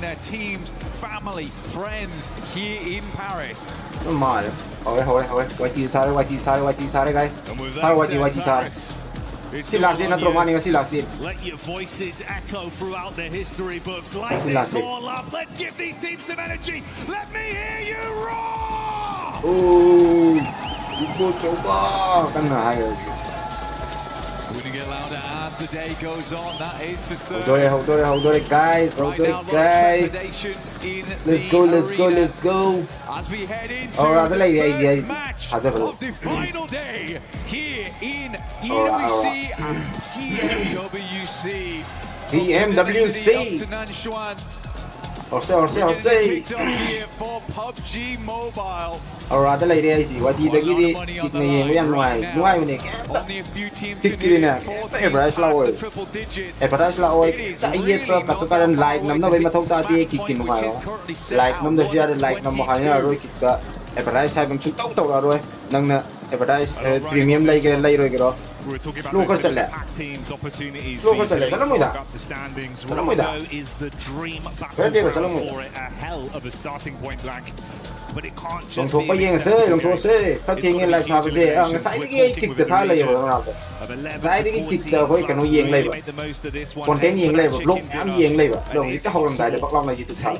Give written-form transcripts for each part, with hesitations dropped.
their teams, family, friends here in Paris. Mà quay chi thare guys. Thare quay chi thare. Si lạc đi nó trộm anh si lạc đi. Let your voices echo throughout the history books. Light this all up. Let's give these teams some energy. Let me hear you roar. Cô cháu ba căng hai rồi. Going to get louder as the day goes on. That is for certain. Hold on, guys. Let's go. As we head into the first match of the final day here in Pmwc and Pmwc. Kicked off here for PUBG Mobile. Alright, đây là gì? Quay đi đây đi. Kịch này với em ngoài này. Kịch kia nè. Advertise rồi. Tại vì các bạn like nắm nó với mà thông ta đi kịch kinh ngoài. Like nắm được ra like nắm một hai rồi kịch cả. Advertise sai bằng chút tốc rồi. Nâng nè. Advertise premium lấy rồi cái đó. Luôn có chật lẹ. Rất là mùi đã. Rất là mùi. Đồng thuốc bây giờ sẽ đồng thuốc sẽ phát triển như là sao bây giờ sai cái kịch từ thái là gì vậy nào sai cái kịch từ với cái nó giềng lên vậy còn cái giềng lên lúc ám giềng lên vậy đồng ý cái hậu làm đại được bắt long là gì từ thái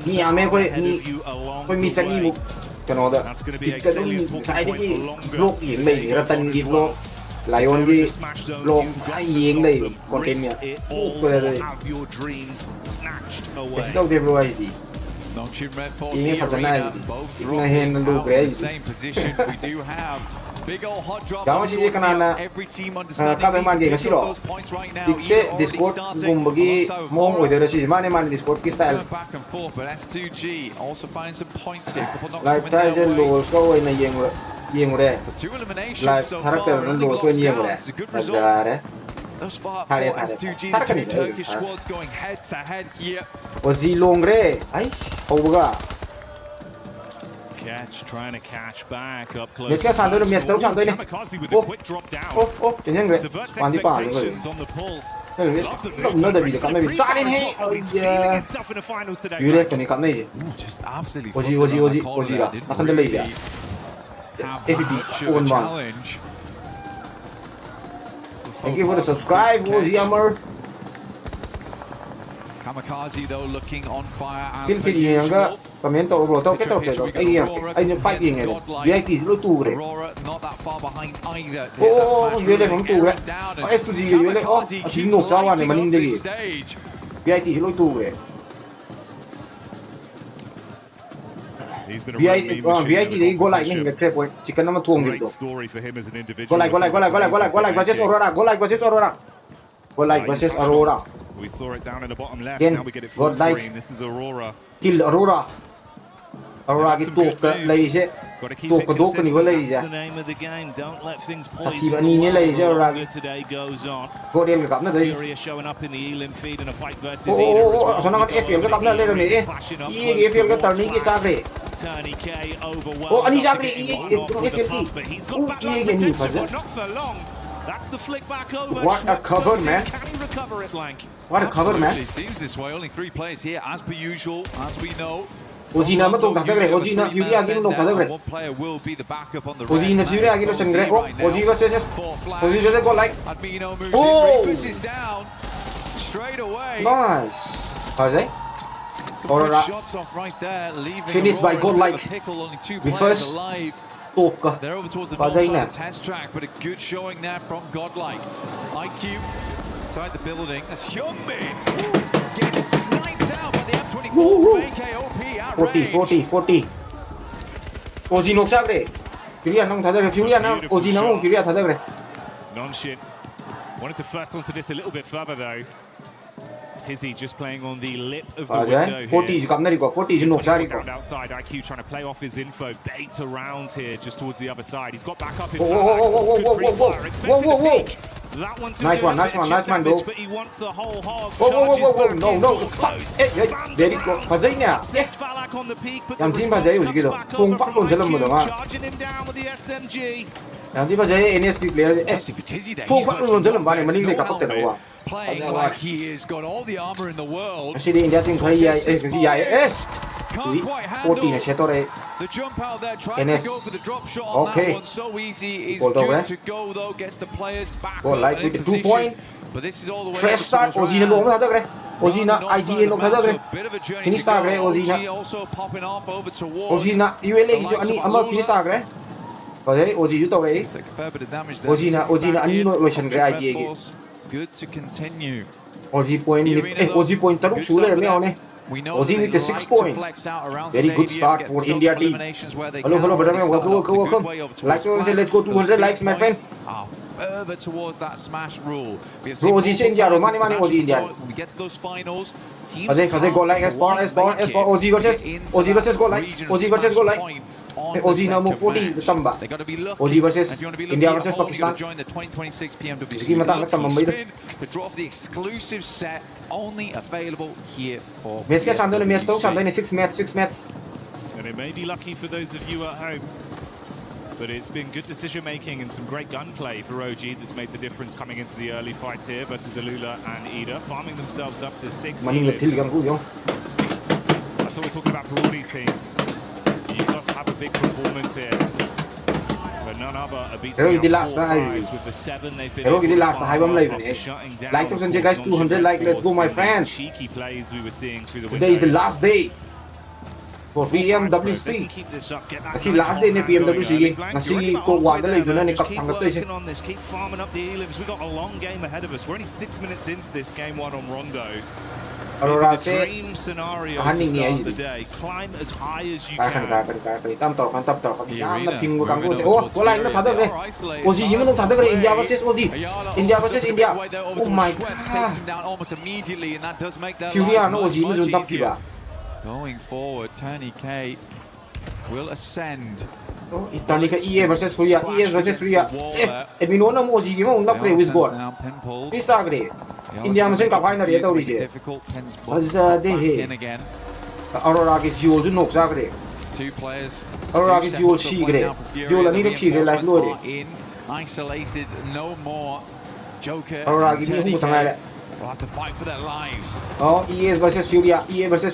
nhà mẹ quay mi chắc như cái nó đó kịch cái sai cái lúc giềng lên thì ra tân giềng lúc lại on gì lúc ai giềng lên còn cái miệng cái này cái đâu thêm rồi gì ini pasal ini hen lu crazy. Kamu sih kenapa? Kau memang dia kasih loh. Dikse Discord bagi mau udah sih mana Discord style. Live try lu kau ini yang udah. Live karakter lu kau yang udah. Ajar. Thus far for S2G, the two Turkish squads going head to head here. Ozi longre, ay, hoga. Catch trying to catch back up close. Let's get sandu le miet tau sandu ne. Oh, jangan gre. Mandi pa le. Nó đợi bị cắm này bị xa lên hết. Yule cái này cắm này. Ozi là, nó không được lấy à. FB on one. Thank you for the subscribe, Ozi Amar. Kamikaze though looking on fire as per usual. Comment over to cái tao cái đó. Anh fight gì này. VIP lối tù đấy. Not that far behind either. Yule không tù đấy. S2G Yule chỉ nộp sao anh mà ninh đây. VIP lối tù đấy. VIP đấy go lại những cái crap ấy, chỉ cần nó mà thuồng được. Go like versus Aurora. Go like versus Aurora. We saw it down in the bottom left. Now we get it full screen. This is Aurora. Kill Aurora. Aurora cái tuột lấy chứ. Tuột cái này có lấy chứ. Thì bạn nhìn lấy chứ Aurora. Go đem cái cắm nó đấy. Sao nó có FM cái cắm nó lên rồi này. FM cái tàu này cái sao vậy? Anh đi ra cái FM cái gì phải chứ? That's the flick back over. What a cover, man! Can he recover it, Blank? What a cover, man! It seems this way. Only 3 players here, as per usual, as we know. Ozi na matong tak gre. Ozi na Yuki agi no tak gre. One player will be the backup on the Ozi na Yuki agi no sen gre. Ozi versus Ozi versus go like. Admino moves in. Rufus is down straight away. Nice. How's it? Aurora shots off right there, leaving finished by goal like. We first talk. They're over towards the north side of the test track, but a good showing there from Godlike. IQ inside the building. As Hyunbin gets sniped out by the M24 AKOP outrage. 40. Ozi nok sak de. Kyrian nong thada gre. Kyrian nong Ozi nong Kyrian thada gre. Non-shit. Wanted to first onto this a little bit further though. Tizzy just playing on the lip of the window 40 here. Come there, 40 is knocked out. Outside, IQ trying to play off his info, bait around here just towards the other side. He's got back up in Whoa. That one's nice one, bro. But he wants the whole hog. Whoa. No. There you go. Fazay niya. Falak on the peak, but Yang team Fazay uji gitu. Kung pak kung jalan mo dong ah. Charging him down with the SMG. Yang team Fazay NSP player. Kung pak kung jalan ba ni maning de kapag tanawa. playing like he has got all the armor in the world. สิดีอินเดียทิ้งใครใหญ่ใหญ่Can't quite โอตี handle เนี่ยเชตตัวเลย the jump out there, trying to go for the drop shot on Okay. that one. So easy. He's Goal good over. to go though. Gets the players back Goal like with the 2 point. But this is all the way. Fresh start. Ozina lom na dagre. Ozina IG lom na dagre. Finish start gre Ozina. Also popping off over towards. Ozina ULA gi jo ani ama finish start gre. Oi Ozi ju to re. Take a fair bit of damage there. Ozina ani no lotion gre IG gi. Good to continue. Ozi point Ozi point taruk su le me aune. We know Ozzy with the 6 point. Very good start for India team. Hello, brother. Welcome. Like so, let's go 200 likes, my friend. Further towards that smash rule. Ozzy se India, Romani Ozzy India. We get to those finals. Faze go like S-Ball. Ozzy versus go like. Ozzy now move 40 Tamba. Ozzy versus India versus Pakistan. Join the 2026 Pmwc. The draw for the exclusive set only available here for. Match ke sandone match to sandone 6 match. And it may be lucky for those of you at home, but it's been good decision making and some great gunplay for OG that's made the difference coming into the early fights here versus Alula and Ida, farming themselves up to 6 elims. That's what we're talking about for all these teams. You've got to have a big performance here. But none other are beating out 4-5s with the 7 they've been able to find after shutting down. Like to guys 200 like, let's go my friends. Cheeky plays we were seeing through the windows. Today is the last day for Pmwc. Asi last day ne Pmwc gi. Nasi ko wada lai duna ne kap thangat to ise. Keep farming up the elims. We've got a long game ahead of us. We're only 6 minutes into this game 1 on Rondo. Aurora The se dream scenario to start the day. Climb as high as you can. Tam tor yam na ping kang ko oh ko lai na thada re Ozzy ji mo thada re India versus Ozzy. India versus India. Oh my god. Takes him down almost immediately, and that does make their Fury lives no much, Ozzy mo much tap easier. ba. Going forward, THANKG will ascend. Oh Italy ka EA versus Fury. Edwin no mo Ozzy gi mo na play with god. Instagram. India में से कपाई ना रहता उड़ी से। अच्छा दे हे। Aurora के जियो जो नोक्सा करे। Aurora के जियो शी करे। जियो लनी लोग शी करे लाइफ लो रे। Isolated, no more. Joker. Aurora की भी हम उतना है। Will have to fight for their lives. Oh, EA versus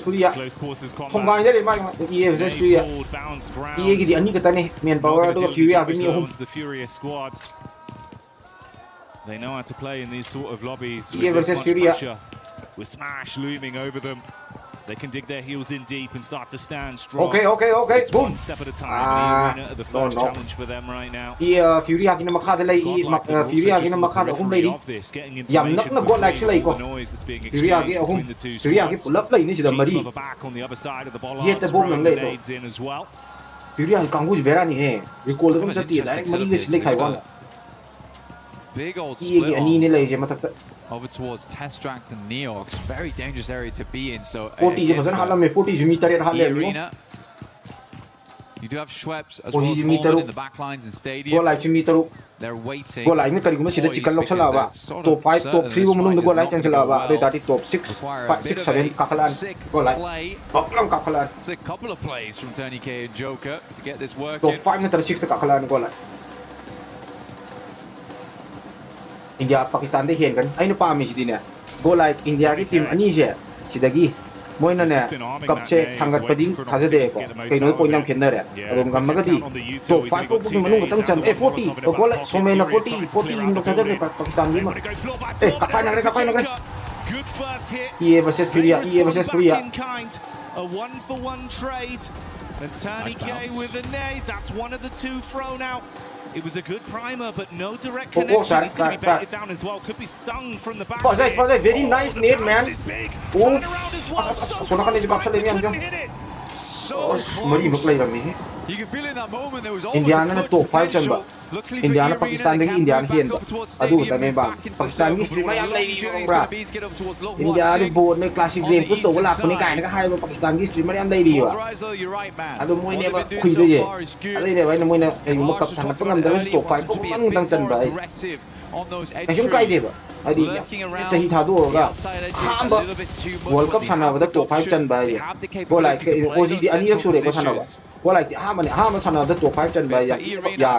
Fury. Close quarters combat. Thông qua đấy mà EA versus Fury. EA cái gì anh cái tên này, miền Bắc đó Fury cái nhiều không? The Furious squad. They know how to play in these sort of lobbies with Yeah, this versus much Fury. pressure. With Smash looming over them. They can dig their heels in deep and start to stand strong. Okay. It's Boom. one step at a time in the arena of the first no. challenge for them right now. EA Fury cái nó makha đây Fury cái nó makha đó không đây đi. Yam nấc nó gọi lại chứ lại có. Fury cái không. Fury cái pull up lại ní chỉ là mà đi. Yết tới bom nó đây đó. Fury cái càng vui vẻ này hè. Recall nó cũng sẽ tiệt đấy mà đi cái lấy khai quan. Big old EA split cái anh này lấy gì mà thật. over towards Testract and Neox. Very dangerous area to be in. So 40 je fasan hala me 40 je meter the hala me. arena. You do have Schweppes as well as Mormon in the backlines and Go stadium. like meter. They're waiting. Go like me kali guma sida chicken lock sala ba. Top 5 top 3 wo munung go like chance sala ba. Re dati top 6 5 6 7 kakalan. Go like. Kaklang kakalan. It's a couple of plays from THANKG and Joker to get this working. Top 5 meter 6 kakalan go like. India Pakistan de hen kan ai no pa mi si din go like India ki team ani je sidagi moina ne kap che thangat pading thaje de ko kai no point nam khenna re adom gam ma di to 5 ko bu manung tang chan 40 to go like some na 40 no thaje de Pakistan ni ma kapai na re Good first hit. EA versus Fury A 1-for-1 trade. And THANKG with a nade. That's one of the 2 thrown out. It was a good primer, but no direct connection. He's going to be baited down as well. Could be stung from the back. For that very nice nade, man. This is big. Oh, Turn around as well. So couldn't hit it. So mari close. maklay rami You can feel in that moment there was almost India a na clutch top 5 chan ba potential. Luckily for India na Irina, Pakistan they ding can India move na back hien up ba towards adu stadium, ta ne ba back into the Pakistan circle. ki stream ay am lay Journey's di gonna bra be to get up towards Lot India One ni Six. board ne classic game ko to wala ko ni kai na hai ba Pakistan ki stream ay am lay di ba Authorized though, you're right, man. adu moi ne What ba they've khui been doing de so ye far is good. adu ne ba ne moi na ay mo kap Marshall's thang talking pa ngam about da earlier, to wants 5 them ko to be a man bit dang chan more ba aggressive on those edge 좀 까이대봐. 아니 lurking around 진짜 히타도가 the outside edges a 한번 little bit too much. 월컵 사나보다 또 5전 봐야지. 뭐라 오지디 아니역 소리고 사나봐. 뭐라 하면 사나보다 또 5전 봐야. I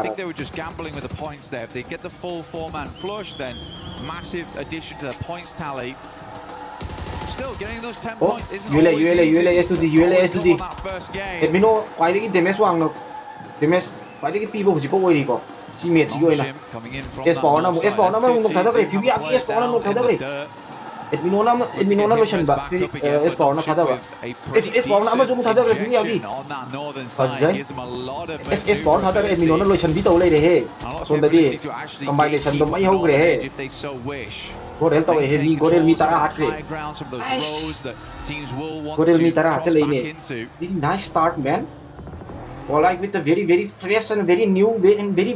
think they were just gambling with the points there. If they get the full 4-man flush, then massive addition to the points tally. Still getting those 10 points isn't always easy. On that first game. 에드미노 과이데기 데메스 왕노 데메스 과이데기 삐보 부지 보고 이거 시미에 지고이나 에스파오나 뭐 에스파오나만 운동 타다 그래 뷰비 아기 에스파오나 운동 타다 그래 에드미노나 로션 바 에스파오나 타다 봐 에스파오나 아마 좀 타다 그래 뷰비 아기 맞지 에스파오나 타다 그래 에드미노나 로션 비 떠올래 해 손다디 컴바이네이션도 많이 하고 그래 고렐 또 해 고렐 미 따라 하트래 고렐 미 따라 하트 레이네 nice start man or like with a very fresh and very new and very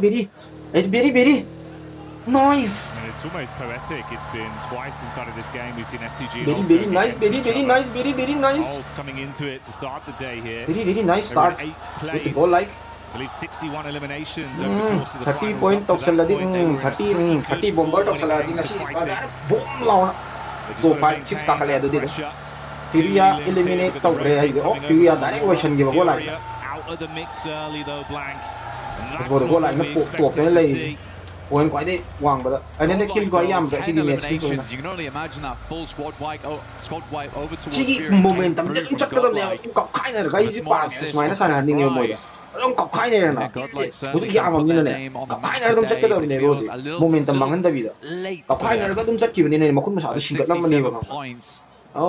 nice. And it's almost poetic. It's been twice inside of this game. We've seen STG. Very nice. Very nice. Wolf coming into it to start the day here. Very nice start. With the goal like. I believe 61 eliminations over the course of the 30 point top saladi 30 bomber top saladi ngasi boom launa. So 5-6 kakale ado dito. Furia eliminate top re ay oh Furia direct version give goal like. Out of the mix early though, Blank. Rồi goal like nó buộc cái này. Ôi quái đấy, hoàng bật. Anh nên kill gọi yam sẽ đi nghe speed rồi. Chỉ momentum rất chắc cái này cọc khai này cái gì bạn smile nó sao là nhiều mồi. Nó cọc khai này là. Ủa cái yam như này. Cọc khai này cũng chắc cái này rồi. Momentum bằng hơn David. Cọc khai này cũng chắc kiểu này mà không sao được xin cái lắm mà nhiều.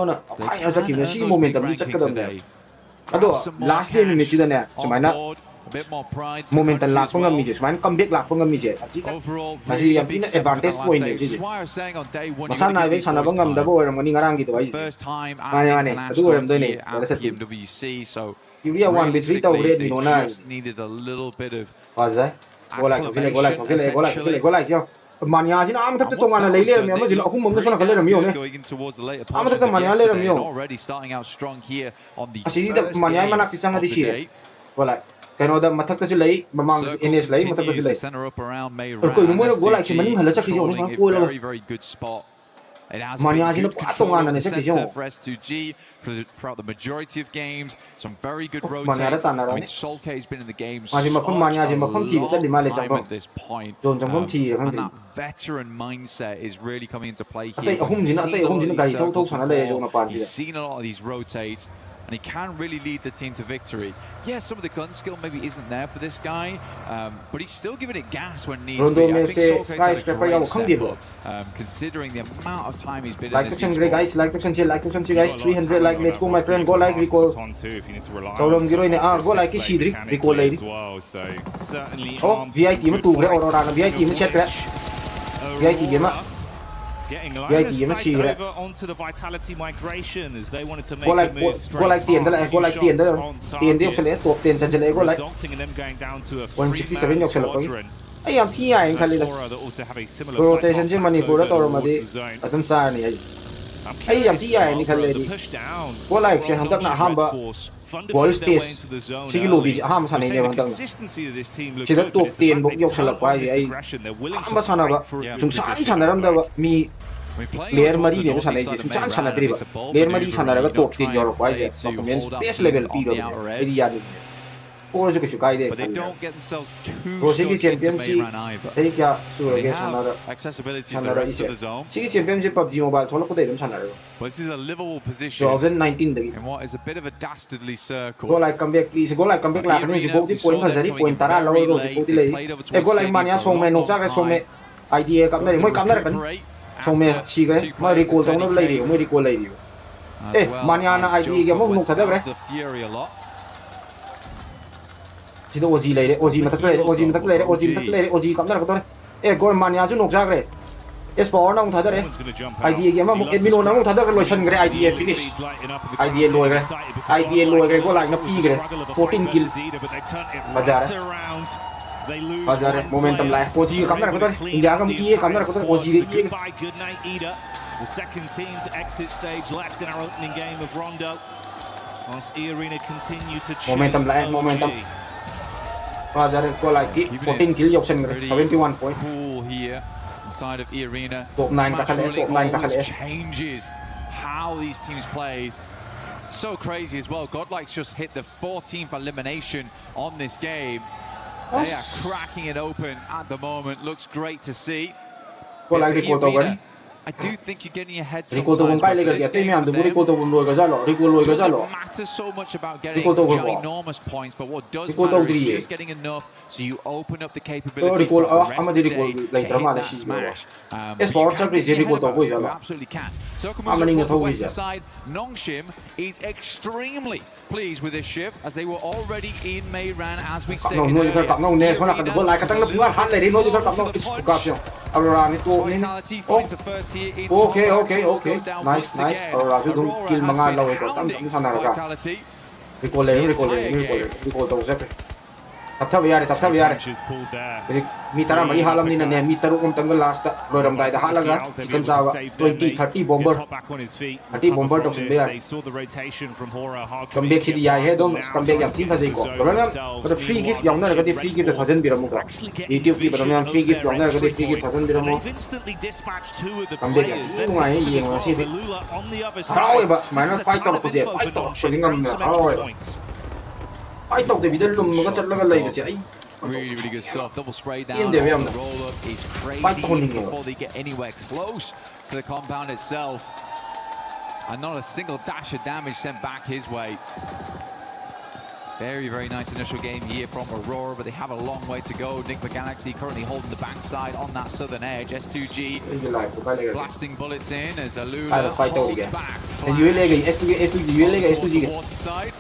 Nè, cọc khai này chắc kiểu này xin momentum chắc cái này. Ado last day mình chỉ này, smile nó. Momentum lạc phong ngầm gì, mà comeback lạc phong ngầm gì, mà chỉ làm chính advantage point này chứ. Mà sao này với sao nó ngầm double rồi mà đi ngang gitu vậy. Mà này, cái đuôi làm đây này, là thật. Furia 1v3 tàu red nó này. Quá dễ. Go lại chưa? Mania chứ nó am thắc tông anh lấy lên mà gì nó không muốn nó sao nó lấy làm nhiều này. Am thắc Mania lấy làm nhiều. Chỉ được Mania mà nãy sang là đi xí. Go lại. Cái nó đâm mà thắc cái lấy mà mang NS lấy mà thắc cái lấy. Rồi cuối cùng mới nó lại chỉ mình hẳn là chắc cái gì nó không quên đâu. Mania chứ nó quá tông anh này chắc cái gì không. Mania đã tàn rồi đấy. Mà gì mà không Mania gì mà không thì sẽ đi mà lấy sang không. Dồn trong không thì không thì. Tại không gì nó cái thâu sản đây rồi nó bàn gì. And he can really lead the team to victory. Yes, some of the gun skill maybe isn't there for this guy, but he's still giving it gas when needs be. I think Solkay's had a great step up, considering the amount of time he's been in this esports. Like to see guys, 300 like, let's go my friend, go like, recall. So long zero này, go like cái gì đấy, recall lady. Oh, VIT mà tụ đấy, Aurora là VIT mà chết đấy. VIT game á. VIT mà xì đấy. Go like tiền đó lại, go like tiền đó. Tiền đi sẽ lấy tuột tiền chân sẽ lấy go like. 167 nhọc sẽ là có. Ai làm thi ai khai lên. Rotation trên manipur đó tao mà đi. Ở trong xa này. Ai làm thi ai khai lên đi. Go like sẽ hàng tắc nã ham bờ. Wall stage. Chỉ cái lô bị ham sang này này hàng tắc. Chỉ là tuột tiền bốc nhọc sẽ là quay gì ai. Ham sang nào bờ. Chúng sáng nào đó bờ. Mi player mari ne sana ji sumchan sana dri ba player mari sana raga top tin yor kwai je performance base level pi do area ni or je ke kai de Rossi championship ei kya sura ge sana ra accessibility to the rest of the zone. Chi championship PUBG mobile tholo ko de dum sana ra But this is a livable position 2019 de in what is a bit of a dastardly circle. Go like comeback please go like comeback la ni go di point phazari point tara lo do go di le e go like mania so me nok sa ga so me idea kam ne moi kam na kan xong mẹ xí cái mà recall trong nó lấy đi mới recall lấy đi ê Mania na ID cái mốc nục thật đấy chỉ đâu Oji lấy đấy Oji mà tắc lấy đấy Oji cảm giác là cái ê gọi Mania chứ nục ra cái Esport nó không thật đấy ID cái mà một admin nó không thật đấy cái lotion cái ID finish ID lùi cái gọi lại nó pi cái 14 kill và ra đấy Bajar momentum lah. Oji kamera kotor. India kam iye kamera kotor. Oji iye. The second team to exit stage left in our opening game of Rondo. Whilst E-Arena continue to chase momentum lah, momentum. Bajar ko like 14 kill option 71 point. Cool here. inside of Arena. Top 9 Smash kakale, really top 9 always kakale. changes how these teams plays. So crazy as well. Godlike's just hit the 14th elimination on this game. They are cracking it open at the moment. Looks great to see. Go like Rico Togan. I do think you're getting ahead Rico Togan sometimes. kai lega ya team and Rico Togan lo gazalo. Rico lo It gazalo. doesn't matter so much about getting Rico Togan ko. ginormous points, but what does Rico matter Togan is diye. just getting enough so you open up the capability Rico for the rest ama of the Rico day like to drama hit da that shi. smash. Es But you power can play get Rico ahead of Togan it. jalo. You absolutely can. So Ama comes ninga across the thogi western ja. side. Nongshim is extremely pleased with this shift as they were already in Mayran as we stated No, no, earlier. no, ne sona ka go like ka tang na puan han le ri no di ka no is occasion. Aurora ni to ni. Vitality finds the first here in Okay, Top okay, Max. Will okay. go down Nice, once nice. again. Aurora ju dum Aurora kill has mga been law ko tam hounding sana ka. Vitality. Rico to zep. Tatha yare Punches pulled there. mi tara mari halam ni na ne mi taru kum tangal last loram dai da halaga chicken sawa 20 30 bomber Top back on his feet. 30 bomber to From be this, they saw the rotation from Hora. Hard come back city ya he dom come back ya team phase ko loram but free gift yaung na ga free gift 1000 biram ko youtube ki baram free gift yaung na ga free gift 1000 biram They've instantly dispatched two of the Come back, players. yeah. They're Why, close to yeah, this see, goal. Lula on the other How side. about This minus is a 5 ton of to info for fight Nongshim. to Earn some how extra points. ai tok de bidel lum ga chat laga lai ga si ai Really, really good stuff. Double spray In down. there, The yeah. roll up is crazy Fight holding you. before they get anywhere close to the compound itself. And not a single dash of damage sent back his way. Very, very nice initial game here from Aurora, but they have a long way to go. Nick the Galaxy currently holding the backside on that southern edge. S2G ai lai ko kai lai blasting bullets in as Alula fight over holds again. back. And you leg S2G you leg S2G Water side.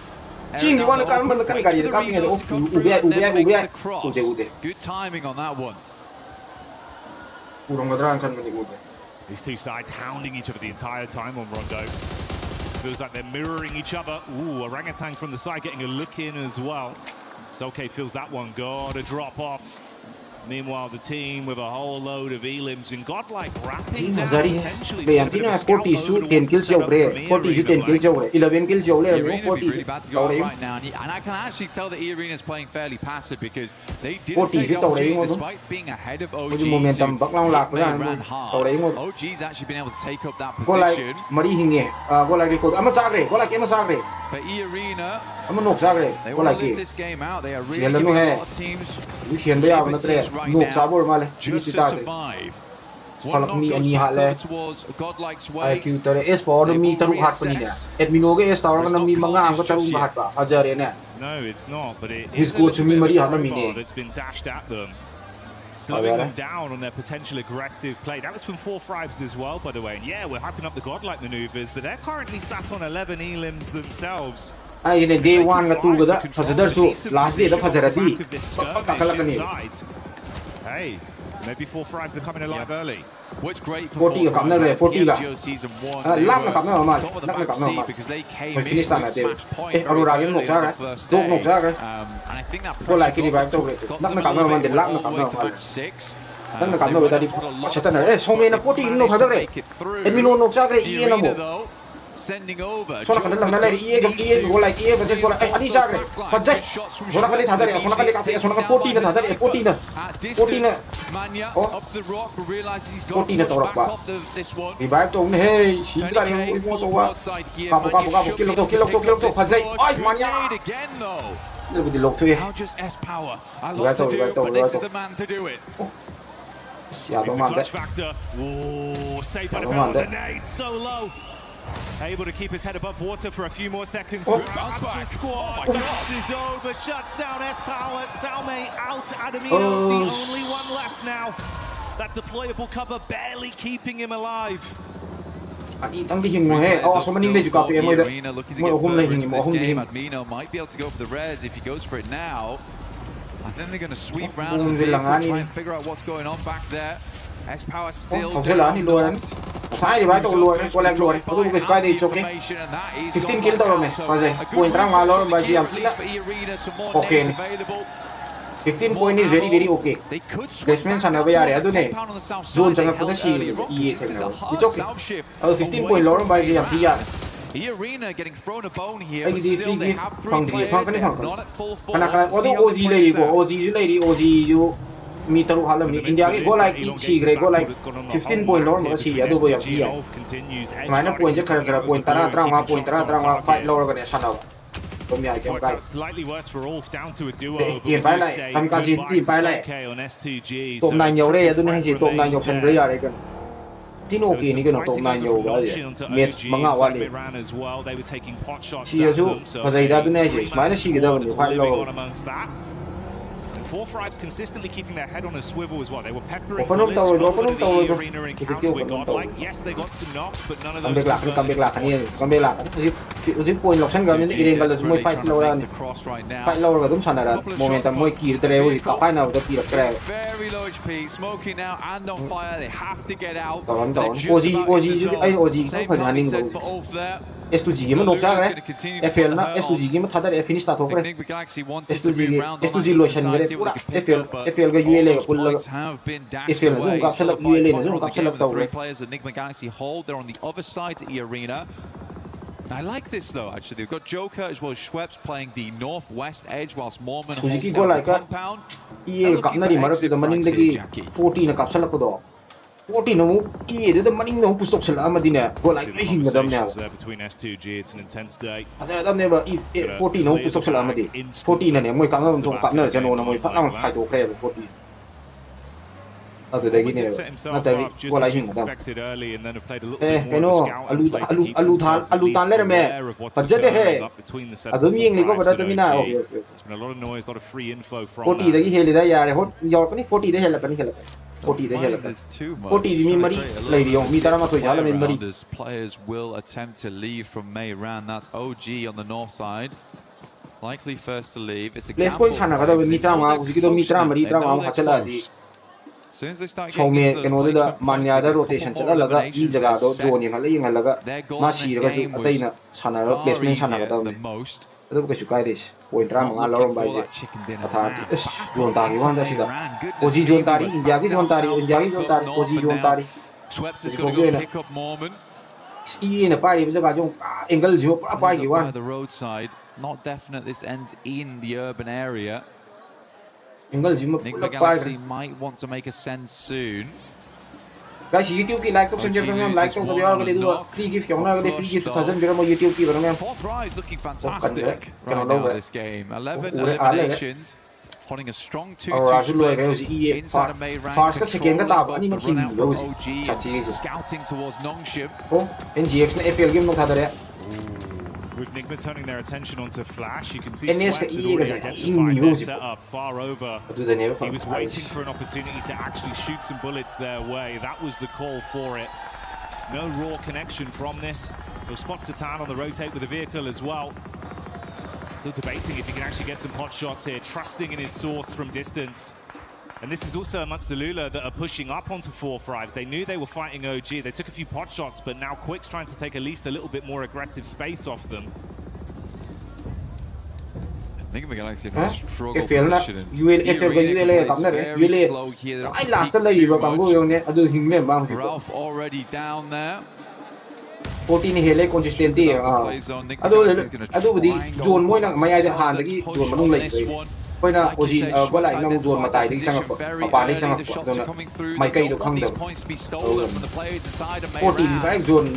Jing, you want to come on the Waits guy, for the coming rebuild off, to come Ube, through and then Ube, makes Ube, the cross. Ube. Good timing on that one. Kurang madran kan ni ube. These two sides hounding each other the entire time on Rondo. Feels like they're mirroring each other. Ooh, Orangutan from the side getting a look in as well. Selke feels that one. Got a drop off. Meanwhile, the team with a whole load of elims and Godlike wrapping down potentially. Be antina 40 shoot 10 kills jau bre 40 shoot 10 kills jau bre 11 kills jau le Irina would be really bad to go up 40 right now, and I can actually tell that Irina is playing fairly passive because they didn't 40 take chứ tàu đấy OG không? despite being ahead of OG. Cái momentum bắc long lạc They ra ran tàu đấy hard. không? OG's actually been able to take up that Có lại position, mari hinge có lại record ama sak re có lại cái sak re but Irina, ama nok sak re they có want lại to cái live this game out. They are really Sian là giving nó a hè. lot of teams you khian be am na tre right nok sa now bor ma le ni just to sita survive. Falak One knock mi goes ani back hat le. over towards Godlike's way. IQ tare S for mi taru hat pani ne admino ge S taw na mi manga ang ko taru hat pa ajare ne No, it's not, but it His is a goal little to me, bit of Maria, a not me, crowbar ne. that's been dashed at them. Slowing them down on their potential aggressive play. That was from 4 Fribes as well, by the way. And yeah, we're hyping up the Godlike maneuvers, but they're currently sat on 11 elims themselves. ai ne day 1 ga 2 ga da fazadar su last day da fazaradi Skirmish inside. Hey, maybe 4 Fribes are coming alive early. What's great for 40 ka kamna re 40 ga PMGO season 1, lam na kamna ma top of the nak na back kamna seat ma because they came Mới in finish with time a at the- smash point Eh, very Aurora early yung on noksa the ra. first Dok day. noksa ra. And I think that Cô lại pressure cái đi vào got đâu them vậy? to- got Lắc them nó a cảm little ơn bit mình, lắc nó all cảm the way ơn to mình. match 6. Lắc nó cảm They ơn went tadi and put a lot setan of eh so mena 40 no managed khadar to re make it through. admino noksa re The ie na Arena, mo though, sending over. so na kadal na le ie ga ie go like ie ga se go like ani sa re fajak so na kali thadar ya so na kali ka so na 40 na thadar 40 na At 40 na distance, Manya Oh. up to the rock, but realizes he's got 40 na pushed torok back ba. off this one. revive to ne hey shi ka re THANKG mo so from wa outside here. kapo Manya kapo should kill be to able kill to to pick kill up to this fajak score. ai Good manya raid again, though. le bu di lok thue How just S power? A Right lot to over, do, right over, but this right is the man to do it. ya It's to the man clutch de factor. Oh, saved by the Come bell on, on the Dad. nade, so low. Able to keep his head above water for a few more seconds. Oh. Grabs the squad. Oh my This is over. Shuts down S-Power. Salme out. Adamino, the Oh. only one left now. That deployable cover barely keeping him alive. ani tang di hing mo he oh so mani le ju ka pe mo de Arena looking to mo get hum le further hing into mo this hum di game. hing Admino might be able to go for the res if he goes for it now. I think they're going to sweep Oh, round the bung vehicle, bilangan try ini. and figure out what's going on back there. S-Power still oh la ni lo ran sai revive to lo ko la lo ko ko squad de choke 15 kill to me faze ko entra ma lo ba ji am tila Okay. 15 point is very very okay Basement sana ba yare adu ne zone janga ko da shi ye the na it's okay 15 point lo ran ba ji am tiya Arena getting thrown a bone here, Ay, but di- still di- they di- have 3 phang di- players. phang ka ni They're phang ka. not at full force. kana kana Let's see odo how OG they le play ko this out. OG ju le OG ju มีตรุหันแล้วมีอินเดียก็โกไลกี่ชีเกรโกไล15 point ล้อมาชีอะดูบ่อยที่สมัยนั้น point จะกระ point ตราตรามา point ตราตรามาไฟล้อกันเนี่ยชันเอาก็มีอะไรเกี่ยวกับเกี่ยนไปเลยทำการจีนไปเลยตบนายโยเลยดูนี่ให้จีตบนายโยเซนเรียอะไรกันที่โนกีนี่ก็ตบนายโยว่าเลยเมทมังงะว่าเลยชีอะจูพอใจได้ดูนี่ให้จีสมัยนั้นชีก็ได้วันนี้ไฟล้อFour Fives consistently keeping their head on a swivel as well. They were peppering Open bullets up all over the the arena encounter with Godlike. Yes, they got some knocks, but none of those. Comeback lah ni. Comeback lah. Usi point loksan gamin ni iring kalau semua fight low ran. Fight low kan sana ran. Momentum moi kiri tere usi kapai na udah kiri tere. Very low HP, smoking now and on fire. They have to get out. Tahun. Oji ay Oji kan perjalanan dulu. S2G game nok sa kare. FL na S2G game thadar finish start ho kare. S2G lotion kare pura FL ka ULA ka pull laga. FL na zoom kapsa lag ULA na zoom kapsa lag tau kare. Players at Enigma Galaxy hold. They're on the other side of the arena. I like this though. Actually, they've got Joker as well as Schweppes playing the northwest edge, whilst Mormon holds down the compound. Iye kapna di marap ito maning lagi 40 na kapsa lag ko do. 40 na mo iye do maning na pusok sila amadina. Go like ay hinga dam niya. Between S2G, it's an intense day. Ada dam niya ba if 40 na pusok sila amadi. 40 na niya mo kapna tong kapna jano na mo patang fight to play 40. Ado dagi niya. Na dagi go like hinga dam. Kano alutan le me. Pajade he. Ado mi ingli ko bada to mina. There's been a lot of noise, a lot of free info from 40 dagi heli da yare hot yor pani 40 de hela pani hela. 40 de hela. 40 di mi mari lai ri mi tara ma to jala mi mari. Players will attempt to leave from May Ran. That's OG on the north side. Likely first to leave. It's a Place point chana kada mi tara ma usi kido mi tara mari tara ma hachala di. As soon as they start Chome keno da manya da rotation chala laga i jaga do zone ma lai ngalaga ma shi raga su atai na chana placement chana kada mi. Ado ka su kai des. Point tara ma lorom bai je. Atha zone ta gi wanda sida. Oji zone tari India ki zone tari Oji zone tari. Schweppes is going to go pick up Mormon. I na pai jaga jong angle jo pa pai gi wan. The roadside, not definite. This ends in the urban area. Angle ji ma Enigma Galaxy might want to make a send soon. Guys, YouTube ki like to send your like to the other do free gift yung na free gift 2000 biro mo YouTube ki barang. Fourth Rise looking fantastic right now this game. 11 eliminations. Holding a strong 2-2 inside of May Ran. Control now from OG. Scouting towards Nongshim. Oh, NGX na FL game nung thadare. With Enigma turning their attention onto Flash, you can see Schweppes had already identified their setup far over. He was waiting for an opportunity to actually shoot some bullets their way. That was the call for it. No raw connection from this. He'll spot Satan on the rotate with the vehicle as well. Still debating if he can actually get some pot shots here, trusting in his source from distance. And this is also amongst the Lula that are pushing up onto 4-5s. They knew they were fighting OG. They took a few pot shots, but now Quick's trying to take at least a little bit more aggressive space off them. Enigma Galaxy have struggled positioning. Slow here. Ralph already down there. 14 hele consistently ado di zone moi na mai ai han dagi zone manung lai koi na oji ko lai na zone matai ding sang pa ni sang mai kai do khang da 14 bai zone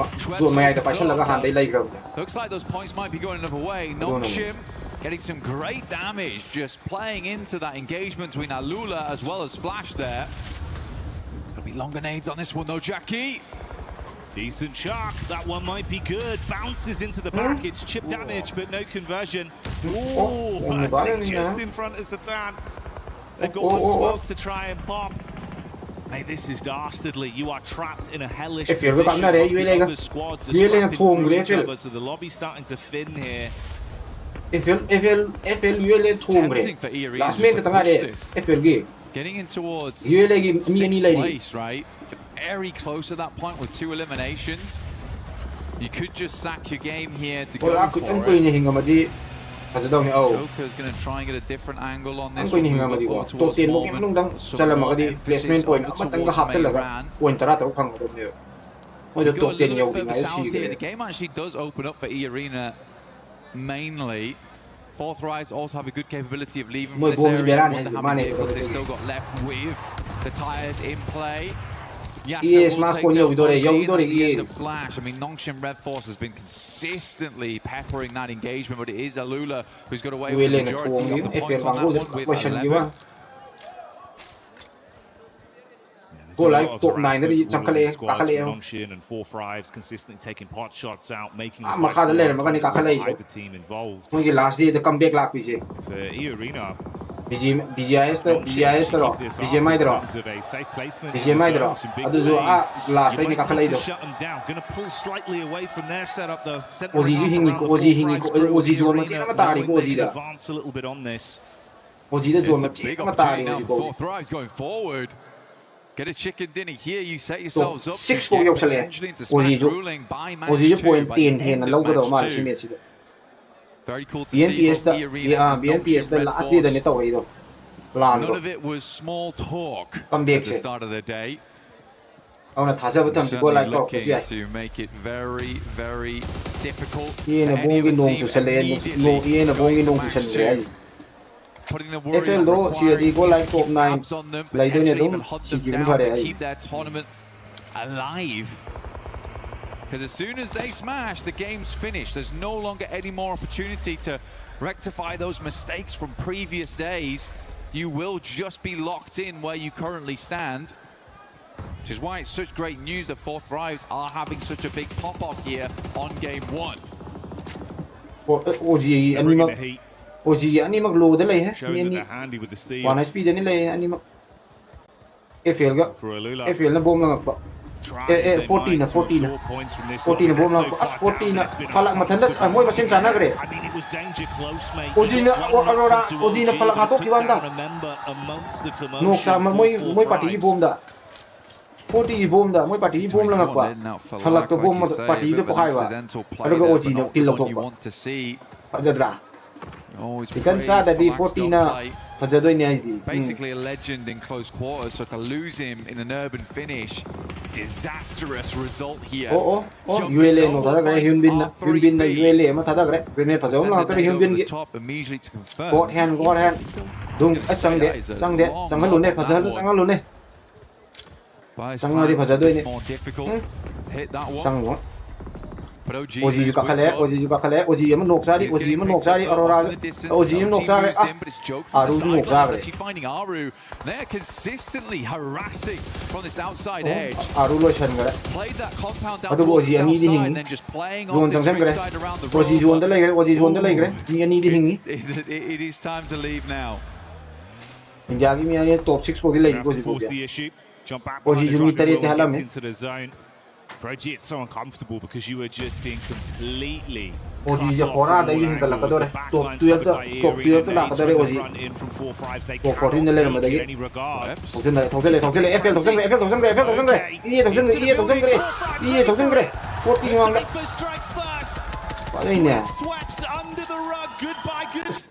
mai ai da paisa laga han dai lai gram. Looks like those points might be going another way. Nongshim getting some great damage, just playing into that engagement between Alula as well as Flash there. Gonna be long grenades on this one though, Jackie. Decent shark, that one might be good. Bounces into the back, it's chip damage, but no conversion. Oh, bursting just in front of Satan. They've got one smoke to try and pop. Mate, this is dastardly. You are trapped in a hellish position. The other squads are scrapping through each other, so the lobby's starting to thin here. FL ULA Tempting for Erie last minute tanga de FL ge getting in towards ULA ge mi lai place, right? Very close at that point with 2 eliminations. You could just sack your game here to go for it. Joker's going to try and get a different angle on this one. Towards Mormon. Placement point Go a little bit further south here. The game actually does open up for E-Arena mainly. Fourth Rise also have a good capability of leaving Moi from this bomi area. beran Wonder hai how many mane vehicles they've still got left with the tyres in play. Yes, Yes, will mas take ko down vidore, OG, yo and vidore that's the end ye. of Flash. I mean, Nongshim Red Force has been consistently peppering that engagement, but it is Alula who's got away with the majority of the points on that one with 11. Go like top 9 di chakale kakale. Nongshin and 4-5s consistently taking pot shots out, making the Makha fights le more magani uncomfortable kakale for either team involved. Mo last day the comeback lap ise. For E-Arena, BGIS ro. BGMI ro. BGMI ro. Adu jo last day ni kakale do. Shut them down. Going to pull slightly away from their setup though. Oji hingi ko Oji jo ma china matari ko Oji da. Advance a little bit on this. Oji da jo ma It's a big china matari opportunity now Oji for ko. Fourth Rise going forward. Get a chicken dinner here. You set yourselves up 6 to ko get yok sale. potentially into Oji smash jo ruling by match Oji jo 2 point by the 10 hen end lau of ko do ma match si 2. me si. Very cool to see both E-Arena and BNPS Nongshim the Red last day da ni Force. tau ri do. Lan None do. of it was small talk Comeback at the se. start of the day. Auna thasa ba tam go Certainly like ko looking si ai. to make it very, very difficult Ye for na any of bongi the nong team su sale immediately no ye na bongi going to nong match su sale. 2. Putting the worry FL of do si di go like top keep 9 tabs on them, lai do ne potentially dum even hunt si them ji down phare to ai. keep their tournament alive. Because as soon as they smash, the game's finished. There's no longer any more opportunity to rectify those mistakes from previous days. You will just be locked in where you currently stand. Which is why it's such great news that Fourth Rise are having such a big pop-off here on game 1. Oji ani mag load lai hai. Showing that they're handy with the steal. One speed ani lai ani mag. FL ga For Alula. FL na bom lang ba. 14 na 14 na 14 na bom lang as 14 na falak matanda moi ba sen sana gre. I mean, it was danger close, mate. Oji na Aurora Oji na falak atok di banda. No sa moi party bom da. 40 bom da moi party bom lang ba. Falak to bom party to pakai ba. Aduga Oji na kill tok ba. Ajadra. Ikan sa da di 14 na fajadoy ni ai. Basically a legend in close quarters, so to lose him in an urban finish, disastrous result here. ULA no tada gre Hyunbin na ULA ma tada gre grenade phajau na ta Hyunbin gi top immediately to confirm. god hand dung sang de lu ne phajau lu ne sang ri phajadoi ne More difficult to hit that one. sang mo But OG Oji ju ka khale Oji ma nok sari Aurora Oji nok sari Aru nok sari finding Aru. They're consistently harassing from this outside edge. Aru lo shan gre Played that compound down Adu towards the Oji ani south di side hingi and then just playing Zone off this sang right gre side around the road. Oji zone da lai gre ni ani di hingi It is time to leave now. India gi mi ani top 6 ko di lai ko To ji force ko the issue. Jump back Oji behind the ju mi dragon tari te wheel halam and hai. gets into the zone. For OG, it's so uncomfortable because you were just being completely Oji cut ja off khora from da all yin kala angles. kadore The back top line's 12 covered by top 12 E-Arena. la Nates kadore from the Oji front in from 4-5s. They Top cannot 14 le make mada it ye. any regard. Thousand FL gre 14 wang da First strikes first. Paano yun yan? Sweeps under the rug. Goodbye, goodbye.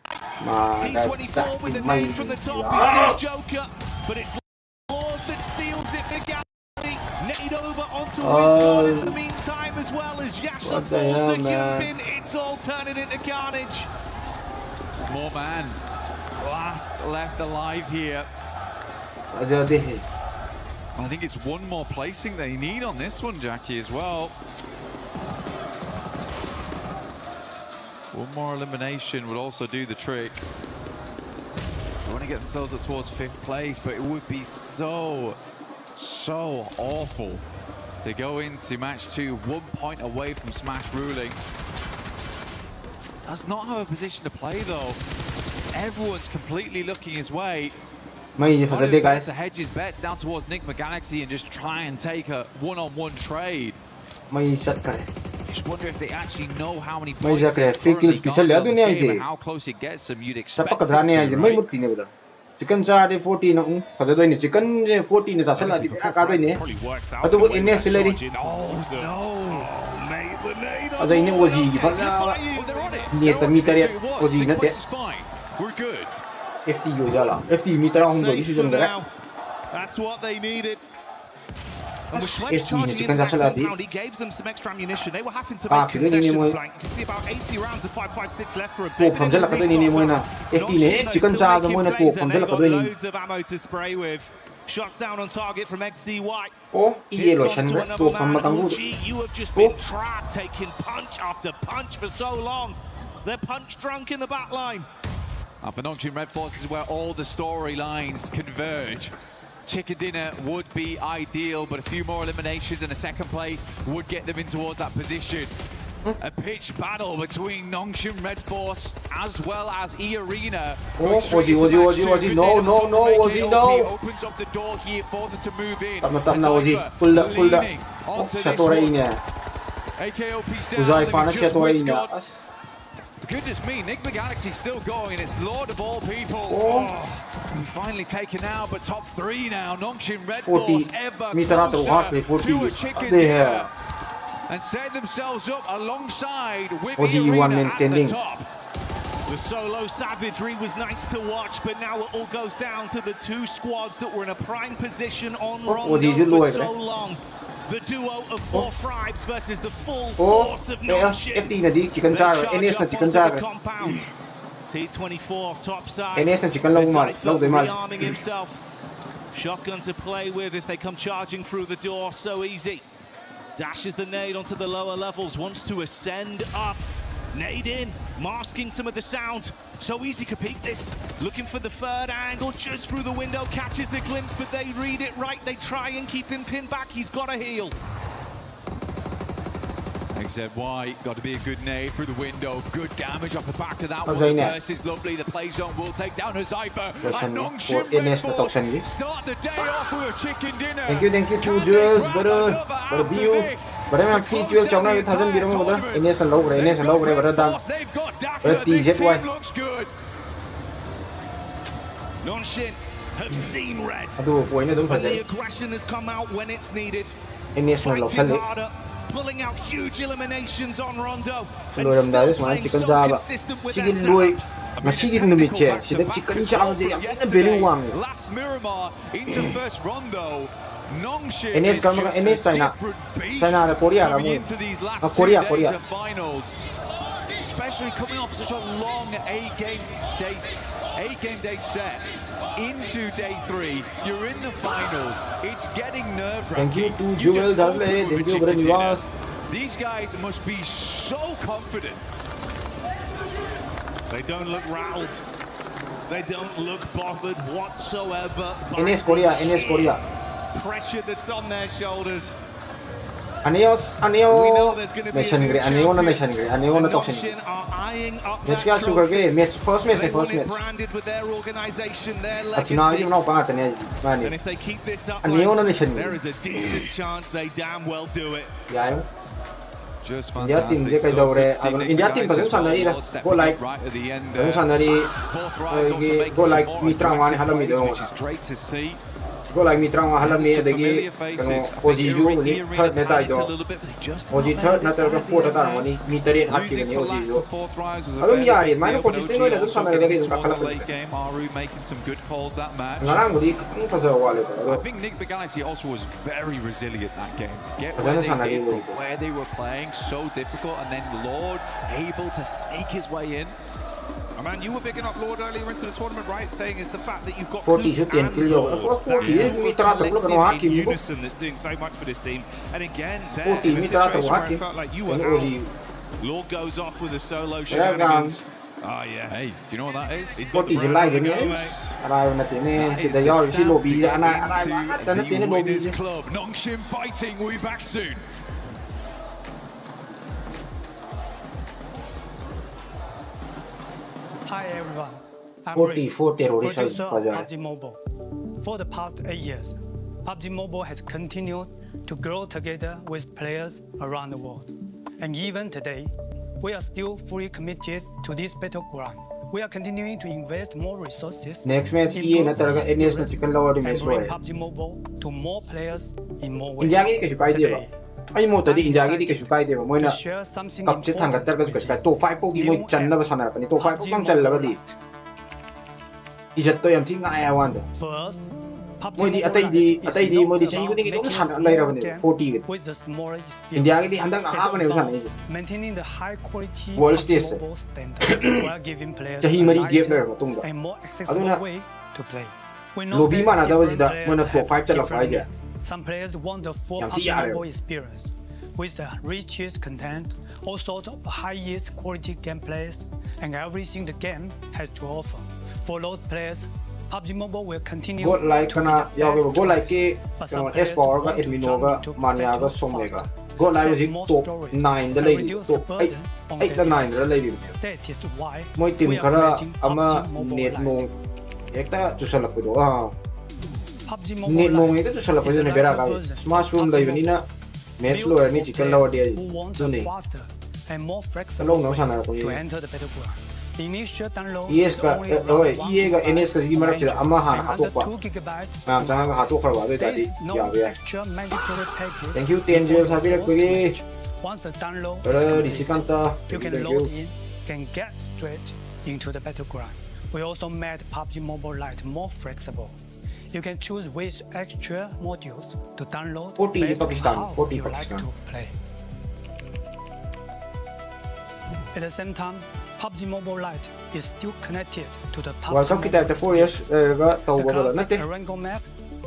That's T24 with the my name from the top. This is Joker, but it's Lord that steals it for Galley. Nade over onto Wizgod in the meantime, as well as Yasha What the falls hell, to man? Yunbin. It's all turning into carnage. More man. Last left alive here. Azade I think it's one more placing they need on this one, Jackie, as well. One more elimination would also do the trick. They want to get themselves up towards 5th place, but it would be so awful to go into match 2 1 point away from smash ruling. Does not have a position to play though. Everyone's completely looking his way. May Azade guys To hedge his bets down towards Nigma Galaxy and just try and take a one-on-one trade. may shot kare Just wonder if they actually know how many May points Jack they've free kills currently special got in yadu this niya game je. and how close it gets them. You'd Sa expect them pagkadrani ay to, may right? muti ne bada chicken sa de 14 na Azade ni chicken 14 na sa sala di ka do ni Adu inne silari Azai ni Oji gi pala ni ta mi tare Oji na te We're good. FT yo jala FT mi tara hum do isi jon gare That's what they needed. And with Schweppes charging into that compound, he gave them some extra ammunition. They were having to make concessions blank. You can see about 80 rounds of 5.56 left for him. They've got loads of ammo to spray with. Shots down on target from XCY. Hits onto another man. OG, you have just been trapped, taking punch after punch for so long. They're punch drunk in the back line. For Nongshim Red Force is where all the storylines converge. Chicken dinner would be ideal, but a few more eliminations and a second place would get them in towards that position. A pitched battle between Nongshim Red Force as well as E-Arena. Ozzy, no, Opens up the door here for them to move in. Ozzy, pull up. AKOP Goodness me, Nick McGalaxy still going, and it's Lord of all people. Finally taken out, but top 3 now. Nongshim Red Force ever closer to a chicken dinner. And set themselves up alongside with the Arena at the top. The solo savagery was nice to watch, but now it all goes down to the 2 squads that were in a prime position on Rondo for so long. The duo of 4 Fribes versus the full force of Nongshim. Compound. T24 top side. Rearming himself. Shotgun to play with if they come charging through the door, so easy. Dashes the nade onto the lower levels, wants to ascend up. Nade in, masking some of the sound. So easy to peek this. Looking for the third angle, just through the window, catches a glimpse, but they read it right. They try and keep him pinned back. He's got to heal. XZY, got to be a good nade through the window. Good damage off the back of that one. Versus lovely. The play zone will take down a Cypher. And Nongshim Red Force start the day off with a chicken dinner. Thank you, Jewels. Brother view. But I'm free jewels. I'm not having been over there. Ines and low, brother. TZY. Looks good. Nongshim have seen red. And the aggression has come out when it's needed. Fighting harder. Pulling out huge eliminations on Rondo. And still playing so consistent with their setups. Last Miramar into first Rondo. Nongshim is just a different beast coming into these last 2 days of finals. Especially coming off such a long 8-game day set. Into day 3, you're in the finals. It's getting nerve-wracking. Thank you to Jewel. Thank you, brother. These guys must be so confident. They don't look rattled. They don't look bothered whatsoever. NS Korea. Pressure that's on their shoulders. Aneo nation grid. Let's go sugar game. First match. Branded with their organization, their And if they keep this up, there is a decent chance they damn well do it. Just India team fantastic stuff. India team Good seeing the guys go stepping like up right at the end go like Mitra which is great to see. Go like Mitra Halami, the Ozzy, third net. Ozzy third net, the fourth one, Mitra Happy and Ozzy. I don't yard it, mine consistent with the late game. Aru making some good calls that match. I think Nick Begalaxy also was very resilient that game to get where they did from where they were playing, so difficult, and then Lord able to sneak his way in. Oh man, you were bigging up Lord earlier into the tournament, right? Saying it's the fact that you've got 40 Hoops and Lord that collective in unison that's doing so much for this team. And again, there in a situation where I felt like you were out, Lord goes off with a solo shenanigans. Oh yeah. Hey, do you know what that is? He's got the brand to go, mate. That is the winners club. Nongshim fighting. We'll be back soon. Hi everyone, I'm 44 Rick, terrorists producer of PUBG Mobile. For the past 8 years, PUBG Mobile has continued to grow together with players around the world. And even today, we are still fully committed to this battleground. We are continuing to invest more resources Next match, improve na talaga this NS na experience, chicken lower and match bring roy. PUBG Mobile to more players in more ways. India ke kai de ba. Today, Ai mo to di India ke ke kai de ba. Moi to na share something kap che thang ka tar ka important ka to 5 po di moi chan na ba sana pa ni to 5 po kang chal la ba di. Ijat to yam thi ngai I want. First, PUBG Moi di Mobile atai di Lite is atai di not moi di about chai guding making dong a san smaller lai ra bane game 40 gid with the smaller experience. India gi di handang It's ha all bane about san ni maintaining the high quality World PUBG stage Mobile standard while giving players chahi a mari gap lighter le matung da and more accessible aduna way to play. We know lobby that mana da different da players mana top have 5 chala different 5 ja needs. Some players want the full Yang PUBG tiga Mobile dia. experience with the richest content, all sorts of highest quality gameplays, and everything the game has to offer. For those players, PUBG Mobile will continue god like to be kana the yaw best ge god like choice. ke But some s players power ga want to admino jump ga into mania ga better, som ga faster, god like set ji more top storage, 9 da and lei reduce top the 8 burden on 8 da their 9 da lei devices. That is why moi tim we are khara creating ama PUBG Mobile net Lite. mong ekta chusalak ko do PUBG net Mobile mong Lite ekta chusalak ko is a ne bera lighter ga version smash room of lai PUBG bani na Mobile, match built lo for ni chicken lawa players dia who want tu a ni faster and more Long flexible nang way sana ko to ye. enter the battleground. The initial download ES is ka only around oi 1 EA ga gigabyte NS ka gi of marak chida entry ama han and hatok under pa 2 gigabyte ngam chang ga hatok khar ba de There tadi is no ya be extra mandatory package. Thank you, THANKG before sabi the rak full pagi. storage. Once the download is Di complete, sikanta you can thank load you in, can get straight into the battleground. We also made PUBG Mobile Lite more flexible. You can choose which extra modules to download 40 based on Pakistan, how 40 you like Pakistan. to play. At the same time, PUBG Mobile Lite is still connected to the PUBG World Cup ki type Mobile 4 years experience. ga tau The ba ba classic na te Arango map,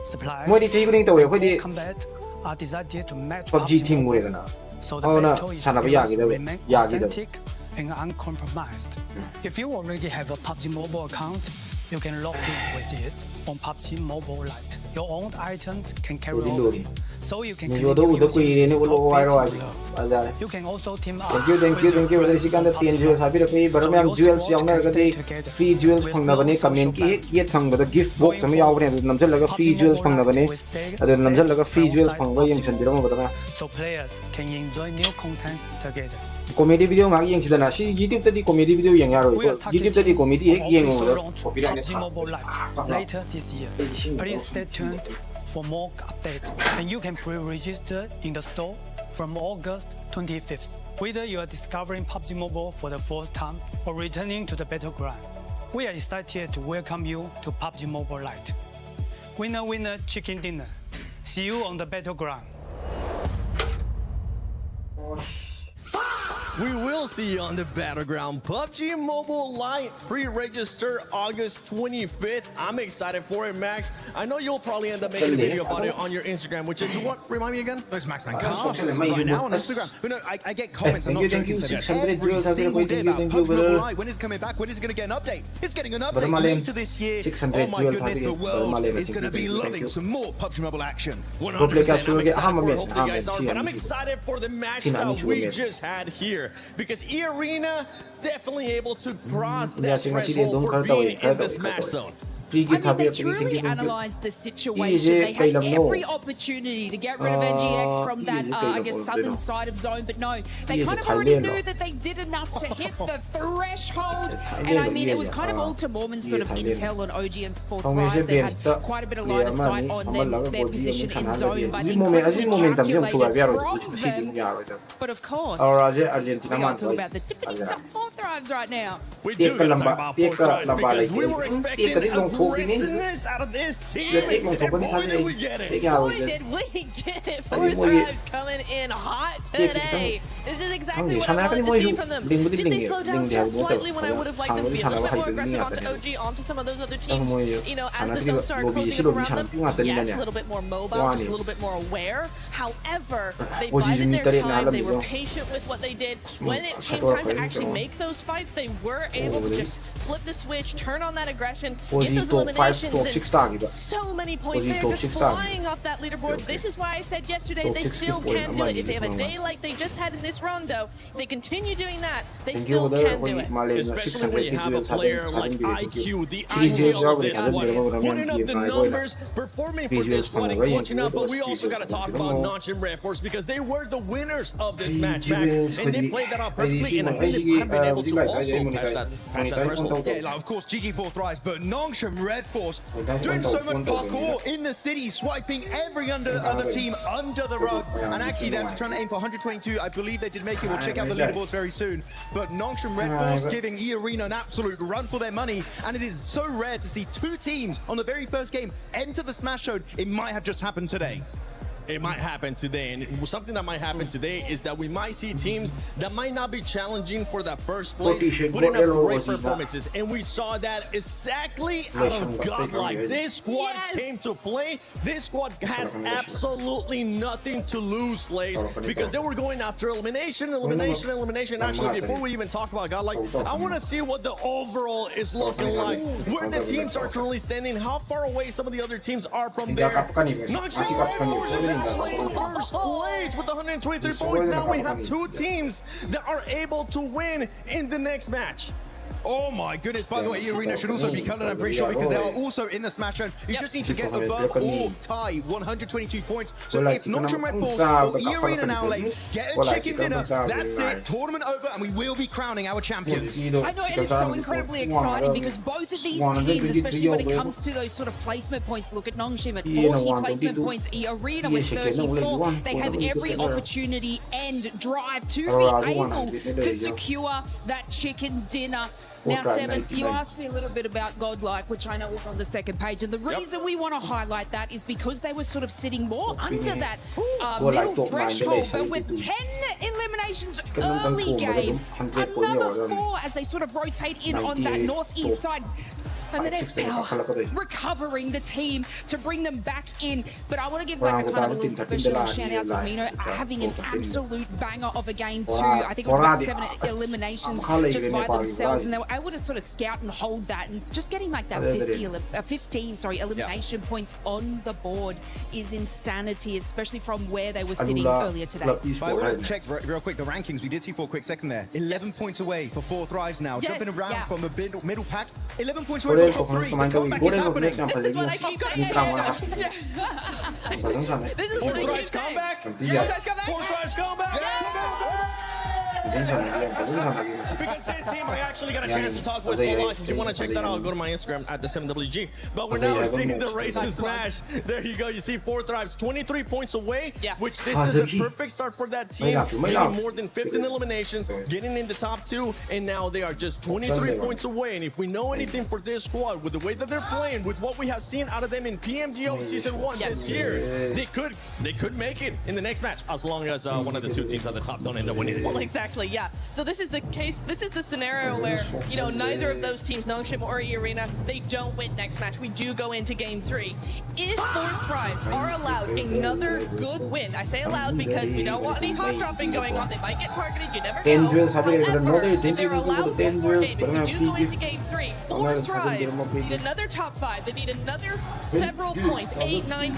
supplies, moi di chei guning tau ye and khoi di core combat are designed to match PUBG thing Mobile. mure ga na So the Oh, no. battle Sana ba yagi experience daw? remain Yagi daw. authentic and uncompromised. If you already have a PUBG Mobile account, you can log in with it on PUBG Mobile Lite. Your own items can carry Lodi, over, lodi. so you can ni yo continue do ko using ire ne ulo outfits wai ro you love. aja You can also team up. Thank you with your dari friends sikanta on PUBG THANKG sabi rak pagi baram yang So your jewels squad yaw na can ga stay di together free jewels with phang na no bane social comment ki ban. ye thang ba gift box am yaw ne namjal laga free PUBG jewels Mobile phang na bane Lite will stay adu namjal laga free jewels alongside phang ba yang PUBG chan dirang ba da so players can enjoy new content together. comedy video ngak yeng sidana si YouTube tadi comedy video yang yaro We are YouTube tadi targeting comedy ek yeng official ngo launch copyright ne PUBG Mobile Lite later this year. Please stay tuned for more updates, and you can pre-register in the store from August 25th. Whether you are discovering PUBG Mobile for the first time or returning to the battleground, we are excited to welcome you to PUBG Mobile Lite. Winner, winner, chicken dinner. See you on the battleground. We will see you on the battleground. PUBG Mobile Lite pre-register August 25th. I'm excited for it, Max. I know you'll probably end up making a video about it on your Instagram, which is what? Remind me again? It's Maxman social Cast media right now on movements. Instagram. But no, I get comments. I'm Thank not you, joking. thank So you. 600 every viewers, single day about thank you, PUBG Mobile brother. Lite. When is it coming back? When is it going to get an update? It's getting an Brother update Malin, later this year. 600 Oh my viewers, goodness, the Brother world Malin, is going to be thank you. loving some more PUBG Mobile action. 100%. Go play Cash I'm Royale. excited for it. Amen, Hopefully you guys amen. are. But I'm See, excited for the match See, that amen. we just had here. Because E-Arena definitely able to cross Yeah, that see, see, threshold don't for cut being away, in the cut smash away. zone. I mean, they truly analysed the situation. They had every opportunity to get rid of NGX from that, I guess, southern side of zone, but no, they kind of already knew that they did enough to hit the threshold. And I mean, it was kind of all to Mormon's sort of intel on OG and Fourth Rise. They had quite a bit of line of sight on their position in zone, but incredibly calculated from them. But of course, we got to talk about the tippity top Fourth Thrives right now. We do got to talk about Fourth Rise because we were expecting aggressiveness out of this team, and boy did we get it. Boy, did we get it. Fourth Thrives coming in hot today. This is exactly what I wanted to see from them. Did they slow down just slightly when I would have liked them to be a little bit more aggressive onto OG, onto some of those other teams? You know, as the zone started closing up around them, yes, a little bit more mobile, just a little bit more aware. However, they bided their time, they were patient with what they did. When it came time to actually make those fights, they were able to just flip the switch, turn on that aggression, get those eliminations, and so many points. They're just flying off that leaderboard. This is why I said yesterday they still can do it. If they have a day like they just had in this run, though, if they continue doing that, they still can do it. Especially when you have a player like IQ, the IG of this squad, putting up the numbers, performing for this squad and clutching up. But we also got to talk about Notch and Red Force because they were the winners of this match, Max, and they played that out perfectly. And I think they might have been able to also pass that threshold. Yeah, like, of course, GG4 Thrives, but Nongsha and Red Force doing so much parkour in the city, swiping every other team under the rug. And actually, they're trying to aim for 122. I believe they did make it. We'll check out the leaderboards very soon. But Nongshim Red Force giving E-Arena an absolute run for their money. And it is so rare to see two teams on the very first game enter the Smash Zone. It might have just happened today. It might happen today, and something that might happen today is that we might see teams that might not be challenging for that first place putting up great performances, and we saw that exactly out of Godlike. This squad came to play. This squad has absolutely nothing to lose, Slays, because they were going after elimination. Actually, before we even talk about Godlike, I want to see what the overall is looking like, where the teams are currently standing, how far away some of the other teams are from there. Actually in first place with 123 points. Now we have two teams that are able to win in the next match. Oh my goodness, by the way, E-Arena should also be colored, I'm pretty sure, because they are also in the Smash Zone. You just need to get above or tie 122 points. So if Nongshim Red Force or E-Arena now get a chicken dinner, that's it, tournament over, and we will be crowning our champions. I know, and it's so incredibly exciting because both of these teams, especially when it comes to those sort of placement points, look at Nongshim at 40 placement points, E-Arena with 34, they have every opportunity and drive to be able to secure that chicken dinner. Now, Seven, you asked me a little bit about Godlike, which I know was on the second page, and the reason we want to highlight that is because they were sort of sitting more under that middle threshold, but with 10 eliminations early game, another 4 as they sort of rotate in on that northeast side. And then SPL recovering the team to bring them back in. But I want to give like a kind of a little special shout out to Mino having an absolute banger of a game too. I think it was about 7 eliminations just by themselves, and they were able to sort of scout and hold that, and just getting like that 15 elimination points on the board is insanity, especially from where they were sitting earlier today. By the way, let's check real quick the rankings. We did see for a quick second there. 11 points away for 4 thrives now. Jumping around from the middle pack. 11 points away. The comeback is happening. This is what I keep saying. This is Four thrives comeback. Four thrives comeback. Because this team, I actually got a chance to talk with Godlike. If you want to check that out, go to my Instagram at the 7WG. But we're now seeing the race to Smash. There you go. You see 4 thrives, 23 points away, which this is a perfect start for that team. Getting more than 15 eliminations, getting in the top 2, and now they are just 23 points away. And if we know anything for this squad, with the way that they're playing, with what we have seen out of them in PMGO Season 1 this year, they could make it in the next match, as long as one of the 2 teams at the top don't end up winning it. Well, exactly. Yeah. So this is the case. This is the scenario where, you know, neither of those teams, Nongshim or E-Arena, they don't win next match. We do go into game 3. If 4 thrives are allowed another good win, I say allowed because we don't want any hot dropping going on. They might get targeted. You never know. However, if they're allowed one more game, if we do go into game 3, 4 thrives need another top 5. They need another several points, 8, 9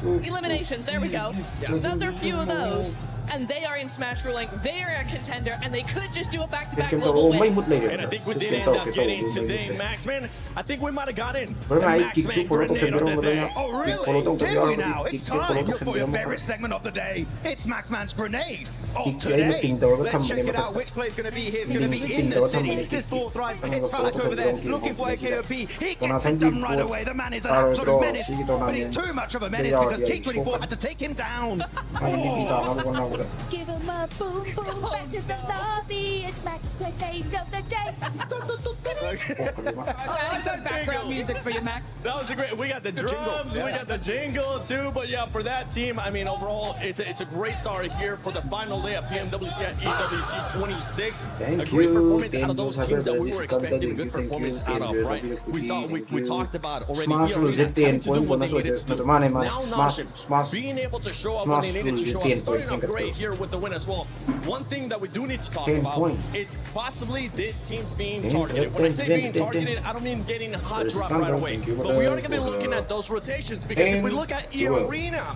eliminations. There we go. Another few of those. And they are in Smash ruling. They are a contender, and they could just do a back-to-back global win. And I think we did end up getting today, Maxman. I think we might have got in. Maxman grenade on that day. Oh, really? Did we now? It's time for your favorite segment of the day. It's Maxman's grenade of today. Let's check it out. Which play is going to be here? It's going to be in the city. This 4 thrives. It's Falak over there looking for a KOP. He gets it done right away. The man is an absolute menace. But he's too much of a menace because T24 had to take him down. Oh. Give him a boom boom back to the lobby. It's Max grenade of the day. Background music for you, Max. That was a great. We got the drums, we got the jingle too. But yeah, for that team, I mean, overall, it's a great start here for the final day of PMWC at EWC 26. A great performance out of those teams that we were expecting good performance out of, right? We talked about already. Having to do what they needed to do. Now Nongshim being able to show up when they needed to show up, starting off great here with the win as well. One thing that we do need to talk about is possibly this team's being targeted. When I say being targeted, I don't mean getting a hot drop right away. But we are going to be looking at those rotations, because if we look at E-Arena,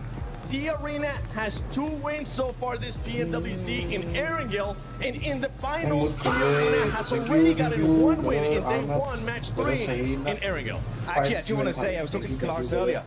E-Arena has 2 wins so far this PMWC in Erangel, and in the finals, E-Arena has already gotten 1 win in day 1, match 3 in Erangel. Actually, I do want to say, I was talking to Kalaris earlier.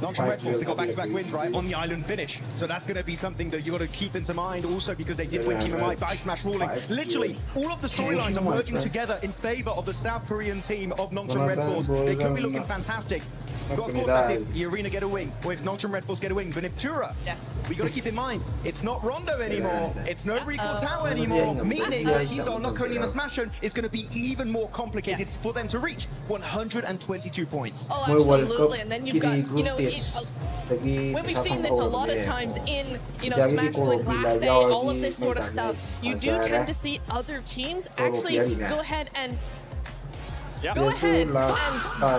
Nongshim Red Force, they got back-to-back wins, right, on the island finish. So that's going to be something that you got to keep into mind also because they did win Pmwc by Smash ruling. Literally, all of the storylines are merging together in favor of the South Korean team of Nongshim Red Force. They could be looking fantastic. But of course, that's if the Arena get a win, or if Nongshim Red Force get a win. But Niptura, yes, we got to keep in mind, it's not Rondo anymore. It's no Recall Tower anymore. Meaning the teams that are not currently in the Smash Zone is going to be even more complicated for them to reach 122 points. Oh, absolutely. And then you've got, you know, when we've seen this a lot of times in, you know, Smash Ruling last day, all of this sort of stuff, you do tend to see other teams actually go ahead and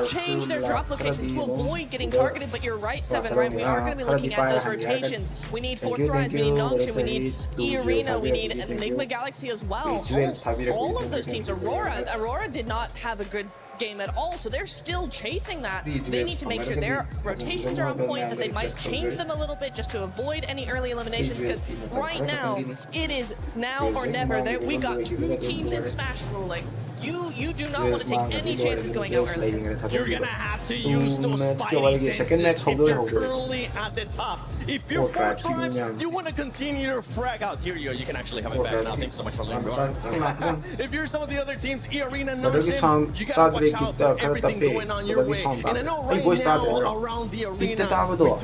change their drop location to avoid getting targeted. But you're right, Seven, right? We are going to be looking at those rotations. We need Fourth Rise, we need Nongshim, we need E-Arena, we need Enigma Galaxy as well. All of those teams. Aurora did not have a good game at all, so they're still chasing that. They need to make sure their rotations are on point, that they might change them a little bit just to avoid any early eliminations, because right now, it is now or never. We got 2 teams in Smash ruling. You do not want to take any chances going out early. You're gonna have to use those fighting senses if you're currently at the top. If you're 4 drives, you want to continue to frag out. Here you can actually have it back now. Thanks so much for letting me go. If you're some of the other teams, E-Arena, Nongshim, you gotta watch out for everything going on your way. And I know right now around the arena,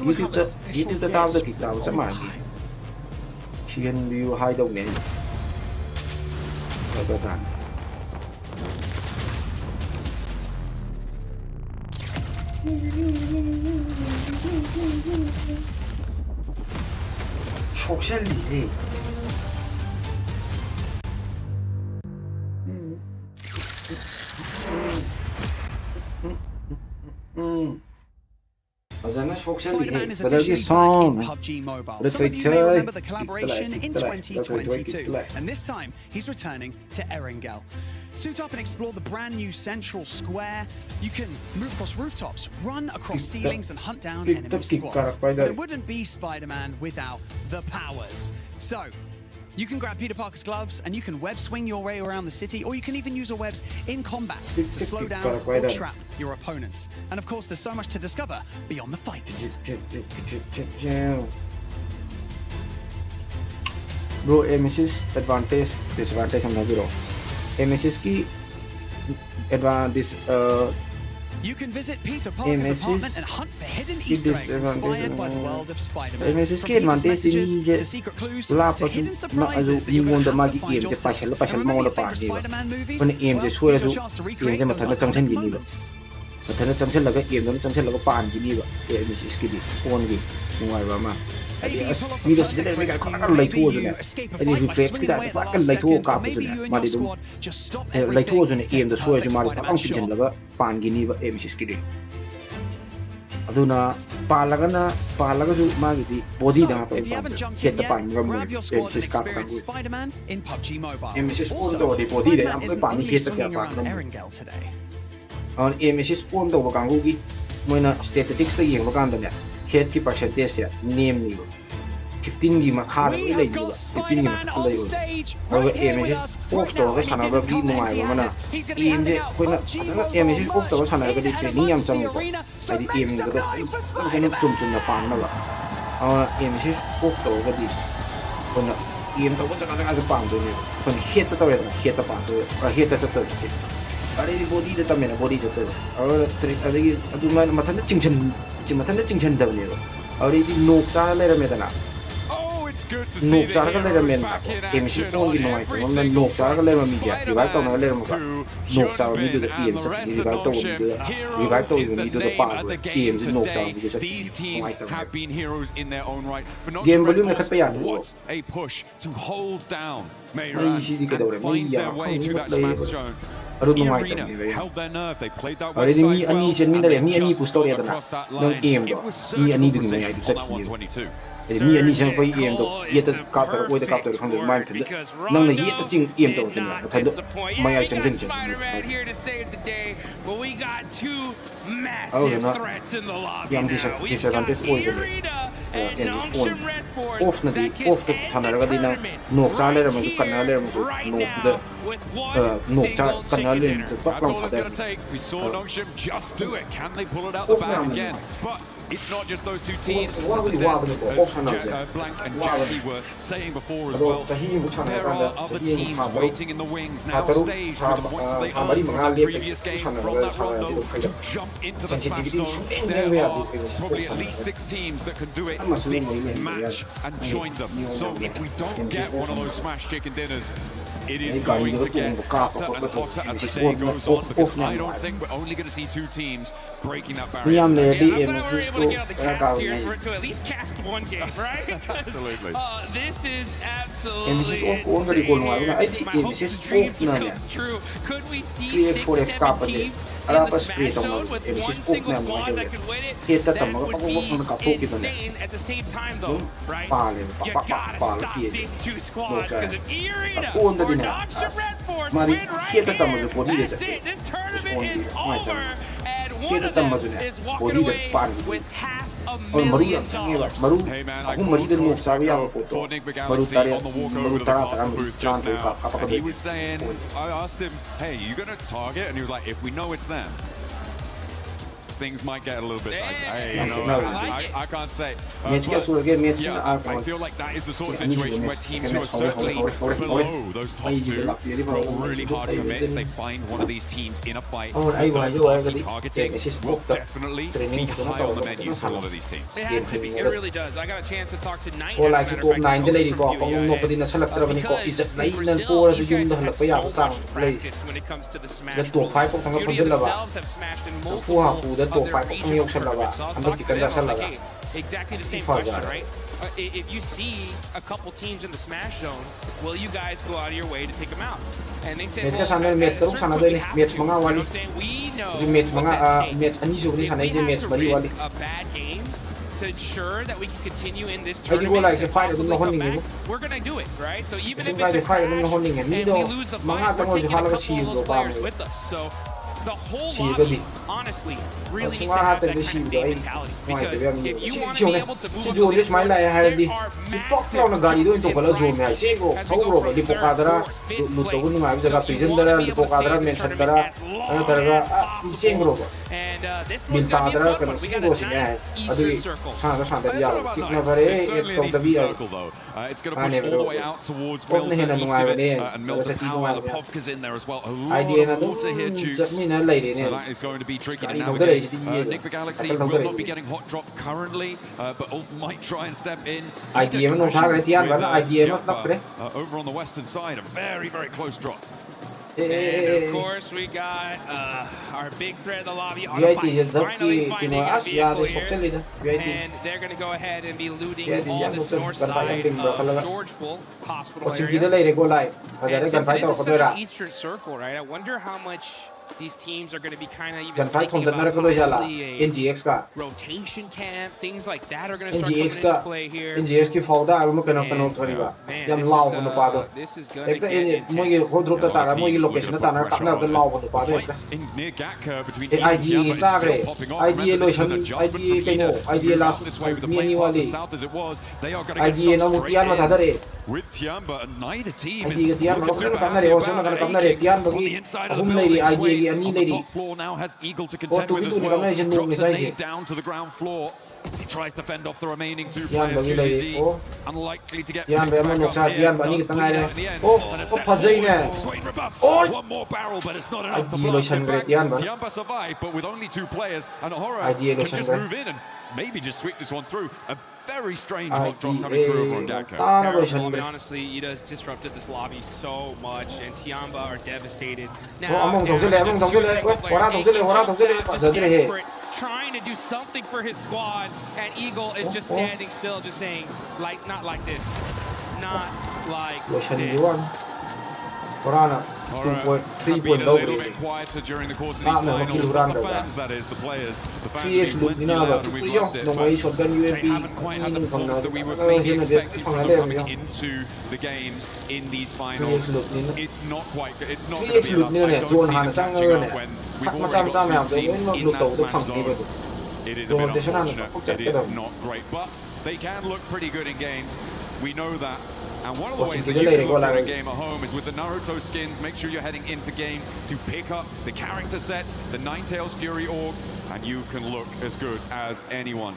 we do have a special guest. 속셀리 Spider-Man is officially back in PUBG Mobile. Some of you may remember the collaboration in 2022, and this time he's returning to Erangel. Suit up and explore the brand new Central Square. You can move across rooftops, run across ceilings, and hunt down enemy squads. But it wouldn't be Spider-Man without the powers. So, you can grab Peter Parker's gloves and you can web swing your way around the city, or you can even use your webs in combat to slow down or trap your opponents. And of course, there's so much to discover beyond the fights. Bro, MS's advantage, disadvantage हम नहीं bro. MS's की advantage You can visit Peter Parker's apartment and hunt for hidden Easter eggs inspired by the world of Spider-Man. From Peter's messages to secret clues to hidden surprises that you're going to have to find yourselves. And remember your favorite Spider-Man movies? Well, here's your chance to recreate those moments. Maybe you pull off the quick spin, maybe you escape a fight by swinging away at the last second, or maybe you and your squad just stop everything and take a perfect Spider-Man shot. aduna palagaju magidi body da So, if you haven't jumped in yet, grab your squad and experience Spider-Man in PUBG Mobile. Also, Spider-Man isn't only swinging around Erangel today. on MS's on the Wakangugi when a statistics the young Wakanda head keeper said this yet name you 15 gi makha da lai 15 gi makha lai or MS's off to was another be no I mana in the when MS's off to was another the training am sang I the aim the then chum na pan na MS's off to ga di when aim to was another pan do ni when hit to hit the pan or hit the to अरे body the तमें body जतो और अरे अदु मैं मथन चिंगशन दबने और ये नोक्सा ले रहे मेरा ना नोक्सा का ले रहे मेरा एमसी फोन की नोई तो मैं नोक्सा का ले रहे मीडिया रिवाइव तो मैं ले रहा हूँ नोक्सा मीडिया तो एम से रिवाइव तो मीडिया तो पार एम से नोक्सा मीडिया से गेम वॉल्यूम में खत्म यार वो इसी दिक्कत हो रही है मैं यार I don't know why. I didn't need any gentleman. Me any push story that no aim though. Me any doing me I do such you. Me any jump by aim though. Yet the captor with the captor from the mind. No, no, yet the thing aim though. My I jump. Spider-Man here to save the day, but we got two massive threats in the lobby now. We've got E-Arena and Nongshim Red Force that can end the tournament right now with one single chicken dinner. That's all it's going to take. We saw Nongshim just do it. Can they pull it out the bag again? But it's not just those two teams. As Blank and Jackie were saying before as well, there are other teams waiting in the wings now, staged with the points that they earned from the previous game from that rondo to jump into the smash zone. There are probably at least 6 teams that can do it this match and join them. So if we don't get one of those smash chicken dinners, it is going to get hotter and hotter as the day goes on, because I don't think we're only going to see 2 teams breaking that barrier. Yeah, I'm glad we were able to get on the cast here for it to at least cast one game, right? Absolutely. This is absolutely insane. My hopes and dreams have come true. Could we see 6-7 teams in the smash zone with one single squad that could win it? That would be insane. At the same time, though, right? You gotta stop these 2 squads, because if Irina or Noxian Red Force win right here, that's it. This tournament is over, and one of them is walking away with $500,000. Hey man, I called for Nick Bgmi on the walk over to the caster booth just now, and he was saying, I asked him, hey, you gonna target? And he was like, if we know it's them, things might get a little bit nicer. Hey, you know, I can't say. I feel like that is the sort of situation where teams who are certainly below those top 2 will really hard commit if they find one of these teams in a fight. Third-party targeting will definitely be high on the menu for a lot of these teams. It has to be. It really does. I got a chance to talk to 9 as a matter of fact. Because these guys have had so much practice when it comes to the smash. Beauty themselves have smashed in multiple other regional tournaments. So I was talking to them, I was like, hey, exactly the same question, right? If you see a couple teams in the smash zone, will you guys go out of your way to take them out? And they said, well, at a certain point we have to. You know what I'm saying? We know what's at stake. If we have to risk a bad game to ensure that we can continue in this tournament to possibly come back, we're going to do it, right? So even if it's a crash and we lose the fight, we're taking a couple of those players with us. So the whole lobby, honestly, really needs to have that kind of same mentality. Because if you want to be able to move on to this course, there are massive jumps in prize money as we go from 3rd, 4th, 5th place. So you want to be able to stay in this tournament as long as possible. And this one's going to be a fun one. We got a nice Eastern Circle. It's certainly an Eastern Circle, though. It's going to push all the way out towards Milton, east of it, and Milton Power, the Povka's in there as well. A lot of water here, Jukes. So that is going to be tricky to navigate. Nick Bgmi will not be getting hot drop currently, but Ulf might try and step in. Over on the western side, a very, very close drop. And of course, we got our big threat of the lobby, Autopilot, finally finding a vehicle here. And they're going to go ahead and be looting all this north side of Georgeville Hospital area. And since it is such an Eastern Circle, right, I wonder how much these teams are going to be kind of even thinking about possibly a rotation camp, things like that are going to start coming into play here. And, man, this is going to get intense. Near Gatka between Tiamba is still popping off. Remember, this is an adjustment from Ida. Up this way with the plane path as south as it was. They are going to get stuck straight in with Tiamba, and neither team is looking super happy about it. On the inside of the building, Swing on the top floor now has Eagle to contend with as well. Drops a nade down to the ground floor. He tries to fend off the remaining 2 players. QCZ unlikely to get picked back up here. Does bleed out in the end. And a step forward. Swain rebuffs. One more barrel, but it's not enough to blast him back. Tiamba survived, but with only 2 players. And Horror can just move in and maybe just sweep this one through. A very strange hot drop coming through over on Gatka. Terrible. I mean, honestly, you just disrupted this lobby so much, and Tiamba are devastated. Now, desperate, trying to do something for his squad, and Eagle is just standing still, just saying, like, not like this. Not like this. Have been a little bit quieter during the course of these finals. Not the fans, that is, the players. The fans have been plenty loud and we've loved it, but they haven't quite had the performance that we were maybe expecting from them coming into the games in these finals. It's not quite good. It's not going to be enough. I don't see them catching up when we've already got 2 teams in that smash zone. It is a bit unfortunate. It is not great, but they can look pretty good in game. We know that. And one of the ways that you can look at a game at home is with the Naruto skins. Make sure you're heading into game to pick up the character sets, the Ninetales Fury org, and you can look as good as anyone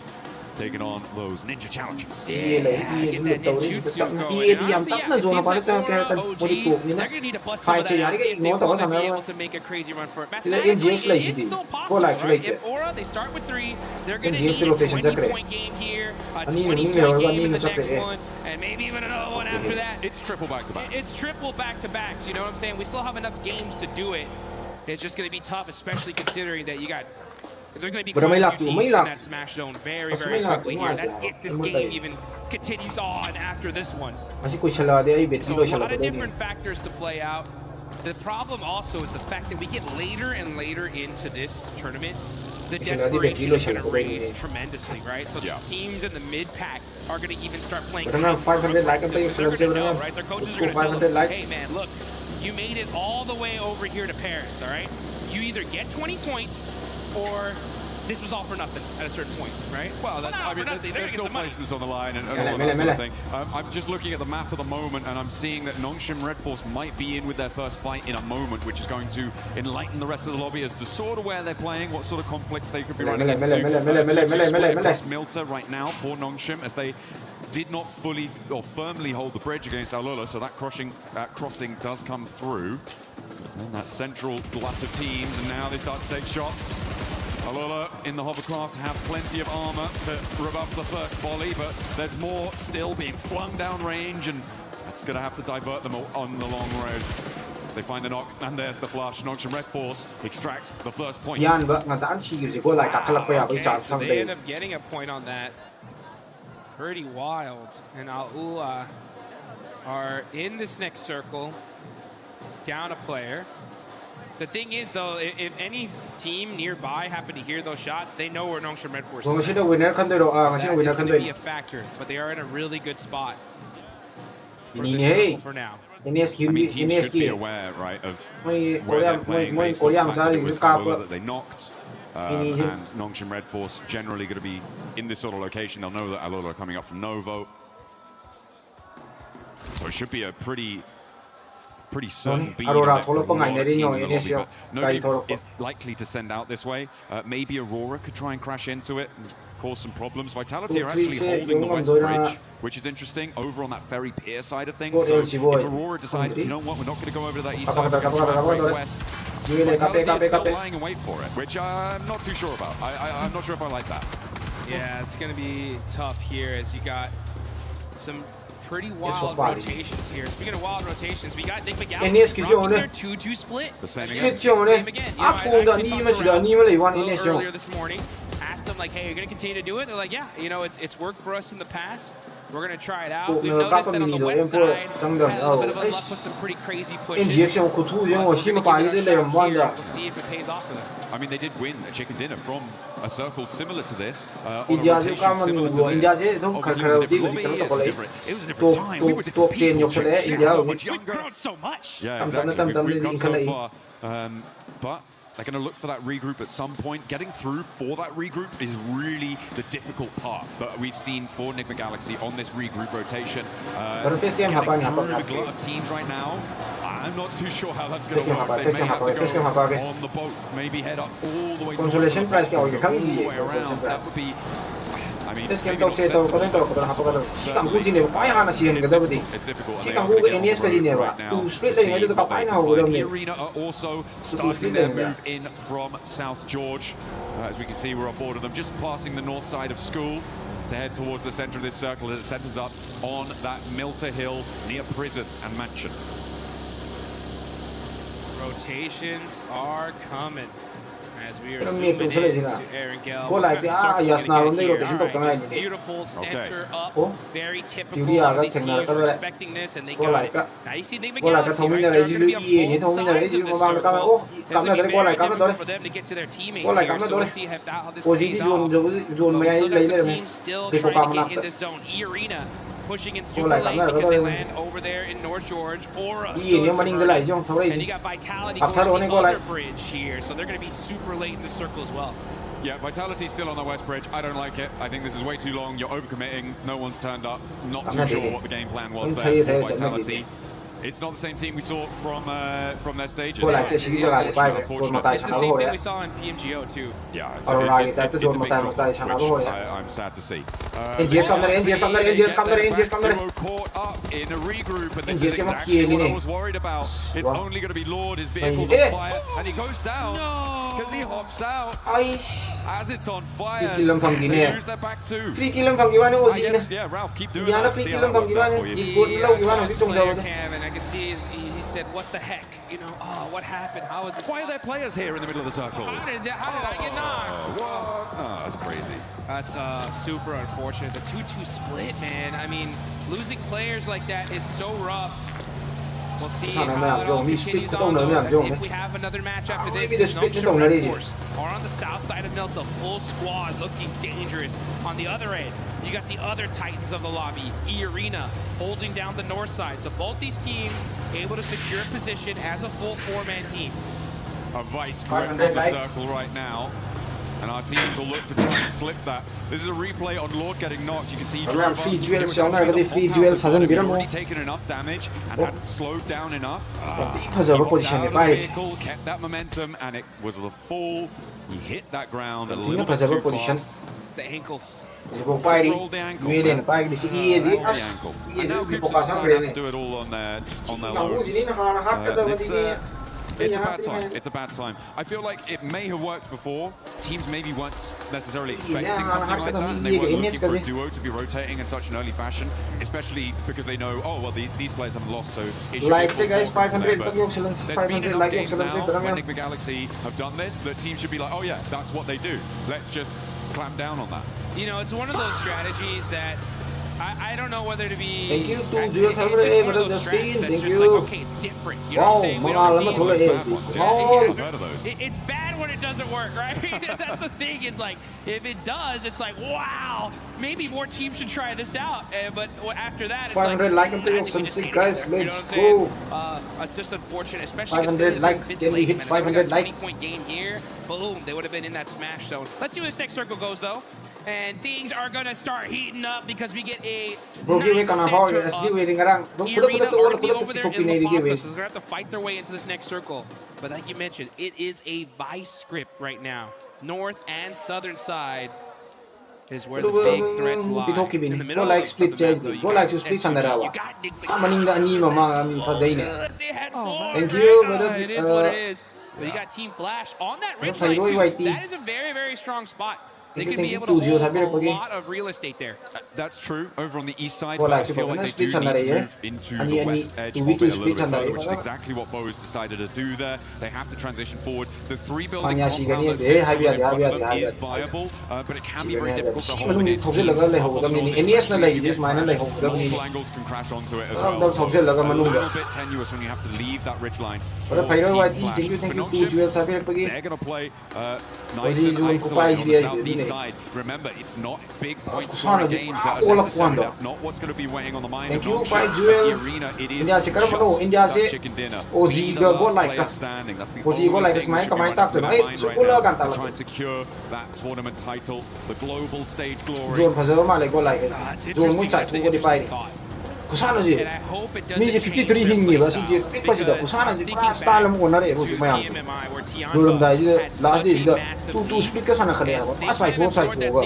taking on those ninja challenges. Get that ninjutsu going. Honestly, yeah, it seems like Aura, OG, they're going to need to bust some of that out if they want to be able to make a crazy run for it. Mathematically, it is still possible, right? If Aura, they start with 3, they're going to need a 20-point game here, a 20-point game in the next one, and maybe even another one after that. It's triple back-to-back. It's triple back-to-backs, you know what I'm saying? We still have enough games to do it. It's just going to be tough, especially considering that you got... There's going to be quite a few teams in that Smash Zone very, very quickly here. That's if this game even continues on after this one. So a lot of different factors to play out. The problem also is the fact that we get later and later into this tournament. The desperation is going to raise tremendously, right? So these teams in the mid-pack are going to even start playing more aggressive because they're going to know, right? Their coaches are going to tell them, hey man, look, you made it all the way over here to Paris, all right? You either get 20 points or this was all for nothing at a certain point, right? Well, that's, I mean, there's still placements on the line and all that sort of thing. I'm just looking at the map at the moment, and I'm seeing that Nongshim Red Force might be in with their first fight in a moment, which is going to enlighten the rest of the lobby as to sort of where they're playing, what sort of conflicts they could be running into. Split across Milta right now for Nongshim, as they did not fully or firmly hold the bridge against Alula, so that crossing does come through. And that central glut of teams, and now they start to take shots. Alula in the hovercraft have plenty of armor to rebuff the first volley, but there's more still being flung down range, and that's going to have to divert them on the long road. They find the knock, and there's the flush. Nongshim Red Force extract the first point. Okay, so they end up getting a point on that. Pretty wild. And Alula are in this next circle, down a player. The thing is, though, if any team nearby happen to hear those shots, they know where Nongshim Red Force is. So that is going to be a factor, but they are in a really good spot for this circle for now. I mean, teams should be aware, right, of where they're playing based on the fact that it was Alula that they knocked. And Nongshim Red Force generally going to be in this sort of location. They'll know that Alula are coming up from Novo. So it should be a pretty certain beat Nobody is likely to send out this way. Maybe Aurora could try and crash into it and cause some problems. Vitality are actually holding the West Bridge, which is interesting, over on that ferry pier side of things. So if Aurora decides, you know what, we're not going to go over to that east side, we're going to try and break west, Vitality is still lying in wait for it, which I'm not too sure about. I'm not sure if I like that. Yeah, it's going to be tough here as you got some pretty wild rotations here. Speaking of wild rotations, we got Nick McGowan rocking their 2-2 split. The same again. Same again. You know, I actually talked to Ryan earlier this morning. Asked them, like, hey, you're going to continue to do it? They're like, yeah, you know, it's worked for us in the past. We're going to try it out. We've noticed that on the west side, had a little bit of unluck with some pretty crazy pushes. We'll see if it pays off for them. I mean, they did win a chicken dinner from a circle similar to this, on a rotation similar to this. Obviously, it was a different time. We were different people. So much younger. We've grown so much. Yeah, exactly. We've gone so far. But they're going to look for that regroup at some point. Getting through for that regroup is really the difficult part that we've seen for Nick McGalaxy on this regroup rotation. Getting through the glut of teams right now, I'm not too sure how that's going to work. They may have to go on the boat, maybe head up all the way north, all the way around. That would be... I mean, it's difficult. And they are right now. The Arena are also starting their move in from South George. As we can see, we're on board of them, just passing the north side of school to head towards the center of this circle as it centers up on that Milta Hill near prison and mansion. Rotations are coming. As we are zooming in to Erangel. Beautiful center up, very typical of these teams are expecting this, and they got it. Now you see Nick McGalaxy right there, going to be on both sides of this circle. It's going to be very difficult for them to get to their teammates here, so we'll see how this plays off. But we still got some teams still trying to get in this zone. E-Arena pushing in super late because they land over there in North George. Aura still in and you got Vitality going to the other bridge here, so they're going to be super late in the circle as well. Yeah, Vitality's still on the West Bridge. I don't like it. I think this is way too long. You're overcommitting. No one's turned up. Not too sure what the game plan was there for Vitality. It's not the same team we saw from their stages. Cô lại cái gì cho lại bay rồi một tay It's the thằng same nào thing rồi we saw in PMGO too. Yeah, it's a big drop, which I'm sad to see. NGS come there. Caught up in a regroup, and this is exactly what I was worried about. It's only going to be Lord. His vehicle's on fire, and he goes down because he hops out. As it's on fire, they use their back two. Free kill from Giovanni was in. Yeah, Ralph, keep doing that. See how that works out for you. He's player cam, and I can see he said, "What the heck? You know, what happened? How is this? Why are there players here in the middle of the circle? How did I get knocked? What? No, that's crazy. That's super unfortunate. The 2-2 split, man. I mean, losing players like that is so rough. We'll see how it all continues on, though. That's if we have another match after this. Nocturne Red Force are on the south side of Melts, a full squad looking dangerous. On the other end, you got the other Titans of the lobby, E-Arena, holding down the north side. So both these teams able to secure position as a full four-man team. A vice grip on the circle right now. And our teams will look to try and slip that. This is a replay on Lord getting knocked. You can see he drove up. He was already taken enough damage and hadn't slowed down enough. Vehicle kept that momentum, and it was the fall. He hit that ground a little bit too fast. The ankles. Rolled the ankle. And now Coops have to do it all on their loans. It's a bad time. It's a bad time. I feel like it may have worked before. Teams maybe weren't necessarily expecting something like that, and they weren't looking for a duo to be rotating in such an early fashion, especially because they know, oh, well, these players haven't lost, so it should like be guys, 500 there's been enough games now when Enigma Galaxy have done this that teams should be like, oh yeah, that's what they do. Let's just clamp down on that. You know, it's one of those strategies that I don't know whether to be. Thank you, it's just one of those strats that's just like, okay, it's different. You know what I'm saying? We don't see it's bad when it doesn't work, right? That's the thing, is like, if it does, it's like, wow, maybe more teams should try this out. But after that, it's 500 like, guys, let's go. It's just unfortunate, especially 500 likes, can we hit 500 likes? 20-point game here, boom, they would have been in that smash zone. Let's see where this next circle goes, though. And things are gonna start heating up because we get a nice center up. E-Arena already over there in La Paz, so they're gonna have to fight their way into this next circle. But like you mentioned, it is a vice script right now. North and southern side is where the big threats lie. In the middle of the map, though, you got Thank you, it is what it is. But you got Team Flash on that ridge line too. That is a very, very strong spot. They can be able to hold a lot of real estate there. That's true. Over on the east side, but I feel like they do need to move into the west edge of it a little bit further, which is exactly what Bo has decided to do there. They have to transition forward. The three-building compound that sits right in front of them is viable, but it can be very difficult to hold against teams. Multiple angles can crash onto it as well. So a little bit tenuous when you have to leave that ridgeline for they're going to play nice and isolated on the southeast side. Remember, it's not big point scoring games that are necessary. That's not what's going to be weighing on the mind of the Arena. It is just that chicken dinner. Be the last player standing. That's the only thing we should be running to try and secure that tournament title, the global stage glory. It's interesting. 구사는지 미지 53 힘이가 진짜 삐까지다 구사는지 그냥 스타일을 원하래 보지 마야 그런다 이제 라지 이제 또 스피커 사나 그래야 하고 다 사이트 사이트 거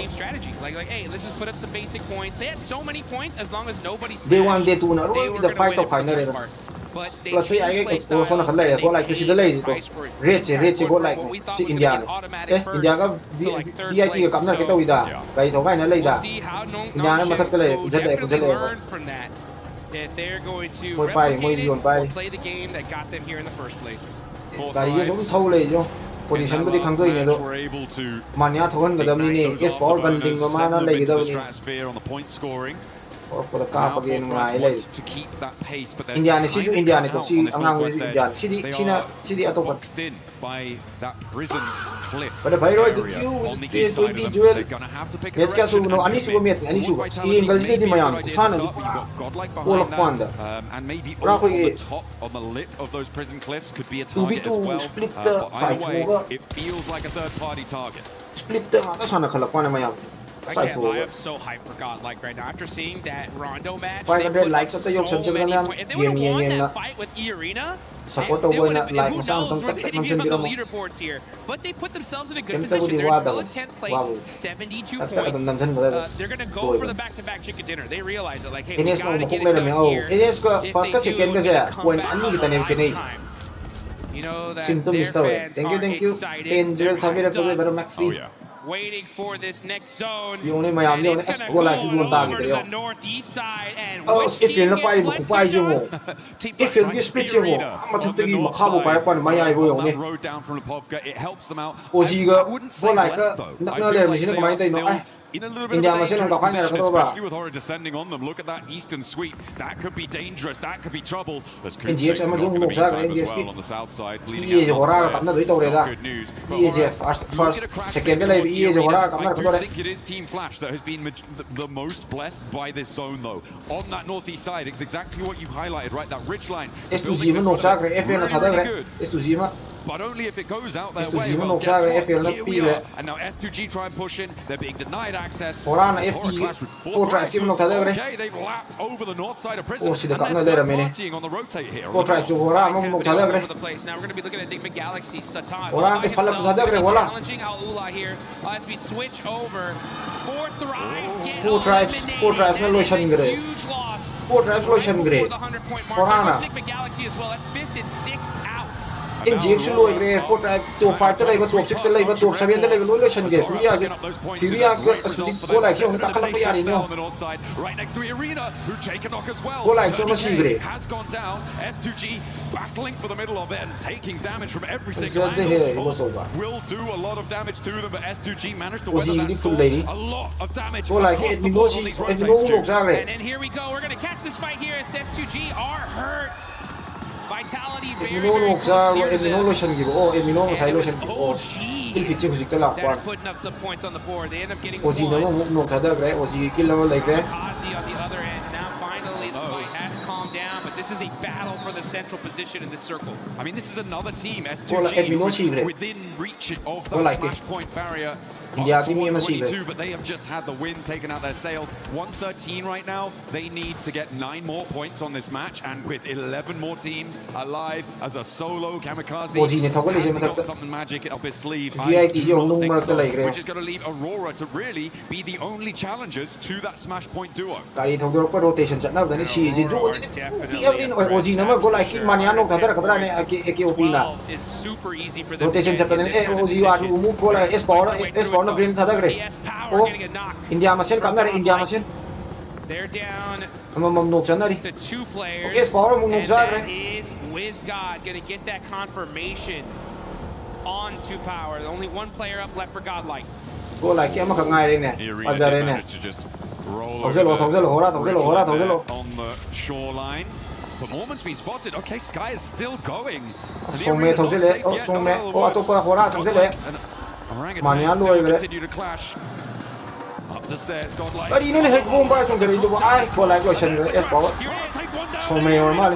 Day 1 Day 2 나 로이 더 파이터 파이널에 plus I get to so na khalai go like si dalai to rich go like si India India ka DIT ka kamna kita wida kai to kai na lai da India na mathak lai jale if they're going to replicate it or play the game that got them here in the first place. Kari yung thâu lai jo position budi khang doi ne do manya thogan ga damni ne sport gun ding ma mana lai ga damni for the car again to keep that pace, but India ne si India ne to si angang we India sidi ato boxed in by that prison cliff. But the bhai roi area on the east side of them, they're gonna have to pick a direction. Ani sugo ingal di mayan kusana you've got Godlike behind that, and maybe over the top on the lip of those prison cliffs could be a target as well. But either way, it feels like a third-party target. split the sana khalakwana mayam. I can't lie, I'm so hyped for Godlike right now. After seeing that Rondo match, 500 likes at the yok so sanjay many na points. If they would have game won na that fight with E-Arena, support they over would na have, like who masang knows tong where tak they'd tak be on the mo. leaderboards here. But they put themselves in a good Kaya position. tayo They're still diwada in 10th place, wow. 72 At points. mo. They're going to go for the back-to-back chicken dinner. They realize that, like, hey, we Ines got to mo get it mukuk done na here. Ines ko If first they ka do, second it's kasi gonna come when back ani on kita a nem kinai. lifetime. You know that Symptoms their daw. fans Thank are you. excited. Angel They're sabi na hyped ko up. pero Maxi. Oh yeah. Waiting for this next zone. Yung ni mayam And ni it's gonna go wala on si Juan Tagi over to kayo. the northeast side. And Oh, which if you're team not gets fighting, blessed kukupai here, mo. John? If you're split mo, matutigi makabo pa pa mayay mo yung ni. Road down from Lipovka, it helps them out. Oziga, I wouldn't say wala blessed ka, though. I naknalera feel mo like sino they kumain are tayo no. still Ay, in a little bit hindi of a naman silang dangerous kakanya na position, ba? especially with Horror descending on them. Look at that eastern sweep. That could be dangerous. That could be trouble. As Coops NGX takes it ama off in the yung meantime mukha, as NGX well on the south side, bleeding Iye out. hora ka na do ito reda. Good news. Iye first second la iye hora ka na I ko do think it is Team Flash that has been the most blessed by this zone though. On that northeast side, it's exactly what you highlighted, right? That ridge line. Exclusive no sacre, FN na tada gre. Exclusive. But only if it goes out their Exclusive way. no Well, guess sacre, what? FN na Here we pile. are. And now S2G try and push in. They're being denied access. Hora na As FT, Horror clash with four drive, team no tada gre. Okay, they've lapped over the north side of prison. Oh, si de And ka na they're dera mene. partying on the rotate here. Four drive to hora mo no tada gre. Over the place. Now we're going to be looking at Enigma Galaxy Satan. Hora ke falak tada gre wala. Challenging Al Ula here as we switch over. Four thrives get Four drives na lotion gre. Huge loss. Four drives lotion gre. Hora na. Enigma Galaxy as well. That's 5th and 6th out. NGX lo gre. Four drive to 5 ta laiba, top 6 ta laiba, top 7 ta laiba lotion gre. Tuya ke asudi ko like so ta kala pa yari no. Right next to Arena, who take a knock as well. Go like so machine gre. Has gone down. S2G battling for the middle of it and taking damage from every single Just here, it angle. was over. Will do a lot of damage to them, but S2G managed to Was weather he that full storm. lady? A lot of damage Go like across it the board on these rotates, Juice. And here we go. We're going to catch this fight here as S2G are hurt. Vitality very, very close near to them. lotion give. Oh, Emino mo sa And it was lotion. Oh, OG kill fit ko sikala that are kwa. putting up some points on the board. They end up getting Ozi na one. mo no tada gre. Ozi kill na mo like gre. Kazi on the other end. Now finally the fight has calmed down, but this is a battle for the central position in this circle. I mean, this is another team, Wala, Emino S2G, sigre. within reach of the Wala, smash point barrier. Hindi Up to ating yung masigre. 122, but they have just had the win taken out their sails. 113 right now. They need to get 9 more points on this match, and with 11 more teams alive as a solo kamikaze, Ozi ne thogol has je he got matak. something magic up his sleeve? VIT do yung not nung think marka so, like re. which is going to leave Aurora to really be the only challengers to that smash point duo. Kali thogol ko rotation chat na dani si je jo. Ozi na mo go like kill maniano kadara kadara ne eki opina. Is super easy for them. Rotation chat ne Ozi wa move go like S power na green tada gre. CS Power getting a knock. India machine kam na re India machine. They're down Mam no chan na ri. to 2 players. Yes, power mo and nung that is WizGod going to get that confirmation on 2 power. Only 1 player up left for Godlike. Go like kaya makangai rin ne. Arena Paja did rin ne. manage to just roll Thongzelo, over thongzelo, hora, the thongzelo, ridge hora, line thongzelo. there on the shoreline. But Mormon's been spotted. Okay, Sky is still going. And the Some Arena not thongzelo, safe oh yet, some no matter oh ato what. pa hora thongzelo. And Orangutan Maniano still gre. continue to clash. Up the stairs, Godlike. Ari ne hit bomb ba song gre do ai go like lotion gre S power. Some normal.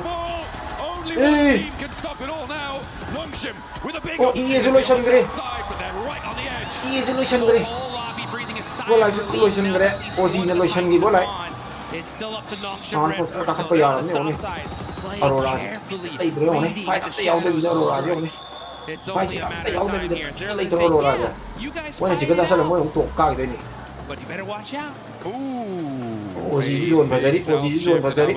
Only Eh. one team can stop it all now. Longshim with a big Oh, opportunity easy on the lotion gre. outside, but they're right on the edge. Easy lotion gre. Whole lobby breathing a sigh Go like of relief lotion now gre. that at least Ozi one na of the lotion fight gi is go like. gone. It's still up to Nongshim Saan Red po Force takap though. They're on the pa yan, south side. Playing Aurora. carefully, Ay, bro, ne. waiting Fight in the at yaw din shadows to Aurora strike. ne. It's Fight only a at matter yaw of time din here. They're late like, Aurora. yeah, you guys Wala fight siguro it sa out, mo yung tok ka din. but you better watch out. Ozi yun pa dali, Ozi yun pa dali.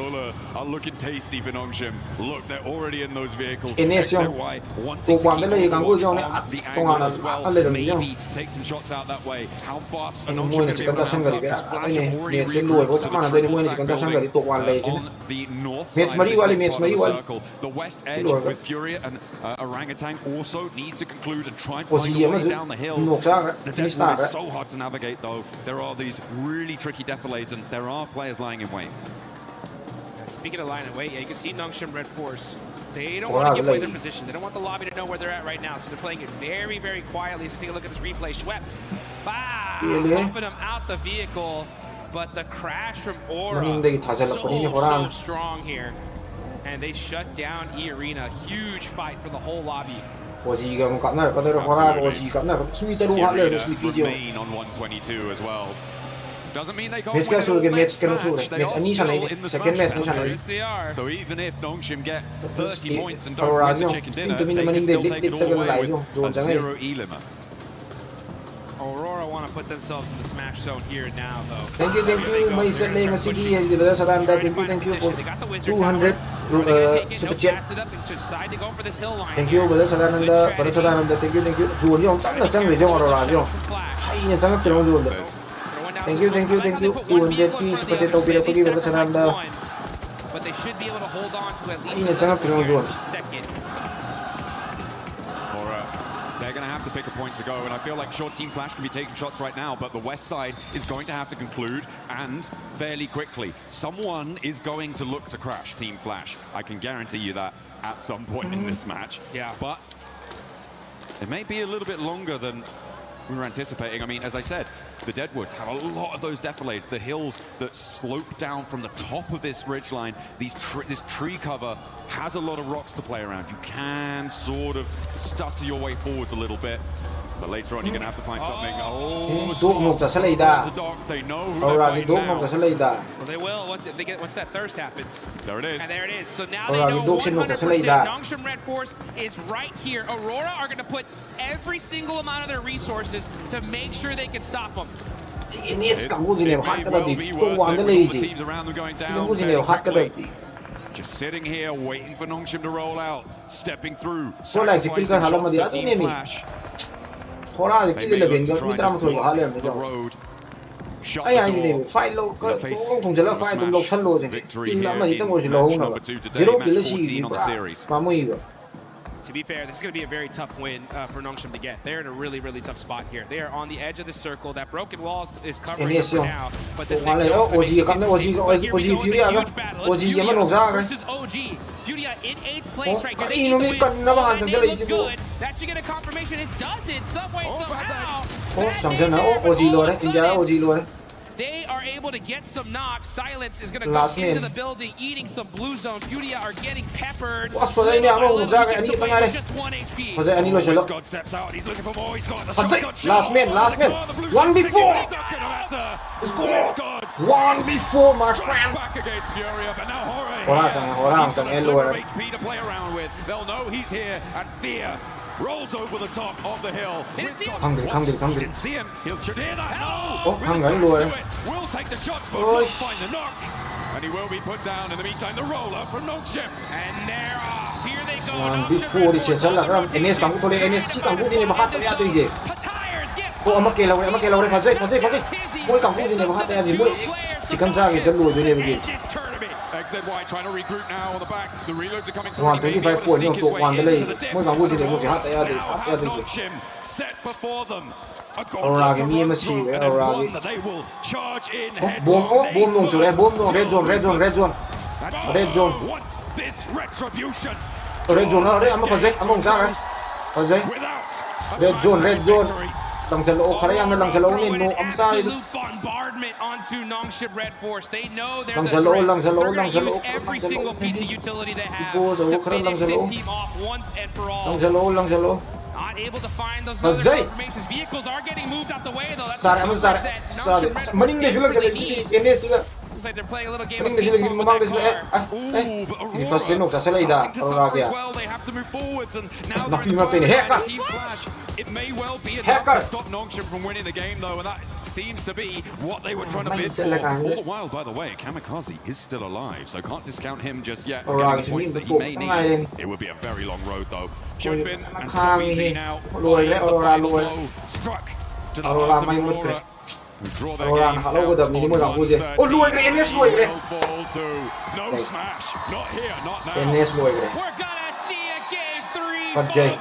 Are looking tasty for Nongshim. Look, they're already in those vehicles. Ines yung wanting to tuwang keep nila yung all anggulo the yung angle tungan as well. ang lero Maybe take some shots out that way. How fast are Ano Nongshim mo going na to si be able kanta to sanggali mount up? kaya Flash ini have already net sin luwe ko regrouped to sama the na din mo triple ni si stack kanta sanggali buildings to wan lay on the north Mets side mariwali, of this Mets part of the mariwali. circle. The west edge Silor ka. with Furia and Orangutan also needs to conclude and try and Ozi find a yan way mo down the hill. nok sa The finish Deadwood na is so hard to navigate though. There are these really tricky defilades and there are players lying in wait. Speaking of line and wait, yeah, you can see Nongshim Red Force. They don't want to give away their position. They don't want the lobby to know where they're at right now, so they're playing it very, very quietly. So take a look at this replay. Schweppes, bumping him out the vehicle, but the crash from Aura so strong here. And they shut down E-Arena. Huge fight for the whole lobby. 오지가 뭐 깜나 거대로 호라 오지 깜나 스미터로 할래 스미티죠. Remain on 122 as well. Doesn't mean they can't 매치가 win it all 소르게 next 매치가 match. 소르게 They 매치 are 아니 still 샤네 in the 세컨드 smash 매치 샤네. match. Yes, they are. So even if Nongshim get 30 points and don't Aurora win the 죠. chicken dinner, 빈투 they 민도 can still 만인데 take it all 립 away 립 with 좋은 a 장에. 0 E-limit. Aurora want to put themselves in the smash zone here now, though. Thank you. May selling a CD and the Saranda. Thank you for 200 super chat. Thank you, brother Sadananda. Brother Sadananda, thank you. Juan yung tang na sang region Aurora yung. Ay, yung sangat pinong Juan. Thank you. 200 super chat au pila pagi brother Sadananda. But they should be able to hold on to at Ay, least yung sangat pinong Juan. second. They're going to have to pick a point to go, and I feel like sure Team Flash can be taking shots right now, but the West side is going to have to conclude, and fairly quickly. Someone is going to look to crash Team Flash. I can guarantee you that at some point in this match. Yeah. But it may be a little bit longer than we were anticipating. I mean, as I said, the Deadwoods have a lot of those defilades, the hills that slope down from the top of this ridgeline. This tree cover has a lot of rocks to play around. You can sort of stutter your way forwards a little bit, but later on you're going to have to find something. They know who they're fighting now. Well, they will once that thirst happens. There it is. And there it is. So now they know 100% Nongshim Red Force is right here. Aurora are going to put every single amount of their resources to make sure they can stop them. It may well be worth it with all the teams around them going down very quickly. Just sitting here waiting for Nongshim to roll out, stepping through, sacrificing shots to Team Flash. They may look to try and block the road. Shut the door. Victory here in match number 2 today, match 14 on the series. To be fair, this is going to be a very tough win for Nongshim to get. They're in a really, really tough spot here. They are on the edge of the circle. That broken wall is covering them for now. But this next zone is going to be huge battle. It's Furia versus OG. Furia in 8th place right here. They need to win. That name looks good. That should get a confirmation. It does it some way, somehow. They are able to get some knocks. Silence is going to go into the building, eating some blue zone. Furia are getting peppered. Just 1 HP. God steps out. He's looking for more. He's got the last man. 1v4. One before, my friend. Back against Furia, but now Jorge. HP to play around with. They'll know he's here, and Fear rolls over the top of the hill. Hungry. Didn't see him. He'll should hear that. No. Will take the shot, but won't find the knock. And he will be put down in the meantime. The roller from Nongshim. And they're off. Here they go. before 이제 살라그럼 NS 강구 돌에 NS 강구 진에 뭐 하트 해야 돼 이제. 또 아마 깨려고 그래. 가세. 뭐 강구 진에 뭐 하트 해야지. 뭐 지금 자기 별로 되네 여기. XZY trying to regroup now on the back. The reloads are coming through. One 25 point yung tuwan dali. Mo 강구 진에 뭐 하트 해야 돼. Nongshim set before them. Aurora cái mi mà xì với Aurora cái. They will charge in. Boom nung sur boom nung red zone. Wants this retribution. Red zone nó đấy, anh không ra đấy. Red zone. Lang sa loob, kaya yung lang sa loob nito, ang sa bombardment onto Nongshim Red Force. They know they're lang the sa loob. threat. They're going to use every single piece of utility they have to finish this team off once and for all. Lang sa loob. Not able to find those other confirmations. Vehicles are getting moved out the way though. That's that Nongshim Red Force they need. Looks like they're playing a little game of ping pong with that car. They have to move forwards, and now they're in the Team Flash. It may well be enough to stop Nongshim from winning the game, though, and that seems to be what they were trying to bid for. All the while, by the way, Kamikaze is still alive, so can't discount him just yet for getting the points that he may need. It would be a very long road, though. Should have been, and so easy now. Final blow struck to the heart of Aurora. Draw their game out on 130. No smash. Not here, not now. We're gonna see a game 3, folks. Get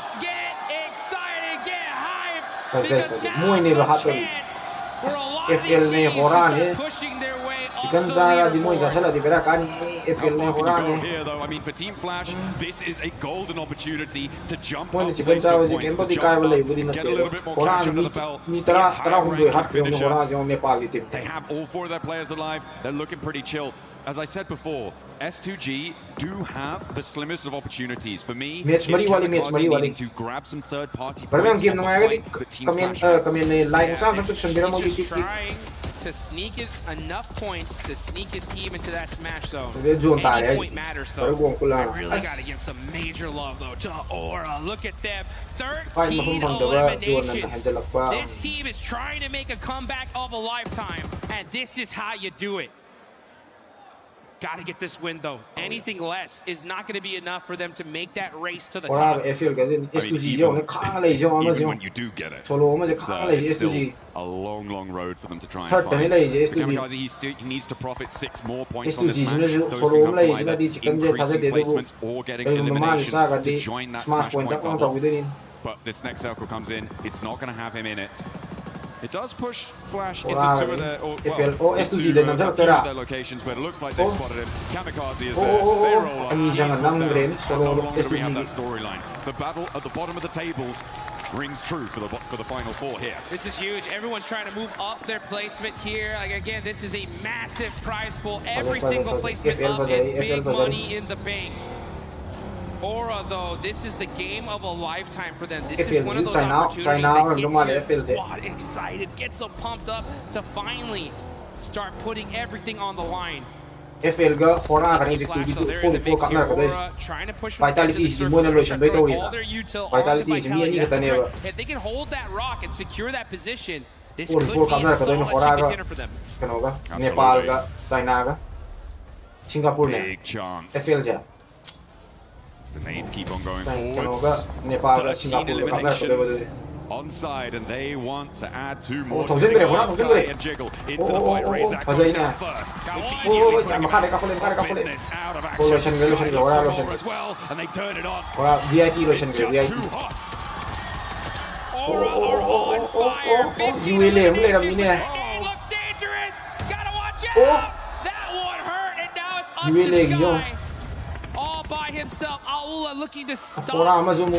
excited, get hyped. Because now is the chance for a lot of these teams to start pushing their way up the leaderboards. Here, though, I mean, for Team Flash, this is a golden opportunity to jump up They points, to get a little bit more cash under the belt. They have all 4 of their players alive. They're looking pretty chill. As I said before, S2G do have the slimmest of opportunities. For me, it's Kamikaze needing to grab some third-party points off a fight that Team Flash has. He's just trying to sneak it enough points to sneak his team into that smash zone. Any point matters though. I really gotta give some major love though to Aura. Look at them. 13 eliminations. This team is trying to make a comeback of a lifetime, and this is how you do it. Gotta get this win though. Anything less is not going to be enough for them to make that race to the top. Even when you do get it, it's still a long road for them to try and find. Kamikaze, he needs to profit 6 more points on this match. Those can come from either increasing placements or getting eliminations to join that smash point bubble. But this next circle comes in, it's not going to have him in it. It does push Flash into 2 of their, into a few of their locations, but it looks like they've spotted him. Kamikaze is there. They roll up. And no longer do we have that storyline. The battle at the bottom of the tables rings true for the final 4 here. This is huge. Everyone's trying to move up their placement here. Like again, this is a massive prize pool. Every single placement up is big money in the bank. Aura, though, this is the game of a lifetime for them. This is one of those opportunities that gets your squad excited, gets them pumped up to finally start putting everything on the line. FL ga Aura kan exit to full kamera ka dai vitality is more than lotion bai tauri na vitality is me ani ka tane ba if they can hold that rock and secure that position, this full could be kamera ka dai so much Aura chicken ga dinner for them. kano ga Nepal ga China ga Singapore ne Big chance. FL ja The nades keep on going forwards. 13 eliminations onside, and they want to add 2 more to and jiggle into the fight. Razak goes down first. Business out of action. As well, and they turn it on. VIP lotion Just VIP too hot. Aura on fire. 15 eliminations. Game looks dangerous. Gotta watch out. That one hurt, and now it's up to Sky. All by himself. Aula looking to stop. Aura ma zoom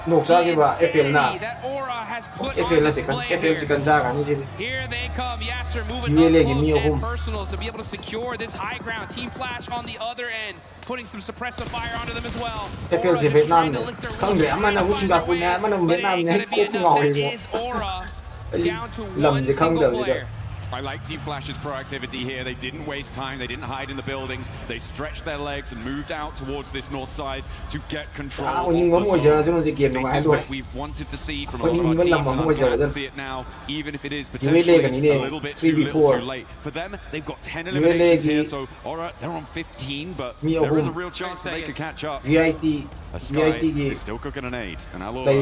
nok sa ki ba FL na That Aura has put FL on na display FL si kan sa kan ni Here they come. Yasser moving up close and personal to be able to secure this high ground. Team Flash on the other end, putting some suppressive fire onto them as well. FL si Vietnam ne khang de man na Singapore na man na Vietnam ne ko ngau hi Is Aura down to lam one de khang single de player. I like Team Flash's proactivity here. They didn't waste time. They didn't hide in the buildings. They stretched their legs and moved out towards this north side to get control of the zone. This is what we've wanted to see from a lot of our teams, and I'm glad to see it now, even if it is potentially a little bit too little too late. For them, they've got 10 eliminations here, so alright, they're on 15, but there is a real chance that they could catch up. Sky is still cooking an aid, and Alora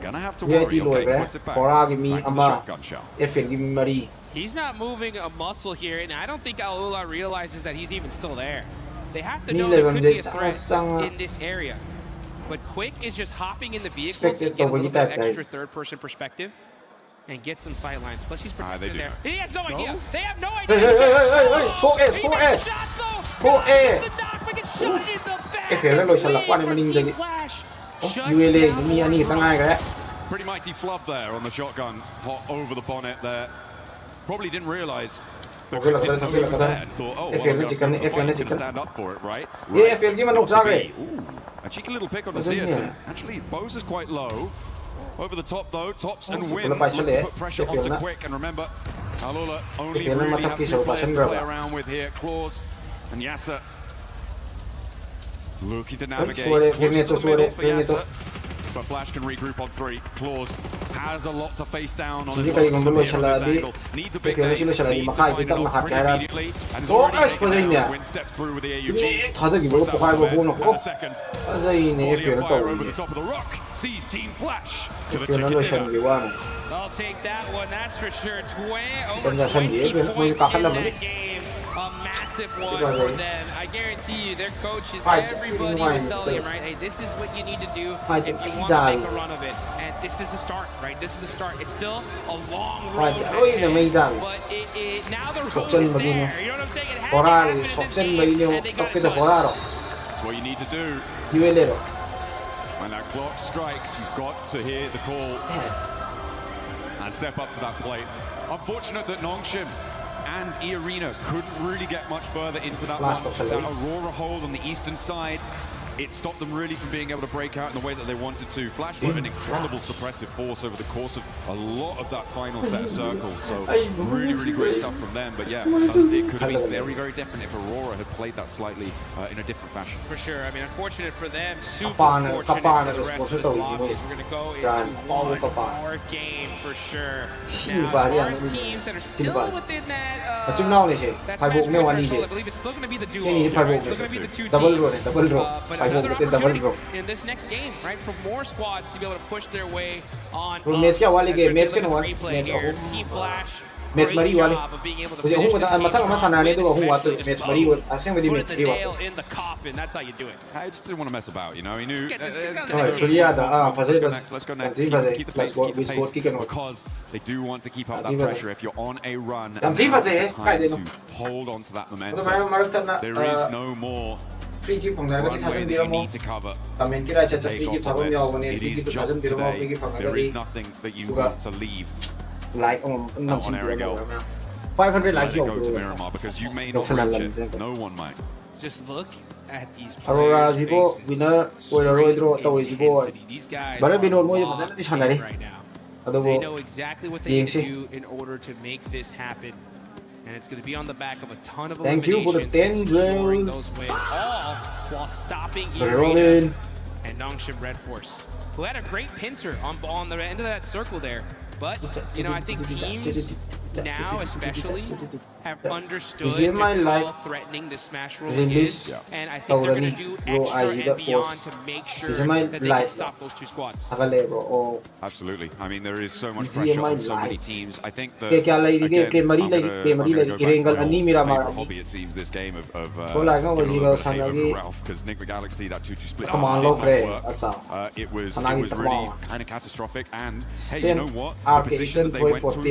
gonna have to worry, okay, puts it back. Back to the shotgun shell. He's not moving a muscle here, and I don't think Alula realizes that he's even still there. They have to know there could be a threat in this area. But Quick is just hopping in the vehicle to get a little bit of extra third-person perspective and get some sightlines. Plus, he's protected there. He has no idea. They have no idea. Pretty mighty flub there on the shotgun, hot over the bonnet there. Probably didn't realize, but Quick didn't know he was there and thought, oh, well, the fight's going to stand up for it, right? A cheeky little pick on Azias, and actually Bose is quite low. Over the top though, Tops and Win put pressure onto Quick, and remember, Alula only really have 2 players to play around with here, Claws and Yasser. Looking to navigate close to the middle for Yasser, but Flash can regroup on 3. Claws has a lot to face down on his angle. Needs a big name, needs to find it off pretty immediately, and is already now. Win steps through with the AUG. The second. Fire over the top of the rock. Sees Team Flash to the chicken dinner. I'll take that one, that's for sure. Over 20 points in that game. A massive one for them. I guarantee you, their coaches, everybody was telling them, right, hey, this is what you need to do if you want to make a run of it. And this is a start, right? This is a start. It's still a long road, but now the road is there. You know what I'm saying? It had to happen in this game, and they got it done. That's what you need to do. When that clock strikes, you've got to hear the call and step up to that plate. Unfortunate that Nongshim and eArena couldn't really get much further into that one. That Aurora hold on the eastern side, it stopped them really from being able to break out in the way that they wanted to. Flash were an incredible suppressive force over the course of a lot of that final set of circles. So really, really great stuff from them. But yeah, it could have been very, very different if Aurora had played that slightly in a different fashion. For sure. I mean, unfortunate for them, super fortunate for the rest of this lobby. We're going to go into one more game for sure. Now, as far as teams that are still within that smash threshold, I believe it's still going to be the duo. It's still going to be the two teams. But another opportunity in this next game, right, for more squads to be able to push their way on. Replay here, Team Flash. Great job of being able to finish this game put the nail in the coffin. That's how you do it. I just didn't want to mess about, you know. He knew. Let's go next. Keep the pace because they do want to keep up that pressure. If you're on a run, and time to hold on to that momentum. There is no more runway that you need to cover. Take off from this. It is just today. There is nothing that you want to leave. On Erangel. 500 likes go to Miramar because you may not reach it. No one might. Just look at these Aurora players' Zibo, faces. winner, These guys are right now. They know exactly what they need to do in order to make this happen. And it's going to be on the back of a ton of eliminations and scoring those wins, all while stopping eArena and Nongshim Red Force, who had a great pincer on the end of that circle there. But, you know, I think teams now especially have understood just how threatening the smash rolling is, and I think they're going to do extra and beyond to make sure that they can stop those two squads. Absolutely. I mean, there is so much pressure on so many teams. I think that, hobby, it seems, this game of Ralph, because Nick the Galaxy, that 2-2 split did not work. It was really kind of catastrophic, and hey, you know what? The position that they went to,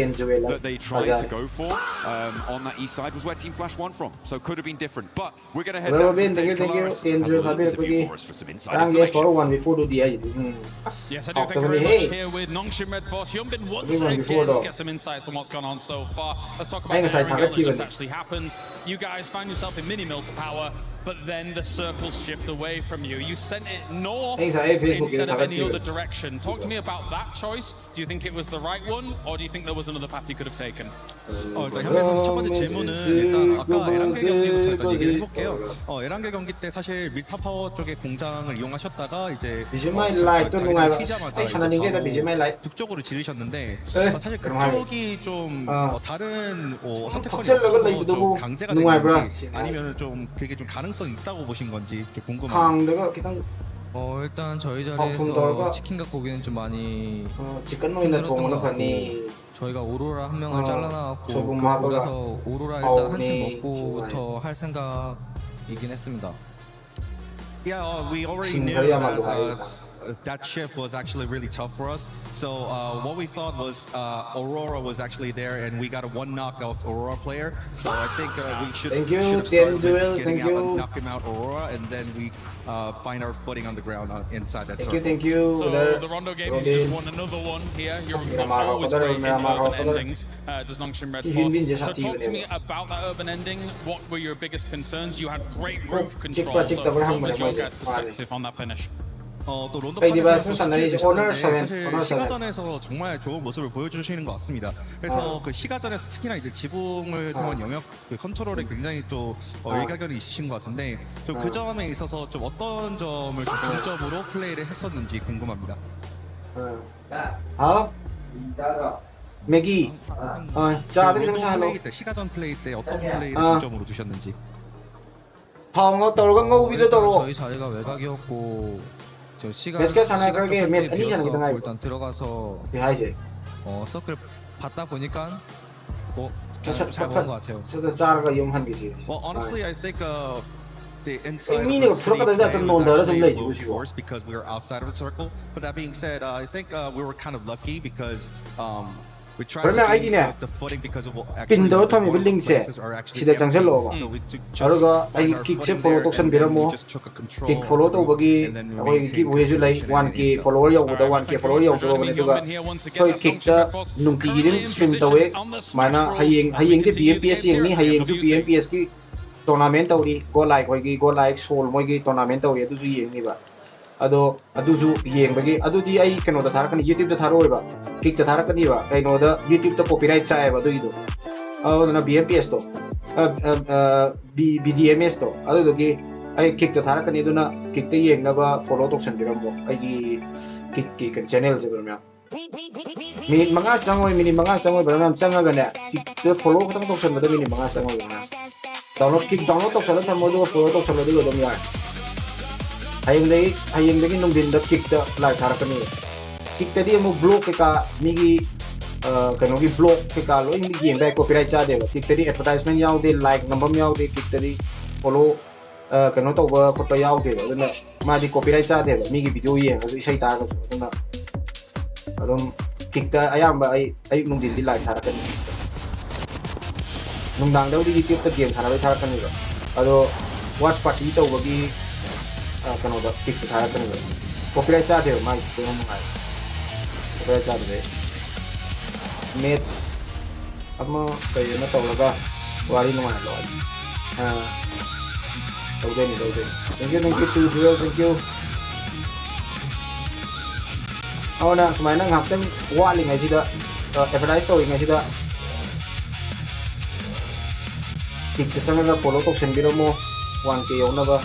that they tried to go for on that east side was where Team Flash won from, so it could have been different. But we're going to head down to stage Polaris has a little interview for us for some inside information. Yes, I do. Thank you very much. Here with Nongshim Red Force. Hyunbin once again to get some insights on what's gone on so far. Let's talk about the Erangel that just actually happened. You guys find yourself in mini mill to power, but then the circles shift away from you. You sent it north instead of any other direction. Talk to me about that choice. Do you think it was the right one, or do you think there was another path you could have taken? 일단 현빈 선수 첫 번째 질문은 일단 아까 에란겔 경기부터 일단 얘기를 해볼게요. 에란겔 경기 때 사실 밀타 파워 쪽의 공장을 이용하셨다가 이제 튀자마자 북쪽으로 지르셨는데 사실 그쪽이 좀 다른 선택권이 없어서 좀 강제가 된 건지 아니면 좀 그게 좀 가능성이 있다고 보신 건지 좀 궁금합니다. 일단 저희 자리에서 치킨 갖고 오기는 좀 많이 힘들었던 것 같고 저희가 오로라 한 명을 잘라나왔고 그래서 오로라 일단 한 팀 먹고부터 할 생각이긴 했습니다. Yeah, we already knew that that shift was actually really tough for us. So what we thought was Aurora was actually there, and we got a one knock off Aurora player. So I think we should have started with getting out and knocking out Aurora, and then we find our footing on the ground inside that circle. Thank you. So the Rondo game, you just won another one here. You're always great in the urban endings. Does Nongshim Red Force. So talk to me about that urban ending. What were your biggest concerns? You had great roof control. So what was your guys' perspective on that finish? 또 론도판에서 사실 시가전에서 정말 좋은 모습을 보여주시는 것 같습니다. 그래서 그 시가전에서 특히나 이제 지붕을 통한 영역 그 컨트롤에 굉장히 또 일가견이 있으신 것 같은데 좀 그 점에 있어서 좀 어떤 점을 좀 중점으로 플레이를 했었는지 궁금합니다. 맥이 플레이 때 시가전 플레이 때 어떤 플레이를 중점으로 두셨는지. 저희 자리가 외곽이었고 시간 일단 들어가서 서클 받다 보니까 잘 먹은 것 같아요. Well, honestly, I think the inside of the city play was actually low force because we were outside of the circle. But that being said, I think we were kind of lucky because 그러면 아이디네 빈도 텀이 빌링세 시대 장설로 그러가 아이 킥세 follow 독선비라모 킥 follow 또버기 거기 킥 위에서 라이 1K follower 여보다 1K follower 여보다 그러가 거기 킥자 눈기름 스트림 또에 마나 하이행데 BMPS 영니 하이행주 BMPS 기 tournament tawri go like hoigi go like soul moigi tournament tawri adu ju yeng ba ado adu ju yeng bagi adu di ai kano da thar kan youtube da tharo ba kick da thar kan ba kai no da youtube da copyright cha ba do ido na bmps to bgms to adu do ki ai kick da thar kan iduna kick da yeng na ba follow to san biram bo ai kick ki channel je bermya minit manga changoi minit manga changoi beram changa ga ne kick da follow ka to san ba minit manga changoi na download kick download to sala tamo do follow to sala do dom ya hayeng dei nung din da kick da live thar kan ni kick ta di mo block ka migi kano gi block ka lo ing gi ba copyright cha de kick ta di advertisement yaw de like number yaw de kick ta di follow kano to ba ko to yaw de na ma di copyright cha de migi video yeng ga sai ta ga na adom kick ta ayam ba ai nung din di live thar kan nung dang daw di YouTube ta game thara thar kan ni ado watch party to bagi kano da kick thara kan ni copyright cha de mai ko mo ngai copyright cha de match amma kai na to laga wari no mai lo to de ni thank you to you thank you na smai na ngap tan wa li ngai si da advertise to ngai si da kick the sanga follow to send biramo 1K yona ba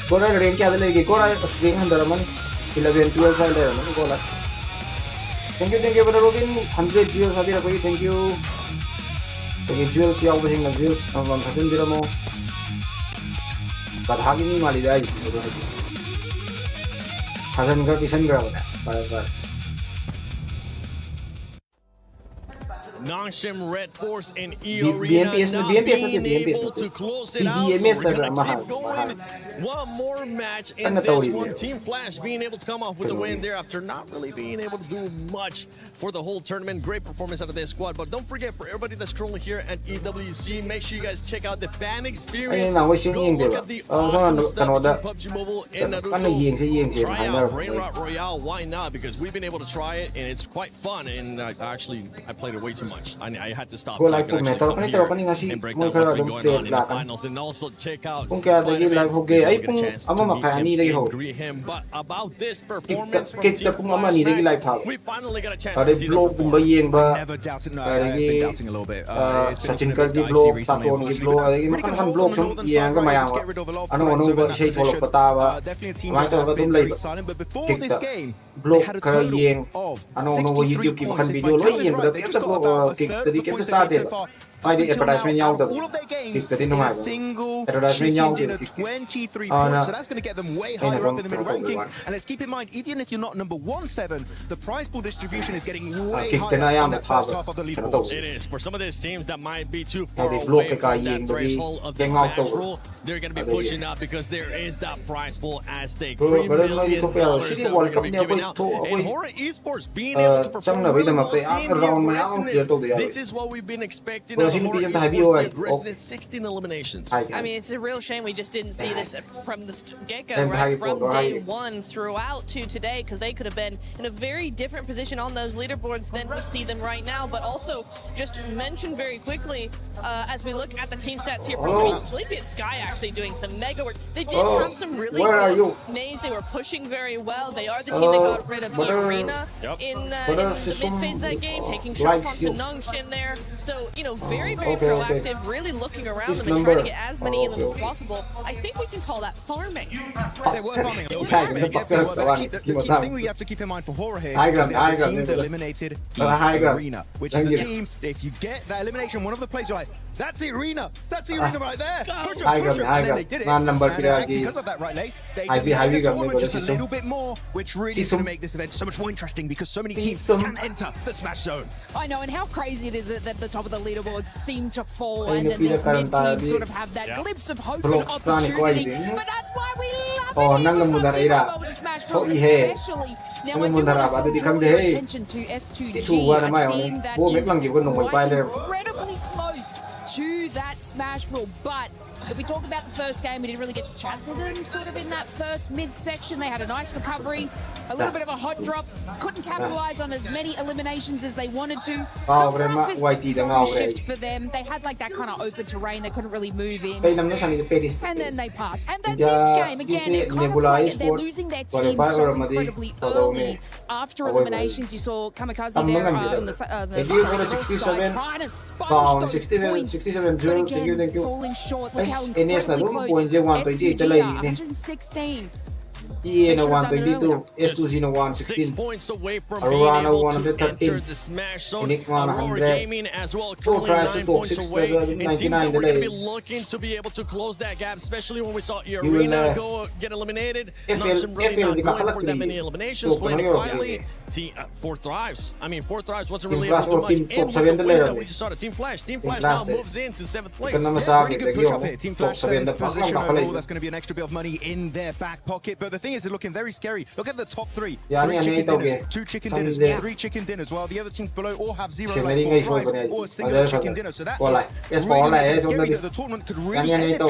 gora rank kya dele gi gora string handara man 11 12 sai le man gola thank you brother Robin 100 jewels abira koi thank you jewels yaw ba hinga jewels man hasen biramo kadhagi ni mali dai hasan ga kisan ga ba Nongshim Red Force and Arena not being able to close it out. So we're going to keep going. One more match in this one. Team Flash being able to come off with the win there after not really being able to do much for the whole tournament. Great performance out of their squad. But don't forget, for everybody that's currently here at EWC, make sure you guys check out the fan experience. Go look at the awesome stuff between PUBG Mobile and Naruto. Try out Brain Rot Royale. Why not? Because we've been able to try it, and it's quite fun. And I played it way too much. I had to stop so I can actually come here and break down what's been going on in the finals and also check out his get a chance to meet him and greet him. But about this performance from Team Flash, we finally got a chance to see the performance. I never doubted, no, I've been doubting a little bit. It's been a bit dicey recently, unfortunately. Pretty good hold on the northern side, were able to get rid of a lot of threats over in that position. Definitely a team that has been very silent, but before this game, they had a total of 63 points. If my count is right, they just got about a third of the points they've had so far. Until now, out of all of their games, in a single chicken dinner, 23 points. So that's going to get them way higher up in the middle rankings. And let's keep in mind, even if you're not number 1-7, the prize pool distribution is getting way higher in that first half of the leaderboards. It is. For some of these teams that might be too far away from that threshold of the smash rule, they're going to be pushing up because there is that prize pool at stake. $3 million that they're going to be giving out. And Horror Esports being able to perform this is what we've been expecting. 16 eliminations. I mean, it's a real shame we just didn't see this from the get-go, right? From day one throughout to today, because they could have been in a very different position on those leaderboards than we see them right now. But also, just mention very quickly, as we look at the team stats here from Sleepy and Sky actually doing some mega work. They did have some really good names. They were pushing very well. They are the team that got rid of Arena in the mid-phase of that game, taking shots onto Nongshim there. So, you know, very proactive, really looking around them and trying to get as many elims as possible. I think we can call that farming. They were farming a little bit. The key thing we have to keep in mind for Horror here is that the team that eliminated Arena, which is a team, if you get that elimination, one of the players are like, that's Arena right there. Push him. And then they did it. And because of that, right, Lace, they delayed the tournament just a little bit more, which really is going to make this event so much more interesting because so many teams can enter the Smash Zone. I know, and how crazy it is that the top of the leaderboards seem to fall and then there's mid-team sort of have that glimpse of hope and opportunity. But that's why we love it here from PMwc with the smash roll, especially. Now I do want to draw your attention to S2G, a team that is quite incredibly close to that smash roll. But if we talk about the first game, we didn't really get to chat to them sort of in that first mid-section. They had a nice recovery, a little bit of a hot drop, couldn't capitalize on as many eliminations as they wanted to. The roughest zone shift for them, they had like that kind of open terrain, they couldn't really move in. And then they passed. And then this game, again, it kind of like they're losing their team so incredibly early. After eliminations, you saw Kamikaze there on the side trying to sponge those points, but again, falling short. Look how incredibly close S2G are, 116. EN122, S2Z116, 6 points away from being able to enter the smash zone. Aurora Gaming as well, currently 9 points away. In teams that we're going to be looking to be able to close that gap, especially when we saw Arena go get eliminated. Noxium really not going for that many eliminations, playing it quietly. Four Thrives. I mean, Four Thrives wasn't really able to do much. And with the win that we just saw the Team Flash. Team Flash now moves into 7th place. Pretty good push up here. Team Flash 7th position overall. That's going to be an extra bit of money in their back pocket. But the thing is, it's looking very scary. Look at the top 3. 3 chicken dinners, 2 chicken dinners, 3 chicken dinners. While the other teams below all have 0 like 4 fries or a single chicken dinner. So that is really scary that the tournament could really end at the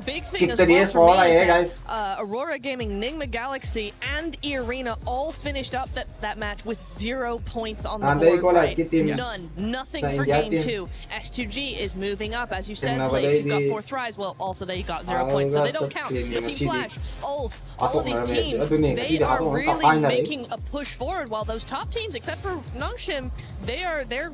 big thing as well for me is that Aurora Gaming, Nigma Galaxy, and Arena all finished up that match with 0 points on the board, right? None. Nothing for game 2. S2G is moving up, as you said, Blaze. You've got 4 Thrives. Well, also they got 0 points, so they don't count. Team Flash, Ulf, all of these teams, they are really making a push forward, while those top teams, except for Noxium, they're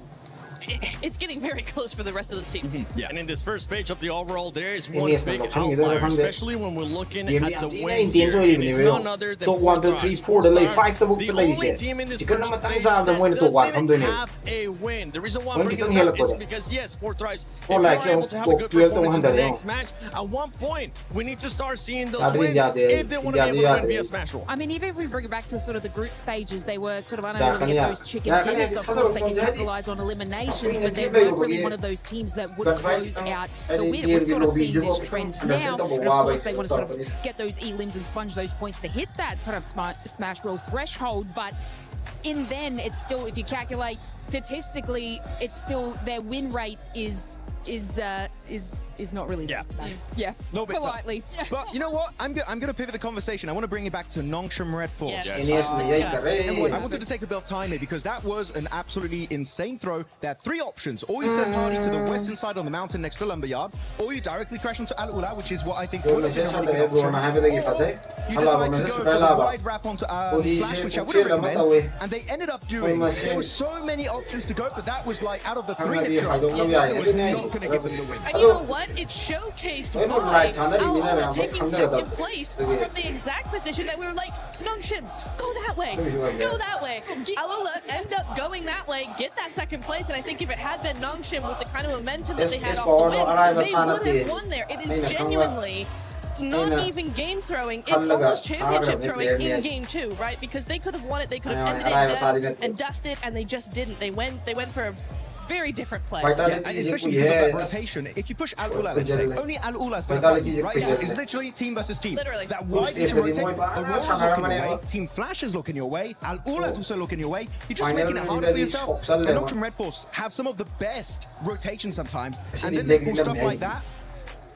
it's getting very close for the rest of those teams. Yeah, and in this first page of the overall, there is one big outlier, especially when we're looking at the wins here. And it's none other than 4 Thrives. 4 Thrives, the only team in this first page that doesn't have a win. The reason why I'm bringing this up is because, yes, 4 Thrives, if you're able to have a good performance in the next match, at one point, we need to start seeing those wins if they want to be able to win via Smash Roll. I mean, even if we bring it back to sort of the group stages, they were sort of unable to get those chicken dinners. Of course, they can capitalize on elimination. But they weren't really one of those teams that would close out the win. We're sort of seeing this trend now, and of course they want to sort of get those E-limbs and sponge those points to hit that kind of smash roll threshold, but in then it's still, if you calculate statistically, it's still their win rate is not really that nice. Yeah, no, politely. But you know what? I'm going to pivot the conversation. I want to bring it back to Noxium Red Force. I wanted to take a bit of time here because that was an absolutely insane throw. There are 3 options. Or you third party to the western side on the mountain next to Lumberyard, or you directly crash onto Al Ula, which is what I think would have been a really good option. Or you decide to go for the wide wrap onto Flash, which I wouldn't recommend. And they ended up doing. There were so many options to go, but that was like out of the 3 that chose, it was not going to give them the win. And you know what? It showcased why Al taking 2nd place from the exact position that we were like, Noxium, go that way, go that way. Al end up going that way, get that 2nd place, and I think if it had been Noxium with the kind of momentum that they had off the win, they would have won there. It is genuinely not even game throwing, it's almost championship throwing in game 2, right? Because they could have won it, they could have ended it dead and dusted, and they just didn't. They went for a very different play. Yeah, especially because of that rotation. If you push Al Ula, let's say, only Al Ula is going to fight you, right? It's literally team versus team. Literally. That wide is to rotate. Aurora's looking your way. Team Flash is looking your way. Al Ula's also looking your way. You're just making it harder for yourself. And Noxium Red Force have some of the best rotations sometimes, and then they pull stuff like that.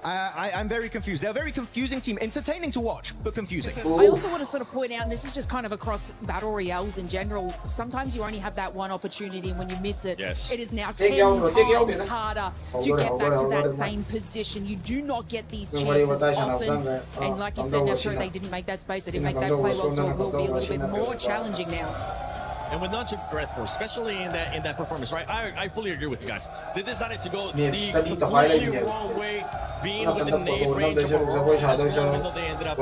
I'm very confused. They're a very confusing team. Entertaining to watch, but confusing. I also want to sort of point out, and this is just kind of across Battle Royales in general, sometimes you only have that one opportunity, and when you miss it, it is now 10 times harder to get back to that same position. You do not get these chances often. And like you said, after they didn't make that space, they didn't make that play well, so it will be a little bit more challenging now. And with Noxium Red Force, especially in that performance, right? I fully agree with you guys. They decided to go the completely wrong way, being within the nade range of Aurora, as well, even though they ended up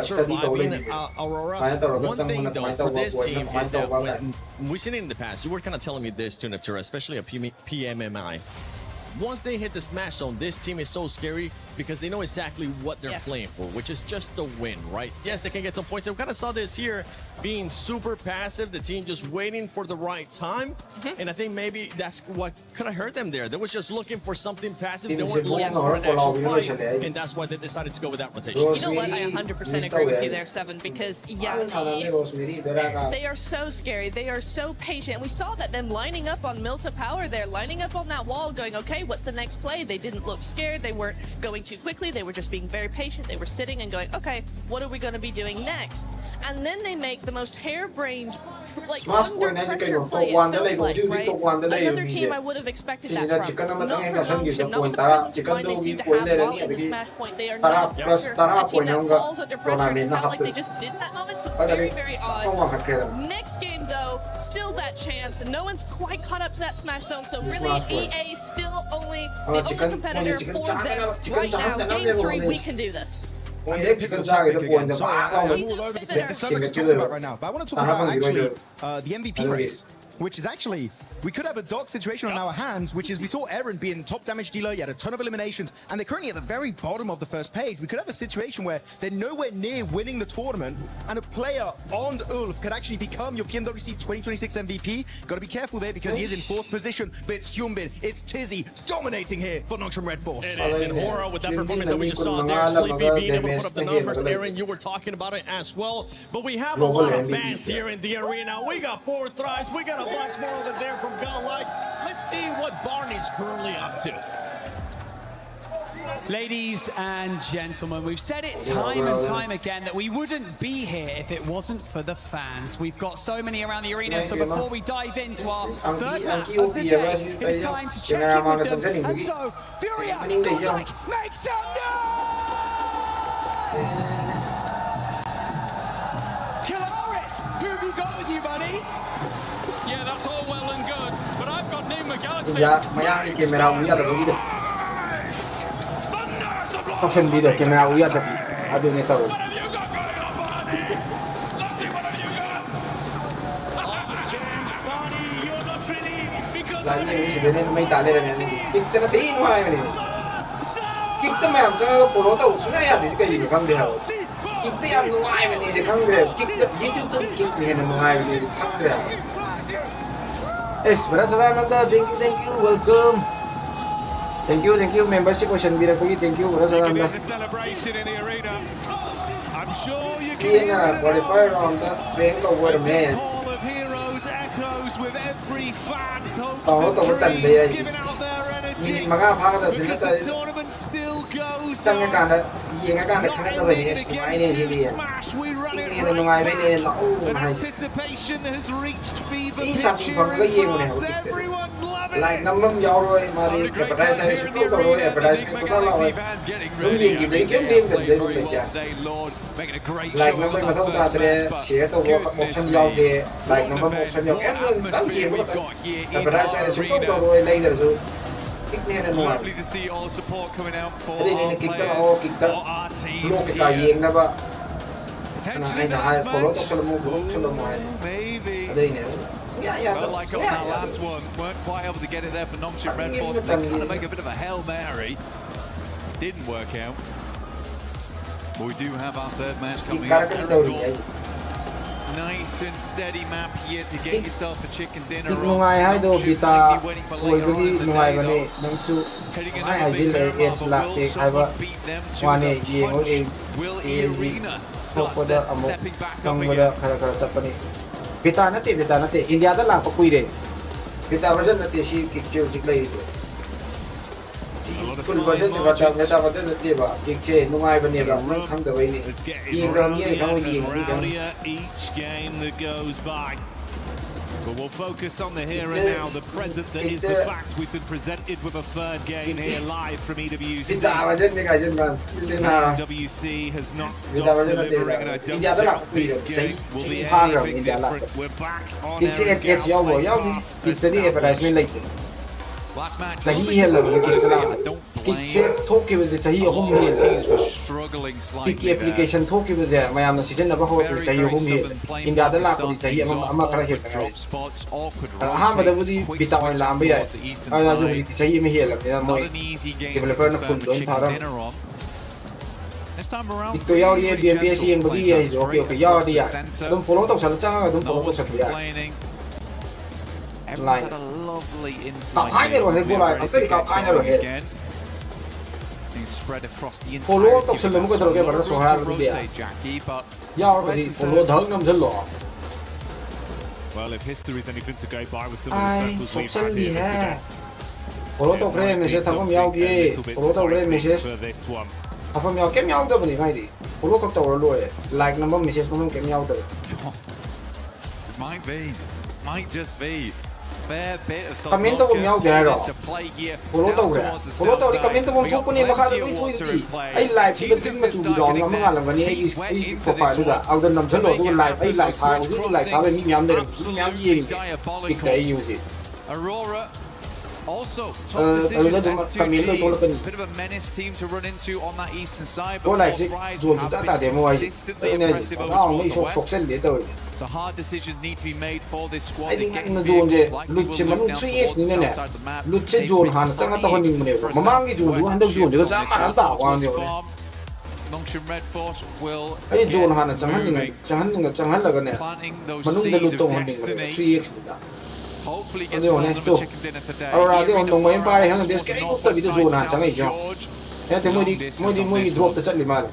surviving Aurora. One thing though for this team is that we've seen it in the past. You were kind of telling me this, Tunaptura, especially a PMMI. once they hit the smash zone, this team is so scary because they know exactly what they're playing for, which is just the win, right? Yes, they can get some points. And we kind of saw this here being super passive, the team just waiting for the right time. And I think maybe that's what could have hurt them there. They was just looking for something passive. They weren't looking for an actual fight, and that's why they decided to go with that rotation. You know what? I 100% agree with you there, Seven, because they are so scary. They are so patient. And we saw that them lining up on Milta Power there, lining up on that wall, going, okay, what's the next play? They didn't look scared. They weren't going too quickly. They were just being very patient. They were sitting and going, okay, what are we going to be doing next? And then they make the most harebrained, like, under pressure play, it felt like, right? Another team I would have expected that from. Not from Nongshim, not with the presence of mind they seem to have while in the smash point. They are not a pressure. A team that falls under pressure, and it felt like they just did that moment, so very, very odd. Next game, though, still that chance. No one's quite caught up to that smash zone, so really EA still the only competitor for them right now. Game 3, we can do this. All over the place. There's so much to talk about right now, but I want to talk about actually the MVP race, which is actually, we could have a dark situation on our hands, which is we saw Eren being top damage dealer, he had a ton of eliminations, and they're currently at the very bottom of the first page. We could have a situation where they're nowhere near winning the tournament, and a player on Ulf could actually become your Pmwc 2026 MVP. Got to be careful there because he is in 4th position, but it's Hyunbin, it's Tizzy dominating here for Nongshim Red Force. It is, and Horo with that performance that we just saw there, Sleepy being able to put up the numbers. Eren, you were talking about it as well, but we have a lot of fans here in the arena. We got 4 thrives, we got a bunch more over there from Godlike. Let's see what Barney's currently up to. Ladies and gentlemen, we've said it time and time again that we wouldn't be here if it wasn't for the fans. We've got so many around the arena, so before we dive into our third map of the day, it's time to check in with them. And so, Furia, Godlike, make some noise! Killaris, who have you got with you, buddy? Yeah, that's all well and good, but I've got Nigma Galaxy. Yes, Berasadananda, thank you, welcome. Thank you, membership question Birapagi, thank you, Berasadananda. The celebration in the arena. I'm sure you can hear qualifier on the playing over man. Hall of Heroes echoes with every fan's hopes and dreams giving out their energy. Because the tournament still goes on. Not only the game to smash, we run it right back. And anticipation has reached fever pitch here in France. Everyone's loving it. Like number rồi mà đi advertising sẽ tốt rồi advertising có đó rồi đúng gì gì đấy kiếm liên tình đến được chứ like number mà thông qua để share tôi có option giao về like number option giao em lên đăng ký một advertising sẽ tốt rồi đây là rồi kích nên là ngoài đây này kích đó luôn cái gì nó vậy anh là hai follow tôi sẽ mua đây này. But like on that last one, weren't quite able to get it there for Nongshim Red Force. They kind of make a bit of a Hail Mary. Didn't work out. But we do have our third match coming up. Nice and steady map here to get yourself a chicken dinner. Nongshim likely waiting for later on in the day though. Heading into a big map, but will someone beat them to the punch? Will Arena start stepping back up again? Vita nate India da lang pa kuire Vita version nate si kikche usik lai ito full version ni Vita version nate ba kikche nungai ba ni ba nang khang da bai ni ying da mi khang ying ni each game that goes by. But we'll focus on the here and now, the present that is the fact. We've been presented with a third game here live from EWC. EWC has not stopped delivering, and I don't think this game will be anything different. We're back on Eren Gal's behalf. Last match, I don't 킥세 토끼브제 자히 All the teams 홈이 were struggling slightly 킥 there. 애플리케이션 토끼브제 마야나 시즌나바 호흡 자히 홈이 인디아다 라코디 자히 아마 카라 헬 Drop spots, awkward 아하마다부디 비타오인 람비야 아나 좀 자히 미 헬랍니다 뭐 데벨로퍼나 푼돈 타람 또 야우리에 BMBC 앵거디 야 이제 오케이 야우리야 좀 follow 또 잘잖아 좀 follow 또 잘이야 라인 파이널로 해보라 아까 파이널로 해 follow 또 설명 거 들어게 바로 소하는데 야우리 follow 더 넘절로 Well, if history is anything to go by with some of the circles we've had here today. follow 또 그래 메시지 타고 야우기 follow 또 그래 메시지 Apa miao kem miao dah bani mai di. Follow kap tau lo like number message number kem miao dah. It might just be. Fair bit of comment to miao dah ro. Follow tau bre. Follow tau comment to bom pun ni makha tu pun di. Ai like tu tu ma tu dong ngam ngam ngam ni ai profile tu da. Au dan nam chalo tu like ai like tha tu like tha be ni miam de. Ni miam ye ni. Big day use it. Aurora also top decisions STG, bit of a menace team to run into on that eastern side, but Rides have been consistently impressive over the west. So hard decisions need to be made for this squad. They get vehicles like they will look down towards the south side of the map. They've been very for a Nongshim Red Force will again moving, planting those seeds of destiny. Hopefully get some of a chicken dinner today. Allora, io non voglio imparare che non devo scrivere tutto video giù una change io. E te mo di drop the set male.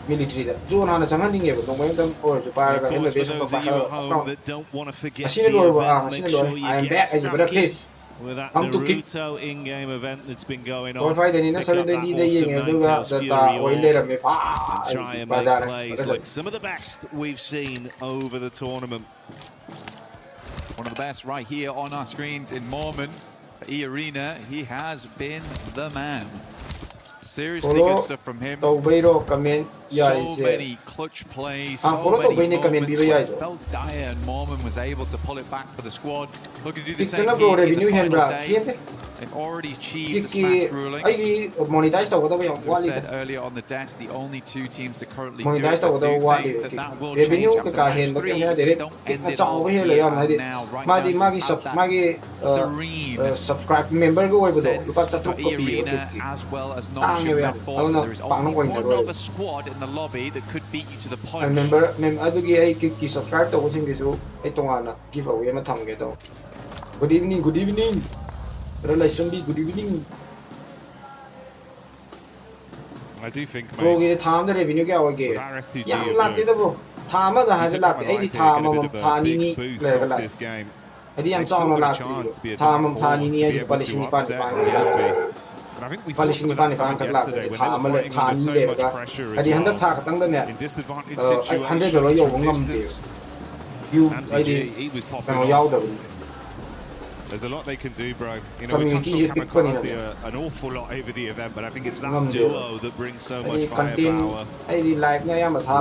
Military da. Giù una change ninge, non voglio dan ora ci pare che le vedo un po'. Machine lo I am back and better please. With that Naruto in-game event that's been going on, pick up that Monster Fury and try and make plays like some of the best we've seen over the tournament. One of the best right here on our screens in Mormon. For E-Arena, he has been the man. Seriously good stuff from him. So many clutch plays, so many moments where it felt dire and Mormon was able to pull it back for the squad. Looking to do the same here in the final day. They've already achieved the smash ruling. As I said earlier on the desk, the only two teams to currently do it. I do think that will change after match 3. Don't end it all here now, right now. Serene subscribe member sets for E-Arena as well as Nongshim Red Force. There is only one other squad in the lobby that could beat you to the punch. Member adugi ai ki subscribe to sing gisu ai tongana giveaway ma thamge to. Good evening. Relation be good evening. I do think bro ge tham the revenue ke awage yam lak de bro tham da ha lak ai di tham thani ni le la ai yam chong la tham thani ni ai palishini pan I think we saw some of that time yesterday when they were fighting under so much pressure as well. In disadvantaged situations, THANKG, he was popping off. There's a lot they can do, bro. You know, we touched on Kamikaze an awful lot over the event, but I think it's that duo that brings so much firepower. We'll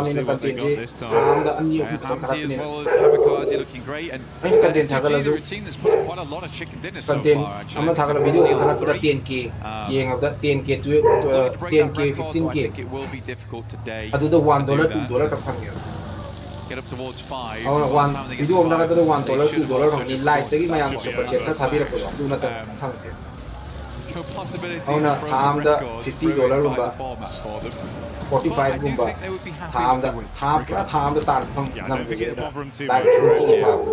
see what they got this time. Hamzy as well as Kamikaze looking great, and STG, they're a team that's put up quite a lot of chicken dinners so far, actually. I think it will be difficult today. Get up towards 5. Video om daga $1 $2 from in live tagi mayam super chat sa sabira ko do na ta thamke. So possibilities of broken records $50 rumba 45 rumba tham the tan phang nam ge da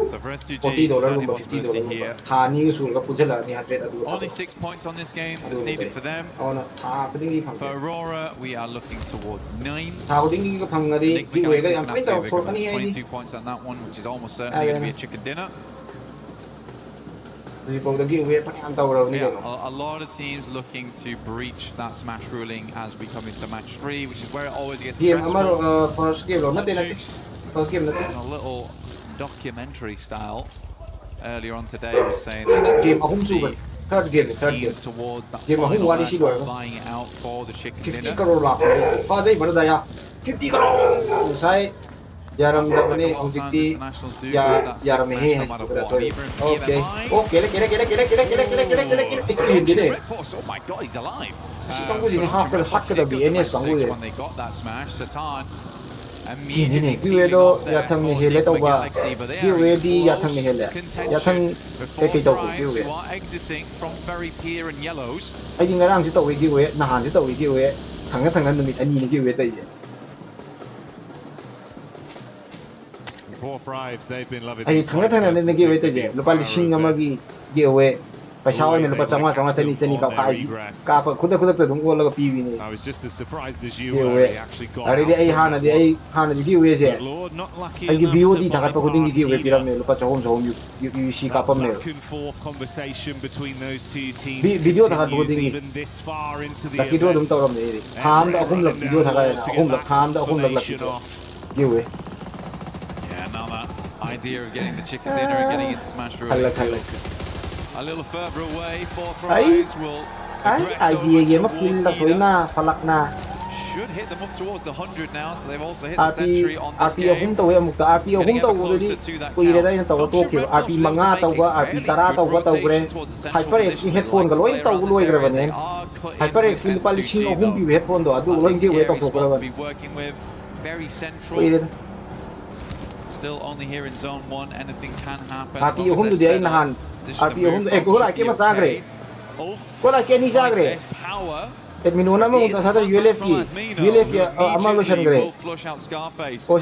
so for STG $40 rumba $50 tha ni sul ka pujela ni 100 adu only 6 points on this game that's needed for them. For Aurora we are looking towards 9. tha ding ka phang ngadi giveaway ga yam point for ani 22 points on that one, which is almost certainly going to be a chicken dinner. Yeah, a lot of teams looking to breach that smash ruling as we come into match 3, which is where it always gets stressful. First game, a little documentary style earlier on today was saying that third game towards that final buying it out for the chicken dinner. 50 crore 50 crore yaramdabani hujikti yarame he okay kele Oh my god, he's alive. kanggu jini half the BNS kanggu when they got that smash, Satan ini giwe do yathang ni hele tawba giwe di yathang ni hele yathang ke to giwe exiting from very clear and yellows. ai ding ngarang si to giwe nahan si to giwe thang numit ani ni giwe tai Four fives, they've been loving ai thang ni giwe tai lupa lising amagi giwe paisa oi lupa chama chani ka kai ka pa khuda ta dung go la pi wi ni I was just as surprised as you were they actually got ari di ai hana di giwe je ai gi BOD ta ka pa kuding giwe piram me lupa chom you si ka pa me back and forth conversation between those two teams video ta ka kuding even this far into the ta ki do dum to ram ni ham da akum lak video ta ka akum lak ham da akum lak giwe yeah, now that idea of getting the chicken dinner and getting it smashed through a little further away. Fourth prize will should hit them up towards the 100 now, so they've also hit the century on this game. Getting ever closer to that count. manga tawba tara tawba tawbre HyperX headphone ga loin taw loi graban HyperX lupa lising ahum pi headphone do adu loin gi we to be working with very central. Still only here in zone 1, anything can happen. Ati ahum do dia nahan ati ahum ko la ke masagre ko la ke ni sagre et minuna mo ta sadar ULF amal lo shan gre o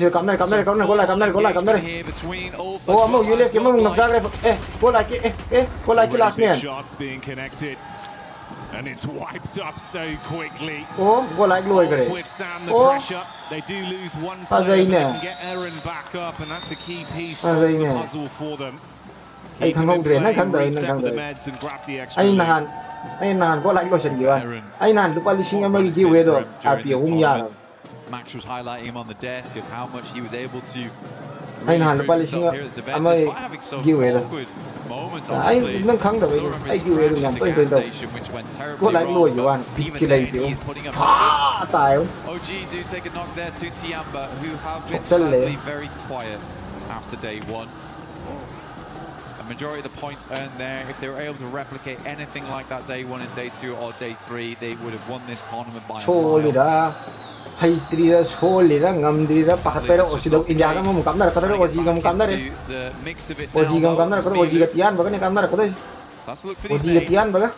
se kamner ko la kamner o amo ULF ke mo nak sagre ko la ke last man shots being connected and it's wiped up so quickly. Oh, go like loy gre. Withstand the pressure. They do lose one player, but they can get Aaron back up, and that's a key piece of the puzzle for them. Ai thang hong dre nai khang dai ai nahan go like lo shan gi ai nahan lupa lising amagi gi we do RP hum ya Max was highlighting him on the desk of how much he was able to ai nahan lupa lising amagi gi we do ai nang khang da ai gi we do nyam toi do go like lo yu an ki lai dio ha tai OG do take a knock there to Tiamba, who have been sadly very quiet after day 1. A majority of the points earned there, if they were able to replicate anything like that day 1 and day 2 or day 3, they would have won this tournament by a mile. Hai trira solira ngamdira pakatero osido indiana mo kamna katero osigam kamna re osigam kamna ko osigatian baga ne kamna ko osigatian baga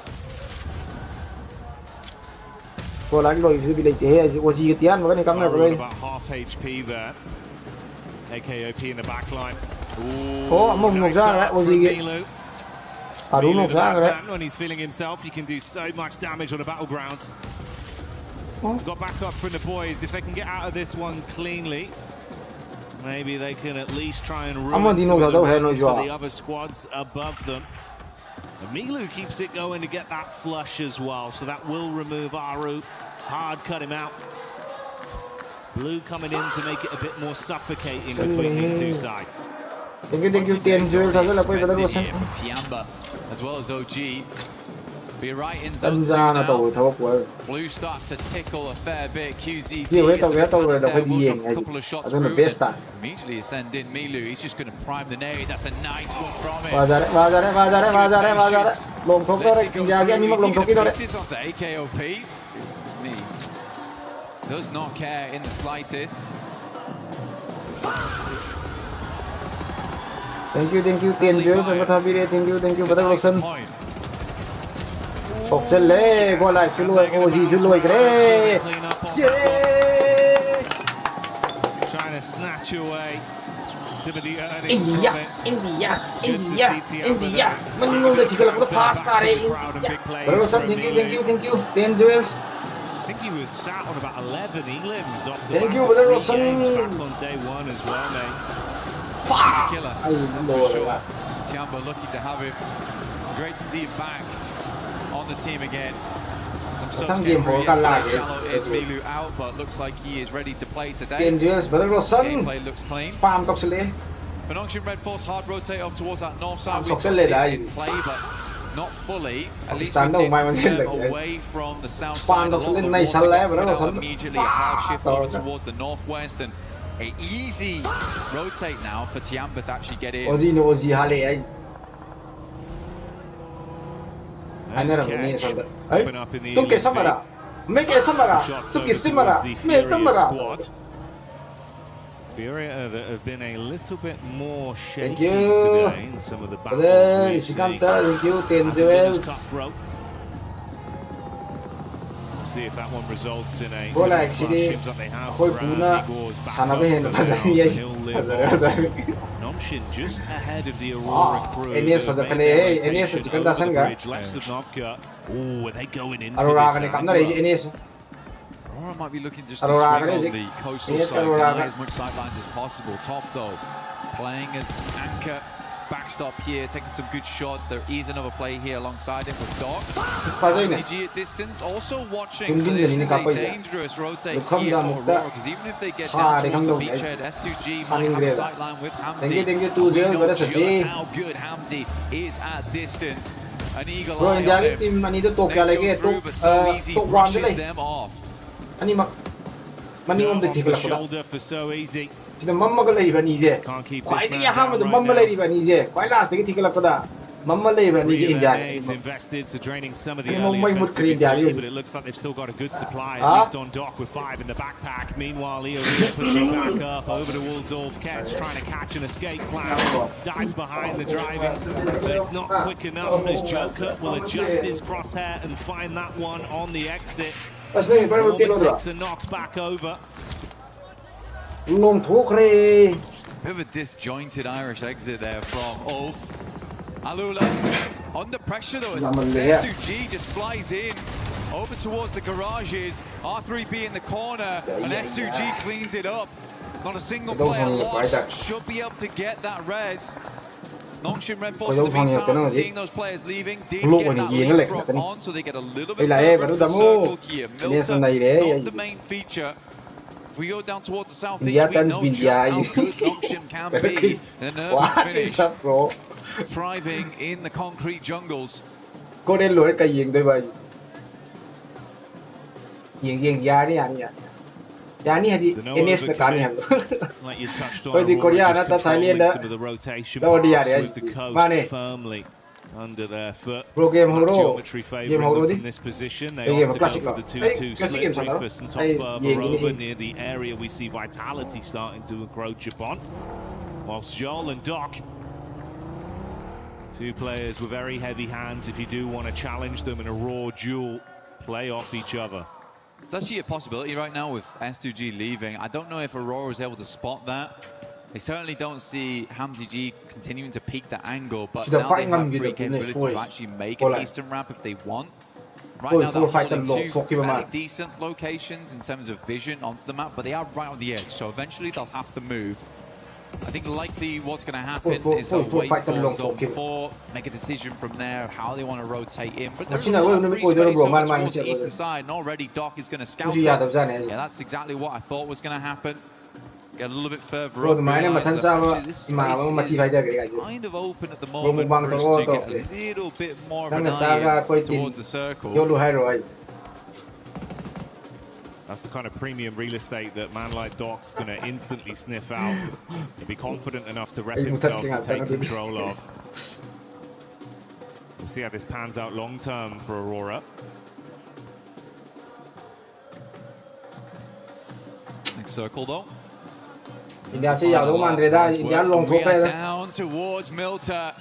ko lag lo isu bilai te osigatian baga ne kamna ko about half HP there. AKOP in the back line. Oh, mo ra osigi Aruno when he's feeling himself, he can do so much damage on a battleground. He's got back up from the boys. If they can get out of this one cleanly, maybe they can at least try and ruin some of the runs for the other squads above them. And Milu keeps it going to get that flush as well, so that will remove Aru. Hard cut him out. Blue coming in to make it a bit more suffocating between these two sides. Thank you, Tiamba, as well as OG. Be right in zone 2 now. Blue starts to tickle a fair bit. QZ a couple of shots through. Immediately send in Milu. He's just going to prime the nade. That's a nice one from him. This onto AKOP. It's me. Does not care in the slightest. Thank you, Tenjo. Thank you, Brother Wilson. Foxelle, go like Zulu, great. Trying to snatch away some of the earnings from it. India. Menunggu tiga lagu pas kare India. Brother Wilson, thank you. Tenjo. I think he was sat on about 11 elims off the Thank you, Brother Wilson. on day 1 as well, mate. He's a killer, that's for sure. Tiamba lucky to have him. Great to see him back on the team again. Some subs get really shallow in Milu out, but looks like he is ready to play today. Gameplay looks clean. Phenoxian Red Force hard rotate up towards that north side. We did in play, but not fully. At least we did move away from the south side. A lot of the water got immediately a hard shift over towards the northwest, and an easy rotate now for Tiamba to actually get in. Ozzy no Ozzy hale ai. Ana ra ni sanda. Ai. Tu ke samara. Me ke samara. Tu ke samara. Me samara. Furia that have been a little bit more shaky Thank you. today in some of the battles we see. Thank you, 10 jewels. See if that one results in a Bola actually khoi puna sana be hen bazai ai. Nomshin just ahead of the Aurora crew. NS bazakane hey NS sikanda sanga. Oh, are they going in? Aurora kane kamna reji NS. Aurora might be looking just to swing on the coastal side, as much sidelines as possible. Top though, playing an anchor backstop here, taking some good shots. There is another play here alongside him with Doc. THANKG at distance, also watching. So this is a dangerous rotate here for Aurora, because even if they get down towards the beachhead, S2G might have a sideline with Hamzi. We know just how good Hamzi is at distance. An eagle eye on him. Next go through, but so easy, brushes them off. Shoulder for so easy. Mamma ga leiba ni je. Quite the hammer the mamma leiba ni je. Quite last the tickle of the mamma leiba ni je India. It's invested, so draining some of the early offensive activity, but it looks like they've still got a good supply, at least on Doc with 5 in the backpack. Meanwhile, Leo pushing back up over to Waldorf. Ketch trying to catch an escape plan. Dives behind the driving, but it's not quick enough as Joker will adjust his crosshair and find that one on the exit. Takes a knock back over. Bit of a disjointed Irish exit there from Ulf. Alula under pressure though as S2G just flies in over towards the garages. R3B in the corner and S2G cleans it up. Not a single player lost. Should be able to get that res. Nongshin Red Force in the meantime, seeing those players leaving, did get that leapfrog on, so they get a little bit further from the circle here. Milta, not the main feature. If we go down towards the southeast, we know just how good Nongshin can be. An urban finish, thriving in the concrete jungles. Cô đến lối cái giếng đây vậy. Giếng giá đi anh nhỉ. Giá đi hay đi NS cái cán nhỉ. Tôi đi Korea nó ta Thailand đó. Đâu đi à đấy. Mà này. Under their foot. Pro game hero. Geometry favoring đi. from this position. They opt to go for the 2-2 split. Rufus and top further over near the area we see Vitality starting to encroach upon. Whilst Joel and Doc, two players with very heavy hands. If you do want to challenge them in a raw duel, play off each other. It's actually a possibility right now with S2G leaving. I don't know if Aurora is able to spot that. They certainly don't see Hamzi G continuing to peak that angle, but now they have free capability to actually make an eastern ramp if they want. Right now they're holding two fairly decent locations in terms of vision onto the map, but they are right on the edge, so eventually they'll have to move. I think likely what's going to happen is they'll wait for zone 4, make a decision from there how they want to rotate in. But there's a lot of free space over towards the eastern side, and already Doc is going to scout up. Yeah, that's exactly what I thought was going to happen. Get a little bit further up, realize that this space is kind of open at the moment for us to get a little bit more of an eye towards the circle. That's the kind of premium real estate that man like Doc's going to instantly sniff out and be confident enough to rep himself to take control of. We'll see how this pans out long term for Aurora. Next circle though. India sẽ giàu đúng không Andrea? India long thuốc đây. Down towards Milta.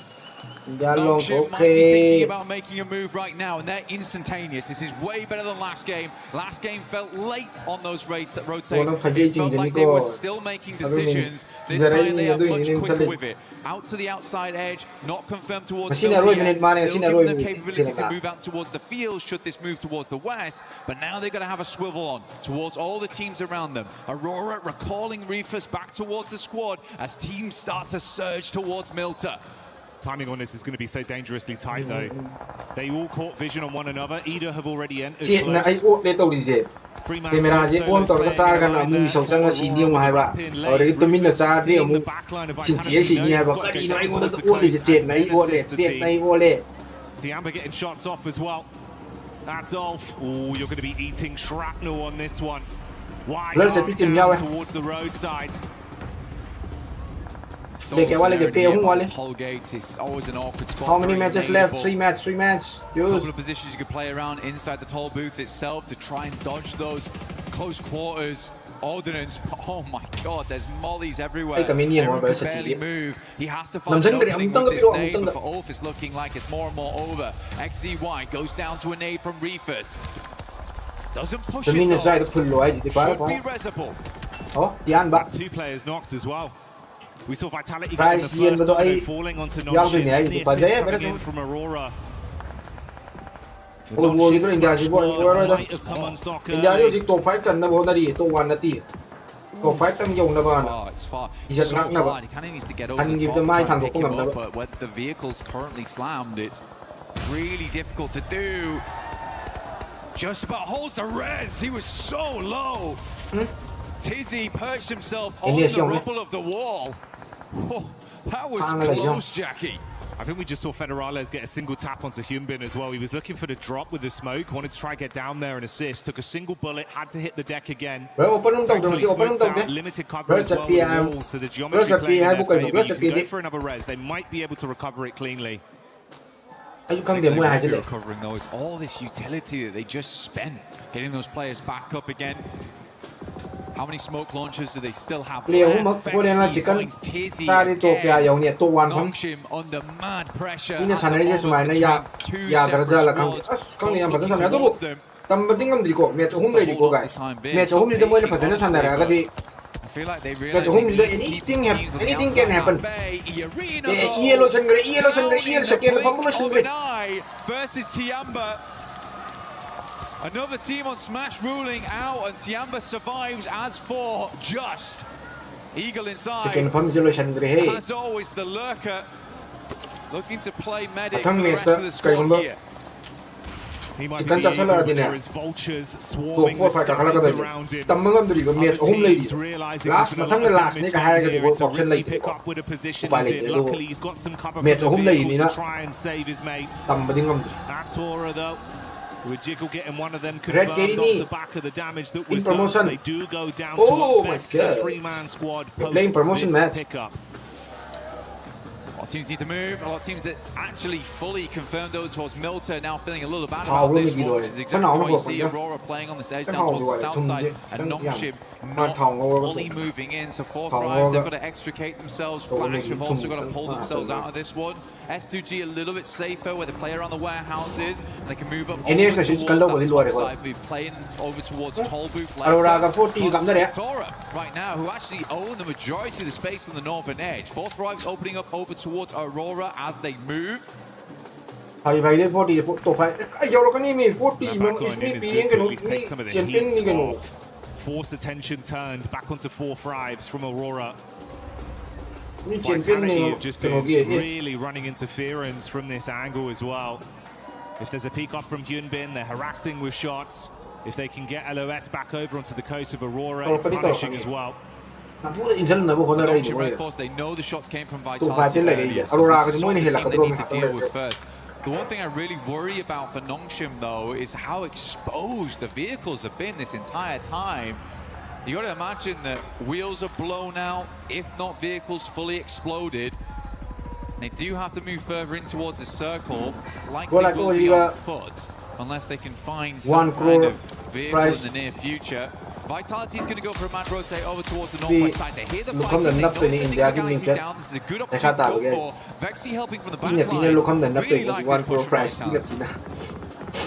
India long thuốc might be thinking about making a move right now, and they're instantaneous. This is way better than last game. Last game felt late on those rotates. It felt like they were still making decisions. This time they are much quicker with it. Out to the outside edge, not confirmed towards Milta yet. Still giving them capability to move out towards the field should this move towards the west, but now they're going to have a swivel on towards all the teams around them. Aurora recalling Rufus back towards the squad as teams start to surge towards Milta. Timing on this is going to be so dangerously tight, though. They all caught vision on one another. Ida have already entered close. Camera je on tor ka sar kan amu so chang si ni mo hai ba aur to min na sa ni amu sin tie si ni hai ba kari no ai mo to o le set nai o le Tiamba getting shots off as well. That's Ulf. Oh, you're going to be eating shrapnel on this one. Wide Rớt sẽ arc biết tìm nhau down towards the roadside. Để cái wallet cái không wallet. Toll gates is always an awkward spot. How many matches left? 3 match. A Use. couple of positions you could play around inside the toll booth itself to try and dodge those close quarters ordnance. Oh my God, there's mollies everywhere. Everyone can barely move. He has to find an opening with this nade, but for Ulf it's looking like it's more and more over. XCY goes down to a nade from Reefus. Doesn't push it though. Should be Resable. That's 2 players knocked as well. We saw Vitality get in the first domino falling onto Nongshim. The assist coming in from Aurora. Nongshim's smash squad might have come unstuck early. It's far. It's so hard. He kind of needs to get over the top and try and pick him up, but with the vehicle's currently slammed, it's really difficult to do. Just about holds the res. He was so low. Tizzy perched himself on the rubble of the wall. Oh, that was close, Jackie. I think we just saw Federales get a single tap onto Hyunbin as well. He was looking for the drop with the smoke, wanted to try and get down there and assist. Took a single bullet, had to hit the deck again. Limited cover as well. So the geometry playing in their favor. You can go for another res. They might be able to recover it cleanly. Recovering those, all this utility that they just spent getting those players back up again. How many smoke launchers do they still have left? Vexy finds Tizzy again. Nongshim under mad pressure. At the moment between 2 separate squads, both looking towards them. I feel like they realize they need to keep the teams on the outside of bay. Overnight versus Tiamba. Another team on Smash ruling out, and Tiamba survives as for just. Eagle inside. As always, the lurker looking to play medic for the rest of the squad here. He might be the eagle, there is vultures swarming the skies around him. Other teams realizing there's been a lot of damage down here. It's a risky pick up with a position as it. Luckily, he's got some cover from the vehicles to try and save his mates. That's Aura though. With Jiggle getting one of them confirmed off the back of the damage that was done. So they do go down to a best of 3-man squad post this pickup. A lot of teams need to move. A lot of teams that actually fully confirmed though towards Milter now feeling a little bad about this one, which is exactly why you see Aurora playing on this edge down towards the south side and Nongshim not fully moving in. So 4-5, they've got to extricate themselves. Flash have also got to pull themselves out of this one. S2G a little bit safer where they play around the warehouses and they can move up over towards that top side, move playing over towards toll booth left. Tora right now who actually own the majority of the space on the northern edge. 4-5's opening up over towards Aurora as they move. Backline in is good to at least take some of the heat off. Force attention turned back onto 4-5s from Aurora. Vitality have just been really running interference from this angle as well. If there's a peek up from Hyunbin, they're harassing with shots. If they can get LOS back over onto the coast of Aurora, it's punishing as well. Nongshim Red Force, they know the shots came from Vitality earlier, so this is the thing they need to deal with first. The one thing I really worry about for Nongshim though is how exposed the vehicles have been this entire time. You got to imagine that wheels are blown out, if not vehicles fully exploded. They do have to move further in towards the circle, likely will be on foot, unless they can find some kind of vehicle in the near future. Vitality's going to go for a mad rotate over towards the northwest side. They hear the fighting, they notice the Galaxy's down. This is a good opportunity to go for. Vexy helping from the back line. Really like this push from Vitality.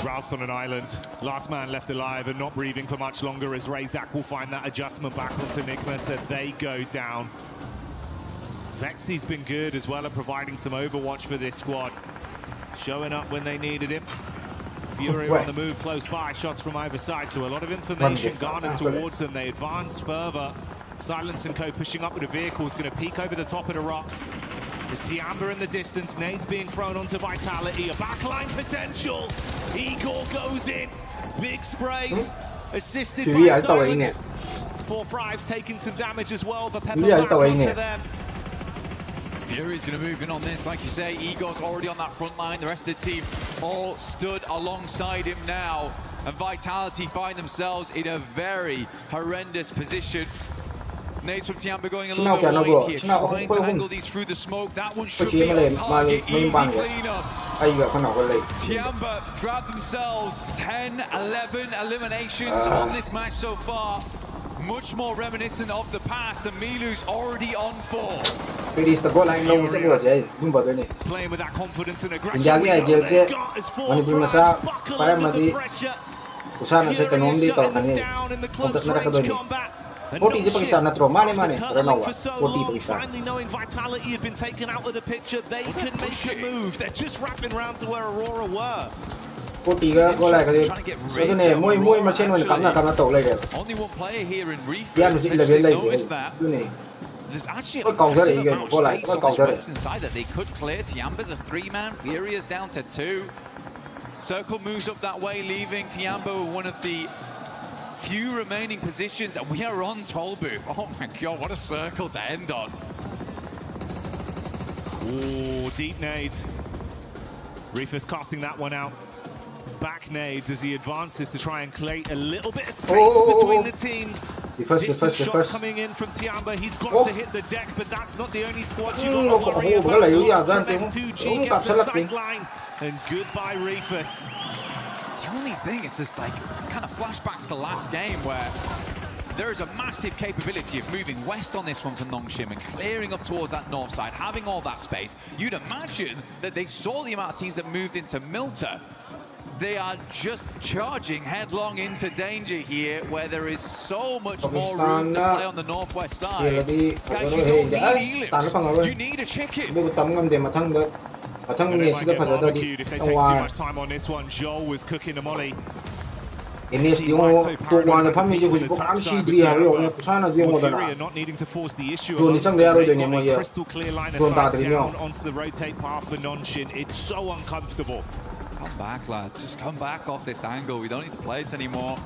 Ralph's on an island. Last man left alive and not breathing for much longer as Razak will find that adjustment back onto Nigma, so they go down. Vexy's been good as well at providing some overwatch for this squad. Showing up when they needed him. Fury on the move close by, shots from either side, so a lot of information garnered towards them. They advance further. Silence and Co pushing up with the vehicles, going to peek over the top of the rocks. There's Tiamba in the distance, nades being thrown onto Vitality, a backline potential. Igor goes in, big sprays, assisted by Silence. 4-5's taking some damage as well, the pepper back onto them. Fury's going to move in on this, like you say. Igor's already on that front line. The rest of the team all stood alongside him now. and Vitality find themselves in a very horrendous position. Nades from Tiamba going a little bit wide here, trying to angle these through the smoke. That one should be on target, easy cleanup. Tiamba grab themselves 10, 11 eliminations on this match so far. Much more reminiscent of the past, and Milu's already on 4. Playing with that confidence and aggression. Manipur masa para madi usana sa tanom dito kani kontak na rakadoni. 40 di Pakistan na tro mane Ranawa 40 Pakistan. Finally knowing Vitality had been taken out of the picture, they can make a move. They're just wrapping around to where Aurora were. 40 ga go lai kali so ne moi machine wen kam na to lai de. Only one player here in Reef. Ya mesti level lai de. There's actually a west inside that they could clear. Tiamba's a 3-man. Furia's down to 2. Circle moves up that way, leaving Tiamba one of the few remaining positions, and we are on toll booth. Oh my god, what a circle to end on. Ooh, deep nades. Reefus casting that one out. Back nades as he advances to try and create a little bit of space between the teams. Distant shots coming in from Tiamba. He's got to hit the deck, but that's not the only squad you got to worry about. S2G gets a sideline, and goodbye Reefus. The only thing is just like kind of flashbacks to last game where there is a massive capability of moving west on this one for Nongshim and clearing up towards that north side, having all that space. You'd imagine that they saw the amount of teams that moved into Milta. They are just charging headlong into danger here, where there is so much more room to play on the northwest side. Guys, you don't need elims. You need a chicken. Barbecued if they take too much time on this one. Joel was cooking a molly. Furia not needing to force the issue. Crystal clear line of sight down onto the rotate path for Nonshin. It's so uncomfortable. Come back, lads. Just come back off this angle. We don't need to play it anymore.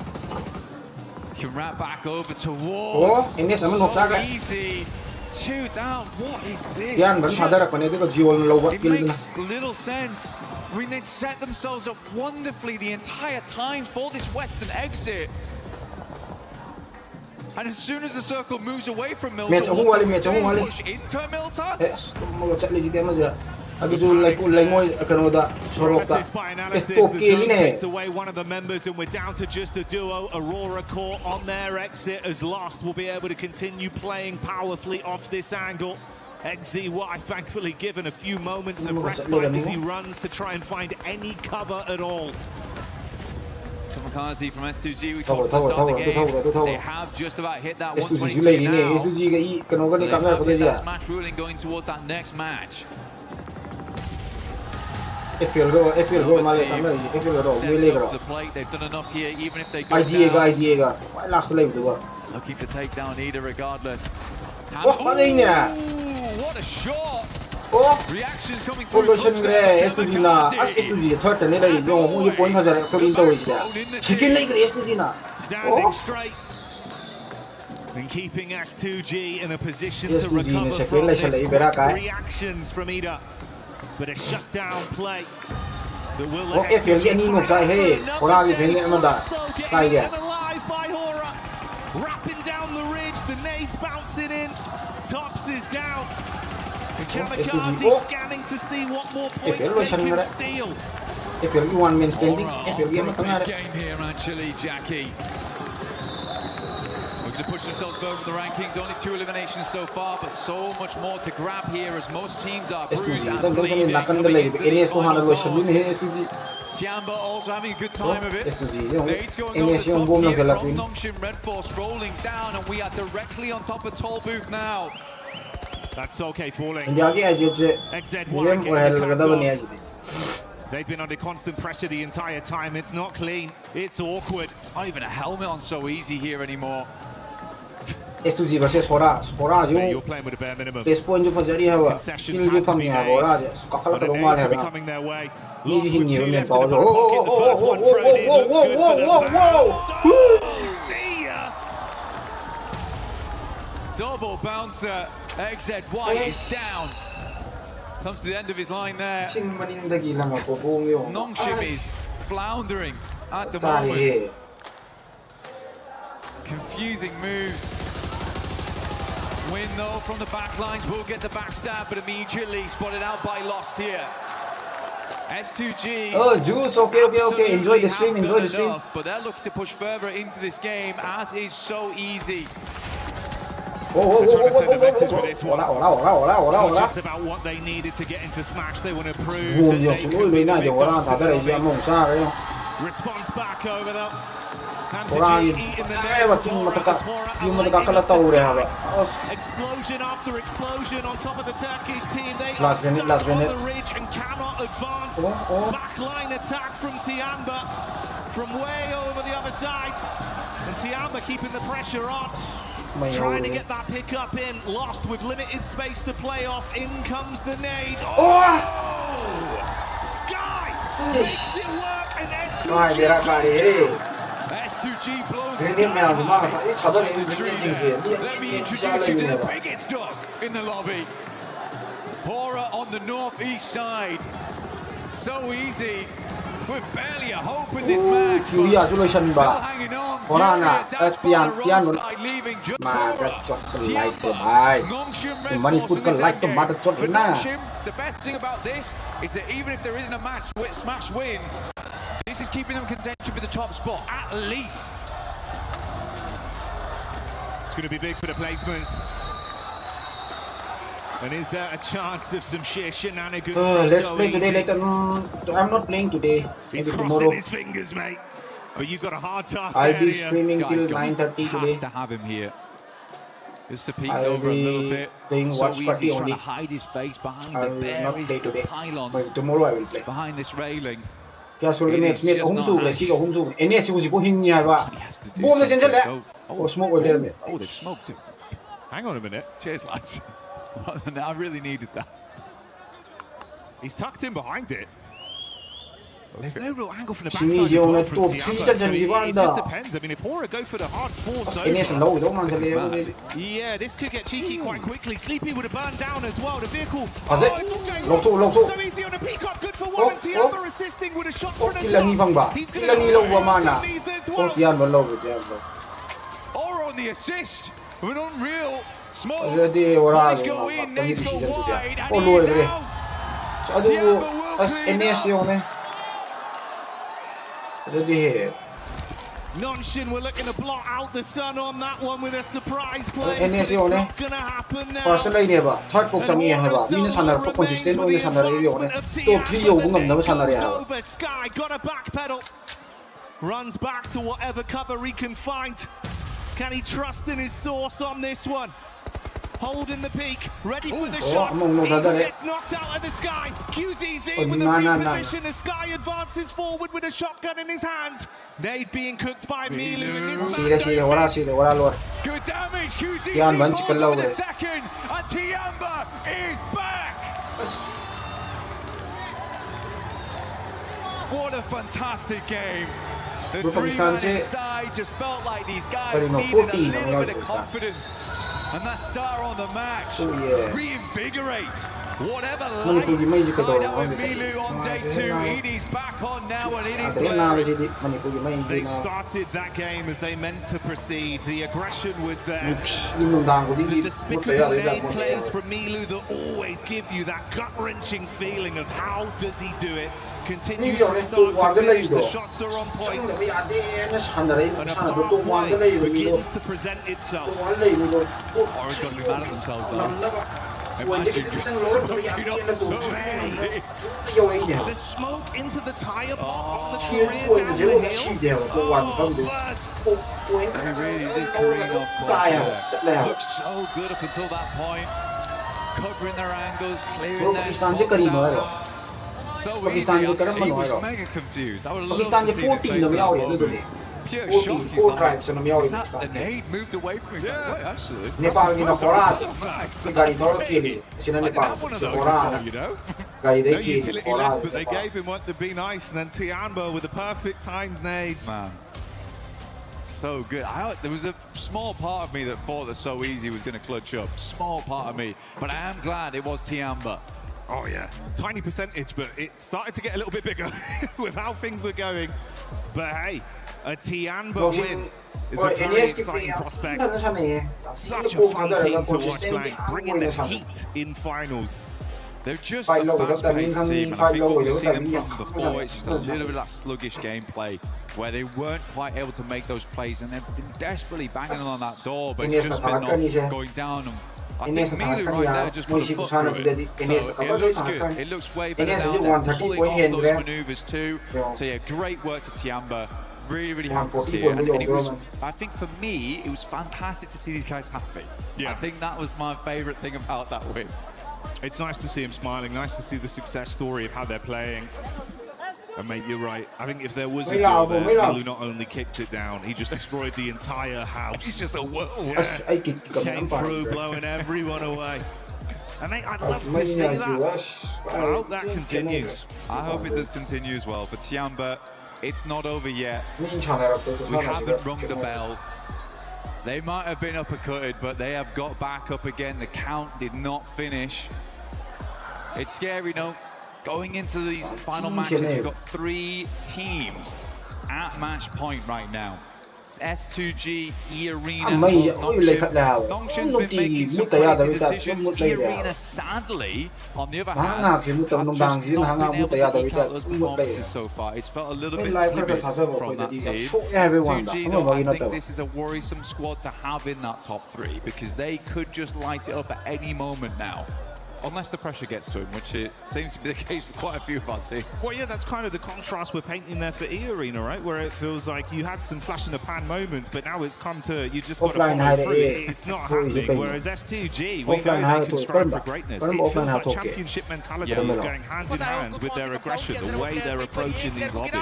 You can wrap back over towards. So easy. 2 down. What is this? It makes little sense. I mean, they'd set themselves up wonderfully the entire time for this western exit. And as soon as the circle moves away from Milta, push into Milta? Takes away one of the members, and we're down to just a duo. Aurora caught on their exit as Lost will be able to continue playing powerfully off this angle. XZY thankfully given a few moments of respite as he runs to try and find any cover at all. Kamikaze from S2G, we talked about the game. They have just about hit that 122 now. That match ruling going towards that next match. If you'll go, Steps up to the plate, they've done enough here, even if they go down. Looking to take down Ida regardless. What a shot! Reactions coming through. Standing straight and keeping S2G in a position to recover from this. Quick reactions from Ida. But a shutdown play that will let S2G alive by Hora. Wrapping down the ridge, the nades bouncing in. Tops is down. And Kamikaze scanning to see what more points they can steal. If you're one man standing, if you're a big game here actually, Jackie. Looking to push themselves further in the rankings. Only 2 eliminations so far, but so much more to grab here as most teams are bruised and bleeding. Tiamba also having a good time of it. Nades going over the top here from Nongshim Red Force rolling down, and we are directly on top of toll booth now. That's okay falling. They've been under constant pressure the entire time. It's not clean. It's awkward. Not even a helmet on so easy here anymore. S2G versus Hora. You're playing with a bare minimum. Concessions had to be made, but an A could be coming their way. Lost with 2 left in the back pocket. The first one thrown in. Looks good for them. See ya! Double bouncer. XZY is down. Comes to the end of his line there. Nongshim is floundering. at the moment. Confusing moves. Win though from the backlines will get the backstab, but immediately spotted out by Lost here. S2G. Oh, Juice, okay. Enjoy the stream, But they're looking to push further into this game, as is so easy. Oh, just about what they needed to get into Smash. They want to prove that they could be the big dog. Response back over though. Eating the explosion after explosion on top of the Turkish team. They are stuck on the ridge and cannot advance. Backline attack from Tiamba from way over the other side. And Tiamba keeping the pressure on. Trying to get that pick up in. Lost with limited space to play off. In comes the nade. Oh! Sky makes it work and S2G blows Sky. Let me introduce you to the biggest dog in the lobby. Hora on the northeast side. So easy. With barely a hope in this match. Still hanging on. Manipur like the mother the best thing about this is that even if there isn't a smash win, this is keeping them contention for the top spot, at least. It's going to be big for the placements. And is there a chance of some sheer shenanigans? Let's play today later. I'm not playing today. He's crossing his fingers, mate. But you've got a hard task. I'll be streaming till 9:30 today. Has to have him here. Just to peek over a little bit. So he's trying to hide his face behind the barriers, the pylons. Tomorrow I will play. Behind this railing. Oh, smoke with it. Oh, they've smoked him. Hang on a minute. Cheers, lads. I really needed that. He's tucked in behind it. There's no real angle from the backside as well from Tiamba, so it just depends. I mean, if Hora go for the hard force over, yeah, this could get cheeky quite quickly. Sleepy would have burned down as well. The vehicle, it's all going wrong. So easy on the Peacock, good for one, and Tiamba assisting with a shot for the top. He's going to go Hora on the assist, with an unreal smoke. Nades go in, nades go wide, and he's out. Tiamba will clean up. Nonshin, we're looking to blot out the sun on that one with a surprise play. It's not going to happen now. Sky got a backpedal. Runs back to whatever cover he can find. Can he trust in his source on this one? Holding the peak, ready for the shot. Eagle gets knocked out of the Sky. QZZ with a reposition. The Sky advances forward with a shotgun in his hand. Nade being cooked by Milu in this match. Good damage. QZZ falls over the second, and Tiamba is back. What a fantastic game. The three-man inside just felt like these guys needed a little bit of confidence. And that star on the match reinvigates whatever light died out with Milu on day 2. Edie's back on now and it is playing. They started that game as they meant to proceed. The aggression was there. The despicable nade plays from Milu that always give you that gut-wrenching feeling of how does he do it. Continues from start to finish, the shots are on point. And a path way begins to present itself. Hora's got to be mad at themselves though. Imagine just smoking up so easy. The smoke into the tire pot on the career down the hill. They really did careen off course there. Looked so good up until that point. Covering their angles, clearing their spots. So easy, he was mega confused. I would love to see this face at the moment. Pure shock, he's like, is that the nade moved away from him? Yeah. Wait, actually. Nepal in a Korat. I didn't have one of those before, you know? No utility left, but they gave him what to be nice, and then Tiamba with the perfect timed nades. Man. So good. There was a small part of me that thought that So Easy was going to clutch up. Small part of me. But I am glad it was Tiamba. Oh yeah, tiny percentage, but it started to get a little bit bigger with how things were going. But hey, a Tianba win is a very exciting prospect. Such a fun team to watch playing, bringing the heat in finals. They're just a fast-paced team, and I think what we've seen them from before, it's just a little bit of that sluggish gameplay where they weren't quite able to make those plays, and they've been desperately banging on that door, but it's just been not going down. And I think Milu right there just put a foot through it. So it looks good. It looks way better now. They're pulling off those maneuvers too. So yeah, great work to Tianba. Really happy to see it. And it was, I think for me, it was fantastic to see these guys happy. Yeah. I think that was my favorite thing about that win. It's nice to see him smiling, nice to see the success story of how they're playing. And mate, you're right. I think if there was a door there, Milu not only kicked it down, he just destroyed the entire house. He's just a whirlwind. Yeah. Came through, blowing everyone away. And mate, I'd love to see that. I hope that continues. I hope it does continue as well. For Tianba, it's not over yet. We haven't rung the bell. They might have been uppercutted, but they have got back up again. The count did not finish. It's scary, no? Going into these final matches, we've got 3 teams at match point right now. It's S2G, E-Arena, Nongshin's been making some crazy decisions. E-Arena, sadly, on the other hand, have just not been able to eke out those performances so far. It's felt a little bit timid from that team. S2G, though, I think this is a worrisome squad to have in that top 3 because they could just light it up at any moment now. Unless the pressure gets to him, which it seems to be the case for quite a few of our teams. Well, yeah, that's kind of the contrast we're painting there for E-Arena, right? Where it feels like you had some flash in the pan moments, but now it's come to, you just got to follow through. It's not happening. Whereas S2G, we know they can strive for greatness. It feels like championship mentality is going hand in hand with their aggression, the way they're approaching these lobbies.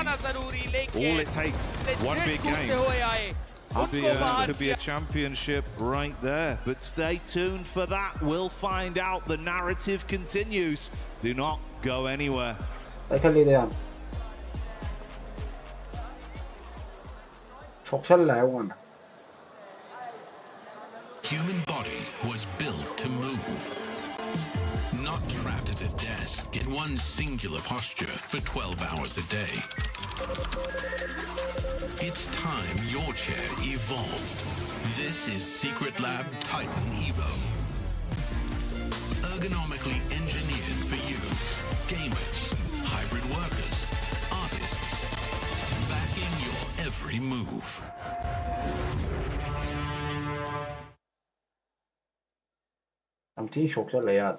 All it takes, one big game. Could be a championship right there, but stay tuned for that. We'll find out. The narrative continues. Do not go anywhere. Human body was built to move, not trapped at a desk in one singular posture for 12 hours a day. It's time your chair evolved. This is Secret Lab Titan Evo. Ergonomically engineered for you, gamers, hybrid workers, artists, backing your every move. I'm team shock rất là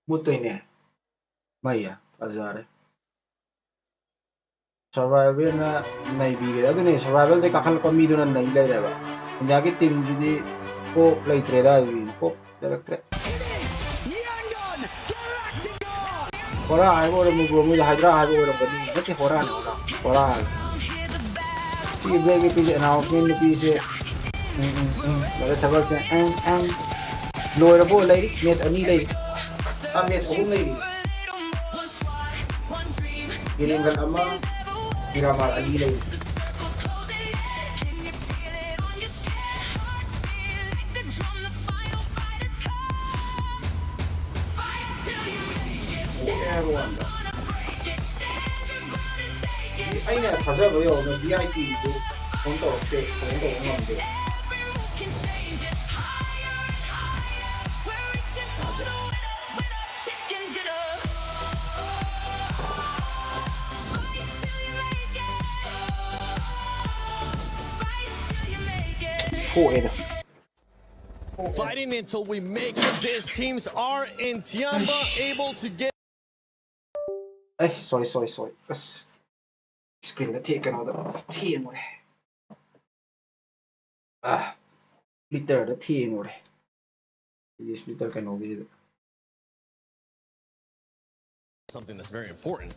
một tuần nè mày à azar đấy survival này bị cái này survival đấy các con mi đó này lấy rồi bạn nhà cái team gì cô lấy trade ra gì cô direct trade Hora ai bộ rồi mua Hydra ai bộ rồi cái rất cái Hora nào đó Hora cái pizza nào cái pizza rồi server sẽ ăn lôi ra bộ lấy net anh lấy net cũng lấy kirimkan ama kiramal anh lấy anh này thật ra với ông VIP cũng không tổ chức ngon được. Fighting until we make it. This teams are in Tianba able to get. Hey, sorry. Screen got taken out of the team. Splitter the team. This splitter can over something that's very important.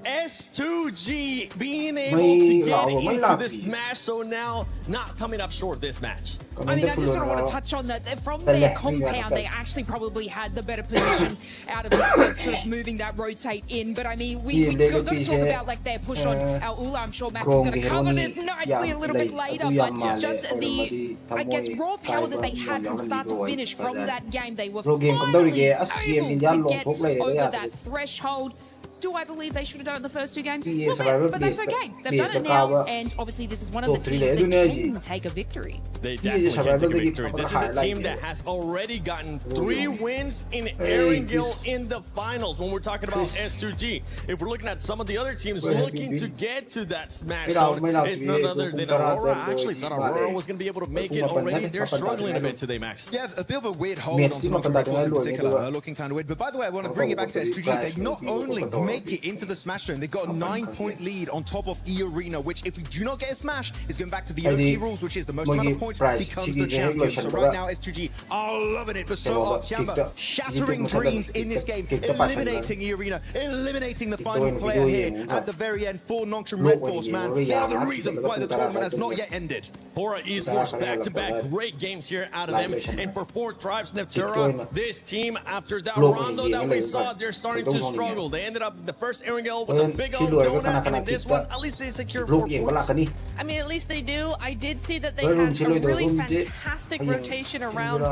S2G being able to get into this match, so now not coming up short this match. I mean, I just sort of want to touch on that. From their compound, they actually probably had the better position out of the squad, sort of moving that rotate in. But I mean, we've got to talk about like their push on our Ula. I'm sure Max is going to cover this nicely a little bit later. But just the, I guess, raw power that they had from start to finish from that game, they were finally able to get over that threshold. Do I believe they should have done it in the first 2 games? But that's okay. They've done it now, and obviously this is one of the teams that can take a victory. They definitely can take a victory. This is a team that has already gotten 3 wins in Erangel in the finals when we're talking about S2G. If we're looking at some of the other teams looking to get to that smash zone, it's none other than Aurora. I actually thought Aurora was going to be able to make it already. They're struggling a bit today, Max. Yeah, a bit of a weird hold on Nonchalant Red Force in particular, looking kind of weird. But by the way, I want to bring it back to S2G. They not only make it into the smash zone, they got a 9-point lead on top of E-Arena, which if we do not get a smash, is going back to the OT rules, which is the most amount of points becomes the champion. So right now, S2G are loving it, but so are Tiamba, shattering dreams in this game, eliminating E-Arena, eliminating the final player here at the very end for Nonchalant Red Force, man. They are the reason why the tournament has not yet ended. Hora Esports back-to-back great games here out of them, and for 4th Tribes Neptura, this team, after that rondo that we saw, they're starting to struggle. They ended up the first Erangel with a big old donut, and in this one, at least they secure 4 points. I mean, at least they do. I did see that they had a really fantastic rotation around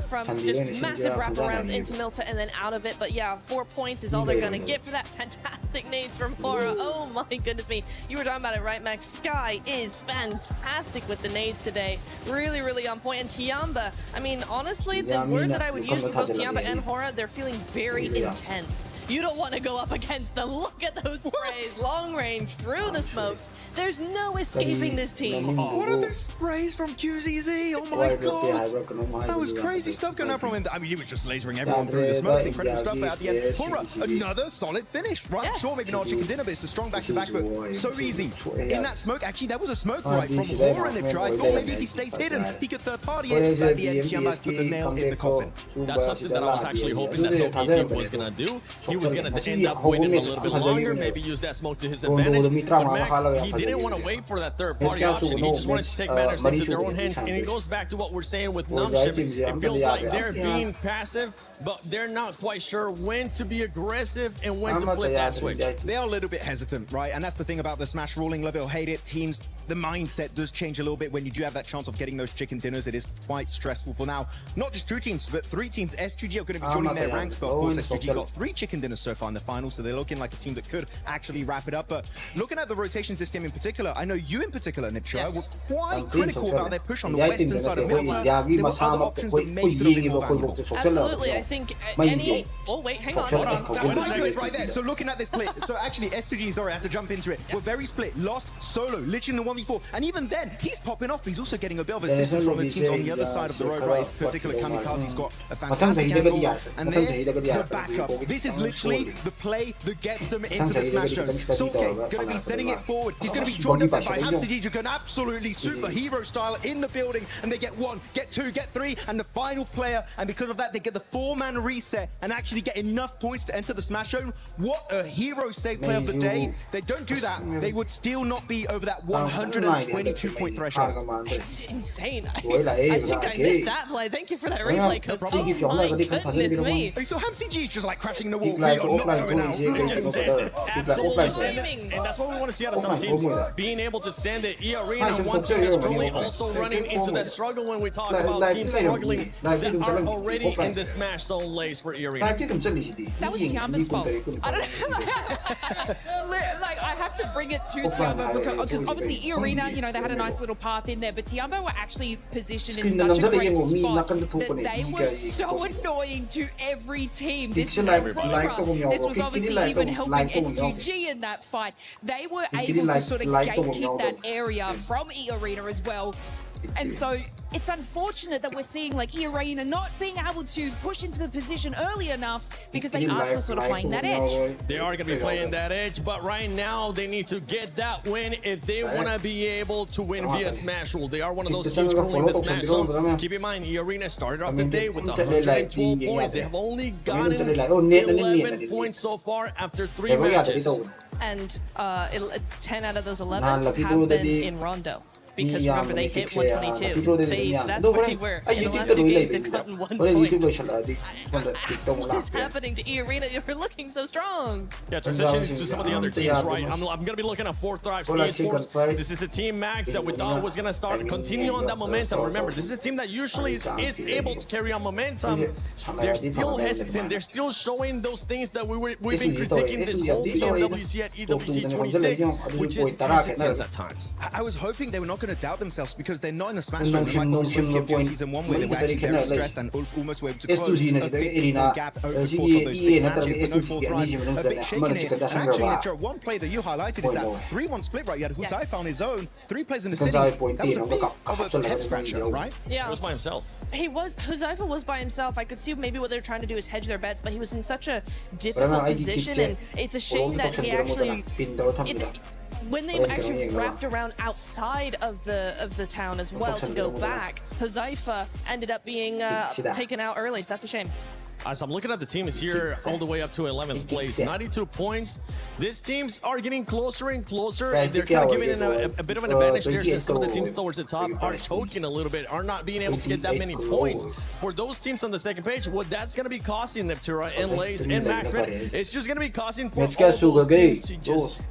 from just massive wraparounds into Milta and then out of it. But yeah, 4 points is all they're going to get for that fantastic nades from Hora. Oh my goodness me. You were talking about it, right, Max? Sky is fantastic with the nades today. Really, really on point. And Tiamba, I mean, honestly, the word that I would use for both Tiamba and Hora, they're feeling very intense. You don't want to go up against them. Look at those sprays, long range, through the smokes. There's no escaping this team. What are those sprays from QZZ? Oh my god! That was crazy stuff going out from him. I mean, he was just lasering everyone through the smokes. Incredible stuff. But at the end, Hora, another solid finish, right? Yes. Sure, maybe not chicken dinner, but it's a strong back-to-back, but so easy. In that smoke, actually, that was a smoke right from Hora. I thought maybe if he stays hidden, he could third party it. But at the end, Tiamba put the nail in the coffin. That's something that I was actually hoping that SOPC was going to do. He was going to end up waiting a little bit longer, maybe use that smoke to his advantage. But Max, he didn't want to wait for that third-party option. He just wanted to take matters into their own hands. And it goes back to what we're saying with Nonchalant. It feels like they're being passive, but they're not quite sure when to be aggressive and when to flip that switch. They are a little bit hesitant, right? And that's the thing about the Smash ruling. Love it or hate it, teams, the mindset does change a little bit when you do have that chance of getting those chicken dinners. It is quite stressful for now. Not just 2 teams, but 3 teams. S2G are going to be joining their ranks, but of course S2G got 3 chicken dinners so far in the finals, so they're looking like a team that could actually wrap it up. But looking at the rotations this game in particular, I know you in particular, Niptra, were quite critical about their push on the western side of Milta. There were other options that maybe could have been more valuable. Absolutely, I think any... Oh, wait, hang on, hold on. That's my split right there. So looking at this split, so actually S2G, sorry, I have to jump into it. We're very split. Lost solo, literally in the 1v4. And even then, he's popping off, but he's also getting a bit of assistance from the teams on the other side of the road, right? His particular Kamikaze's got a fantastic angle. And then the backup. This is literally the play that gets them into the smash zone. Soke going to be sending it forward. He's going to be joined up there by Hamsiji, who can absolutely superhero style in the building. And they get 1, get 2, get 3, and the final player. And because of that, they get the 4-man reset and actually get enough points to enter the smash zone. What a hero save play of the day. They don't do that, they would still not be over that 122-point threshold. It's insane. I think I missed that play. Thank you for that replay, because oh my goodness me. So HamCG is just like crashing the wall. We are not going out. They just send it. Absolutely send it. And that's what we want to see out of some teams. Being able to send it. E-Arena, one team that's currently also running into that struggle when we talk about teams struggling that are already in the smash zone lace for E-Arena. That was Tiamba's fault. I don't know. Like, I have to bring it to Tiamba because obviously E-Arena, you know, they had a nice little path in there, but Tiamba were actually positioned in such a great spot that they were so annoying to every team. This was this was obviously even helping S2G in that fight. They were able to sort of gatekeep that area from E-Arena as well. And so it's unfortunate that we're seeing like E-Arena not being able to push into the position early enough because they are still sort of playing that edge. They are going to be playing that edge, but right now they need to get that win if they want to be able to win via Smash Rule. They are one of those teams controlling the Smash Zone. Keep in mind, E-Arena started off the day with 112 points. They have only gotten 11 points so far after 3 matches. And 10 out of those 11 have been in Rondo. because remember they hit 122. That's where they were in the last 2 games. They've gotten 1 point. What is happening to E-Arena? You're looking so strong. Yeah, transitioning to some of the other teams, right? I'm going to be looking at Fourth Drive Esports. This is a team, Max, that we thought was going to continue on that momentum. Remember, this is a team that usually is able to carry on momentum. They're still hesitant. They're still showing those things that we've been critiquing this whole Pmwc at EWC 26, which is hesitance at times. I was hoping they were not going to doubt themselves because they're not in the smash zone like what was with PMG Season 1 where they were actually very stressed and Ulf almost were able to close a 50-point gap over the course of those 6 matches, but no Fourth Drive. A bit shaking here. And actually, Nectar, one play that you highlighted is that 3-1 split, right? You had Huzaifa on his own, 3 players in the city. That was a bit of a head scratcher, right? Yeah. He was by himself. Huzaifa was by himself. I could see maybe what they're trying to do is hedge their bets, but he was in such a difficult position, and it's a shame that he actually... When they actually wrapped around outside of the town as well to go back, Huzaifa ended up being taken out early, so that's a shame. As I'm looking at the teams here, all the way up to 11th place, 92 points. These teams are getting closer and closer. They're kind of giving a bit of an advantage there since some of the teams towards the top are choking a little bit, are not being able to get that many points. For those teams on the second page, what that's going to be costing Neptura and Lace and Maxman, it's just going to be costing for all those teams to just...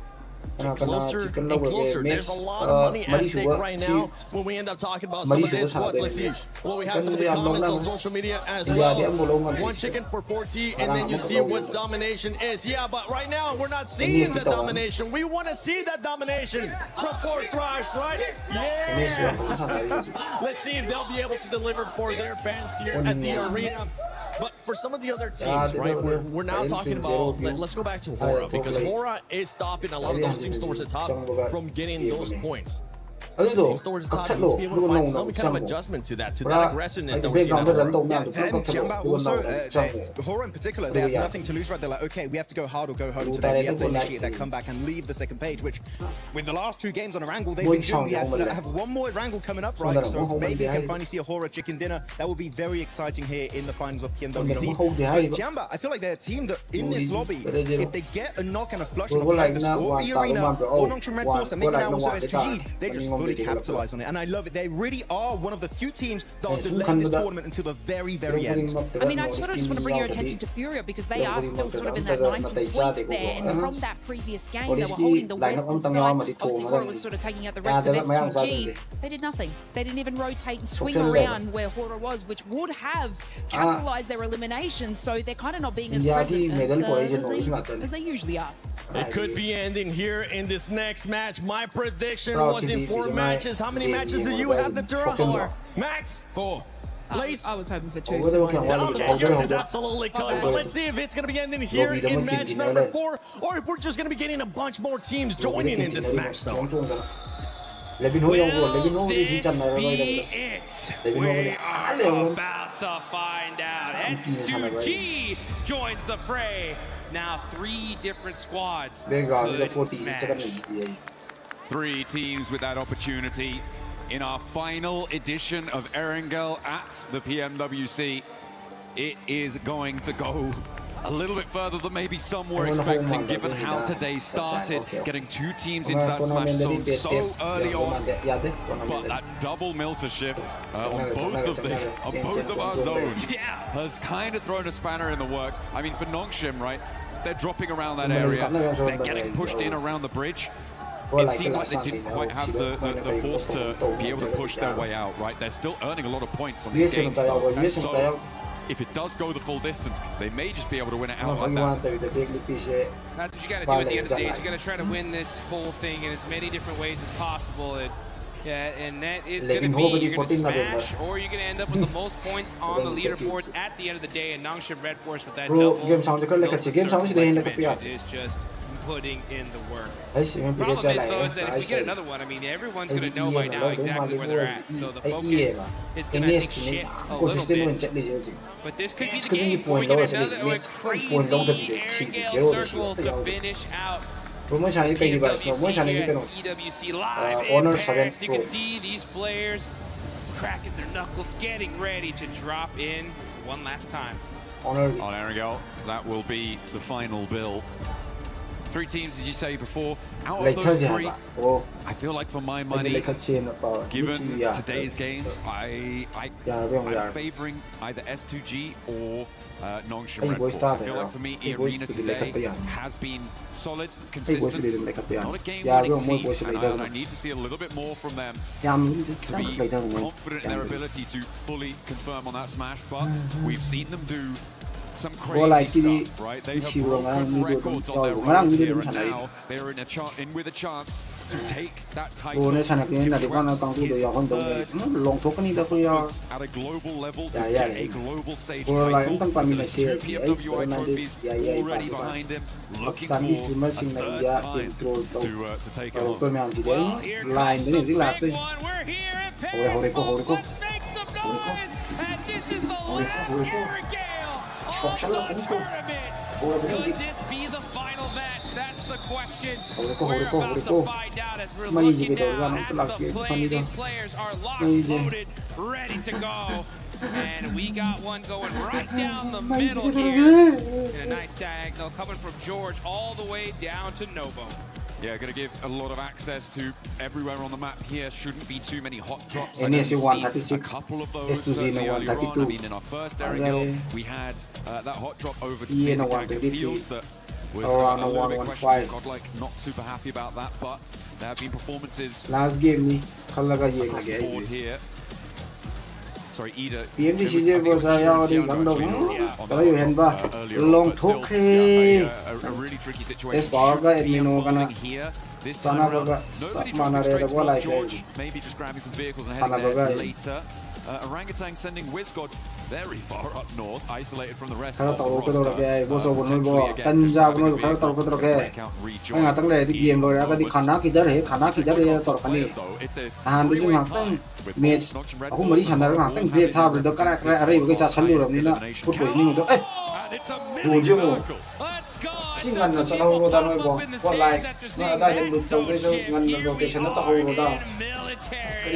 get closer and closer. There's a lot of money at stake right now when we end up talking about some of these squads. Let's see. Well, we have some of the comments on social media as well. 1 chicken for 40, and then you see what domination is. Yeah, but right now we're not seeing the domination. We want to see that domination from Fourth Drives, right? Yeah! Let's see if they'll be able to deliver for their fans here at the arena. But for some of the other teams, right, we're now talking about, let's go back to Hora, because Hora is stopping a lot of those teams towards the top from getting those points. Teams towards the top need to be able to find some kind of adjustment to that aggressiveness that we're seeing at Hora. And Tiamba also, Hora in particular, they have nothing to lose, right? They're like, okay, we have to go hard or go home today. We have to initiate that comeback and leave the second page, which with the last 2 games on Erangel, they've been doing. We have 1 more Erangel coming up, right? So maybe we can finally see a Hora chicken dinner. That will be very exciting here in the finals of Pmwc. But Tiamba, I feel like they're a team that in this lobby, if they get a knock and a flush on the play, the score, E-Arena, or Nongshim Red Force, and maybe now also S2G, they just fully capitalize on it. And I love it. They really are one of the few teams that are delaying this tournament until the very, very end. I mean, I sort of just want to bring your attention to Furia because they are still sort of in that 90 points there. And from that previous game, they were holding the western side. Obviously, Hora was sort of taking out the rest of S2G. They did nothing. They didn't even rotate and swing around where Hora was, which would have capitalized their elimination. So they're kind of not being as present as they usually are. It could be ending here in this next match. My prediction was in 4 matches. How many matches do you have, Natura? 4. Max? 4. Lace? I was hoping for 2. Okay, yours is absolutely cut. But let's see if it's going to be ending here in match number 4, or if we're just going to be getting a bunch more teams joining in this match zone. Will this be it? We are about to find out. S2G joins the fray. Now 3 different squads could smash. 3 teams with that opportunity in our final edition of Erangel at the Pmwc. It is going to go a little bit further than maybe some were expecting, given how today started, getting 2 teams into that smash zone so early on. But that double Milter shift on both of our zones has kind of thrown a spanner in the works. I mean, for Nongshim, right, they're dropping around that area, they're getting pushed in around the bridge. It seemed like they didn't quite have the force to be able to push their way out, right? They're still earning a lot of points on these games, though. So if it does go the full distance, they may just be able to win it out like that. That's what you got to do at the end of the day. You got to try to win this whole thing in as many different ways as possible. And that is going to be, you're going to smash, or you're going to end up with the most points on the leaderboards at the end of the day. And Nongshim Red Force with that double is just putting in the work. Problem is, though, is that if we get another one, I mean, everyone's going to know by now exactly where they're at. So the focus is going to, I think, shift a little bit. But this could be the game where we get another crazy Erangel circle to finish out Pmwc here at EWC Live in Paris. You can see these players cracking their knuckles, getting ready to drop in one last time. On Erangel, that will be the final bill. Three teams, as you say before, out of those three, I feel like for my money, given today's games, I'm favouring either S2G or Nongshim Red Force. I feel like for me, Arena today has been solid, consistent, not a game-winning team, and I need to see a little bit more from them to be confident in their ability to fully confirm on that smash, but we've seen them do some crazy stuff, right? They have broken records on their road here, and now they're in with a chance to take that title. At a global level, to get a global stage title. There's 2 PMWI trophies already behind him, looking for a third time to take it on. Well, here comes the big one. We're here at Paris, folks. Let's make some noise, as this is the last Erangel of the tournament. Could this be the final match? That's the question. We're about to find out as we're looking now at the play. These players are locked, loaded, ready to go. And we got one going right down the middle here. And a nice diagonal coming from George all the way down to Novo. Yeah, going to give a lot of access to everywhere on the map here. Shouldn't be too many hot drops. I know we've seen a couple of those certainly earlier on. I mean, in our first Erangel, we had that hot drop over the fields that was a little bit questionable. Godlike not super happy about that, but there have been performances last game across the board here. Sorry, Ida. PMDC was a long talk. A really tricky situation. Here. This time around, nobody trying to straight to George. Maybe just grabbing some vehicles and heading there later. Orangutan sending Wizgod very far up north, isolated from the rest of the roster. It's a mini circle. Let's go. It's a team up in the stands after seeing that. So shit, here we are in military.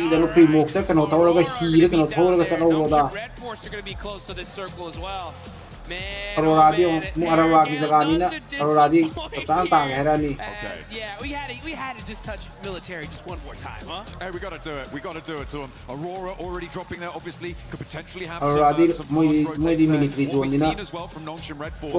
Red Force are going to be close to this circle as well. Man, yeah, we had to just touch military just one more time, huh? Hey, we got to do it. We got to do it to them. Aurora already dropping there, obviously, could potentially have some fast rotates there. What we've seen as well from Nongshim Red Force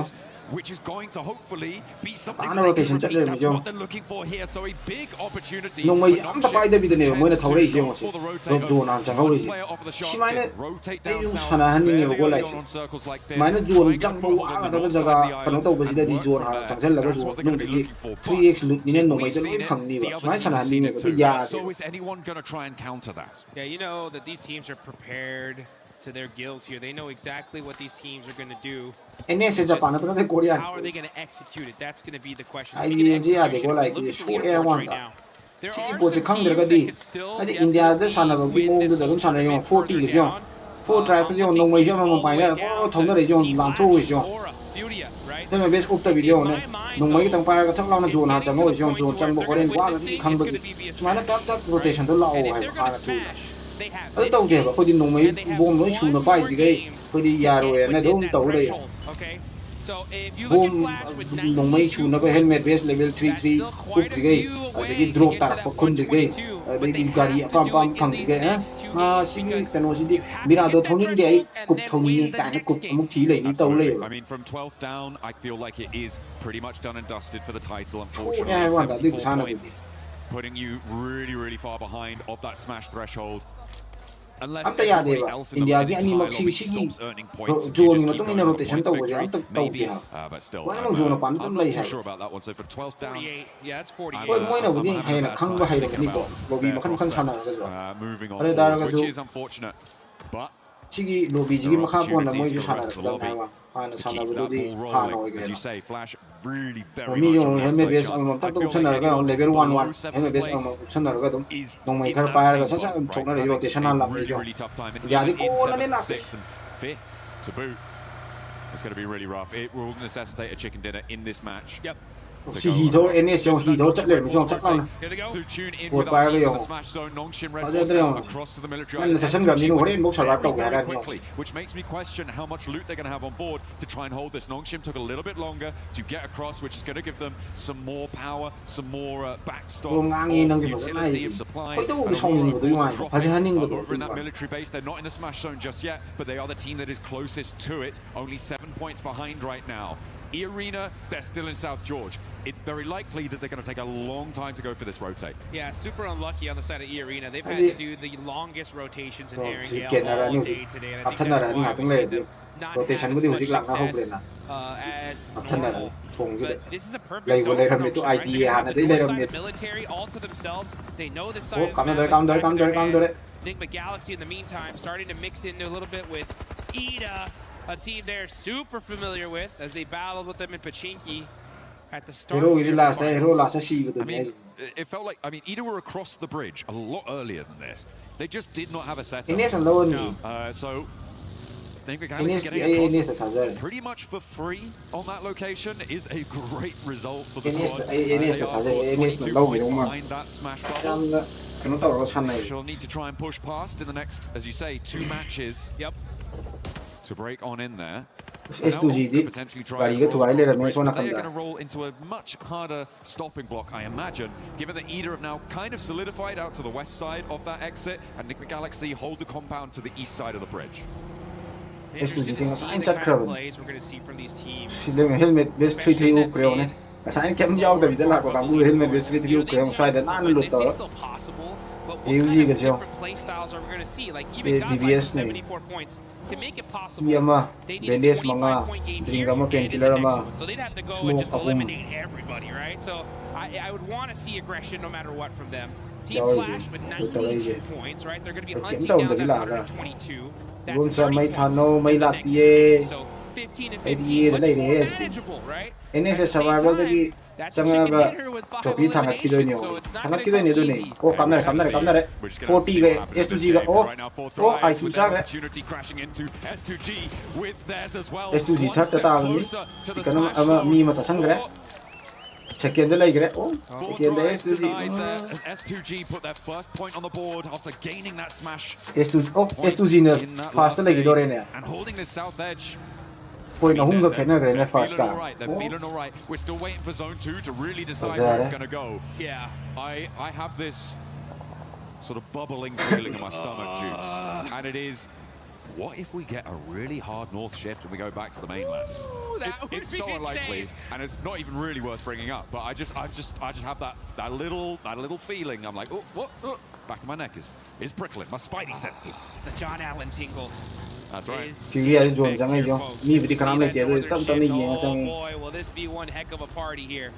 is which is going to hopefully be something that they can repeat. That's what they're looking for here. So a big opportunity for Nongshim for the rotate over. Player off of the shot, rotate down south, fairly early on circles like this. Trying to hold on the north side of the island. That's what they're going to be looking for. But we've seen it, the other teams have seen it too. So is anyone going to try and counter that? Yeah, you know that these teams are prepared to their gills here. They know exactly what these teams are going to do. How are they going to execute it? That's going to be the question. Speaking of execution, look at the leaderboards right now. There are some teams that can still definitely win this whole tournament further down. Okay, so if you look at Flash with 92 points, that's still quite a few away to get to that 122, but they have to do it in these next 2 games because you have to get that threshold and then win the next game. Absolutely. I mean, from 12th down, I feel like it is pretty much done and dusted for the title, unfortunately. 74 points, putting you really, really far behind of that smash threshold. Unless everybody else in the entire lobby stops earning points, you just keep going on points victory, maybe, but still, I'm not too sure about that one. So for 12th down, yeah, that's 48. Moving on forward, which is unfortunate, but there are opportunities for the rest of the lobby to keep that ball rolling. As you say, Flash really very much on the outside chance. I feel like anyone below 7th place is in that same boat, right? Having a really, really tough time. And even in 7th, 6th and 5th to boot, it's going to be really rough. It will necessitate a chicken dinner in this match. Yep. Si hito NS yung hito chat lên một chat lang buat pa cái yung ada yang kan session gam ini hore mau salah tau gara ni which makes me question how much loot they're going to have on board to try and hold this. Nongshim took a little bit longer to get across, which is going to give them some more power, some more backstop utility of supplies. Over in that military base, they're not in the smash zone just yet, but they are the team that is closest to it, only 7 points behind right now. E-Arena, they're still in South George. It's very likely that they're going to take a long time to go for this rotate. Yeah, super unlucky on the side of E-Arena. They've had to do the longest rotations in Erangel all day today, and I think that's why we see them not have as much success as normal. But this is a perfect zone for Nongshim, right? They have the north side military all to themselves. They know this side of the map. Enigma Galaxy, in the meantime, starting to mix in a little bit with Ida, a team they're super familiar with as they battled with them in Pachinki at the start. I mean, it felt like, Ida were across the bridge a lot earlier than this. They just did not have a setup. So I think Galaxy getting across pretty much for free on that location is a great result for the squad. They are, of course, 22 points behind that smash bubble. She'll need to try and push past in the next, as you say, 2 matches. Yep. To break on in there. S2G potentially try they're going to roll into a much harder stopping block, I imagine, given that Ida have now kind of solidified out to the west side of that exit, and Enigma Galaxy hold the compound to the east side of the bridge. Interesting to see the kind of plays we're going to see from these teams. Helmet best 3-3 Ukraine. Sáng kém nhau tại vì đó là của cả người helmet best 3-3 Ukraine xoay đến ăn lụt tới. Điều gì cái gì? DBS này. Iya mah, Bendes mga, Dringa mo painkiller mah. Smoke ako mo. I would want to see aggression no matter what from them. Team Flash with 92 points, right? They're going to be hunting down that 122. That's the may thano, may lakye. So 15 and 15, much more manageable, right? Ini sa survival tadi, sama ba, topi thangat kido niyo. Thangat kido niyo dun eh. Oh, kamera. 40 ga, S2G ga. Oh, ay susah ga. S2G thắt ta tao ni. Ikan ama mi mata sang ga. Second lagi ga. Oh, second S2G. S2G put their first point on the board after gaining that smash. S2G na fast lagi dore ne. And holding this south edge. Point na hunga kena ga fast ka. They're feeling all right. We're still waiting for zone 2 to really decide where it's going to go. Yeah. I have this sort of bubbling feeling in my stomach, Jukes. And it is, what if we get a really hard north shift and we go back to the mainland? It's so unlikely, and it's not even really worth bringing up. But I just have that little feeling. I'm like, oh, what? Oh. Back of my neck is prickling. My spidey senses. The John Allen tingle. That's right. Oh boy, will this be one heck of a party here.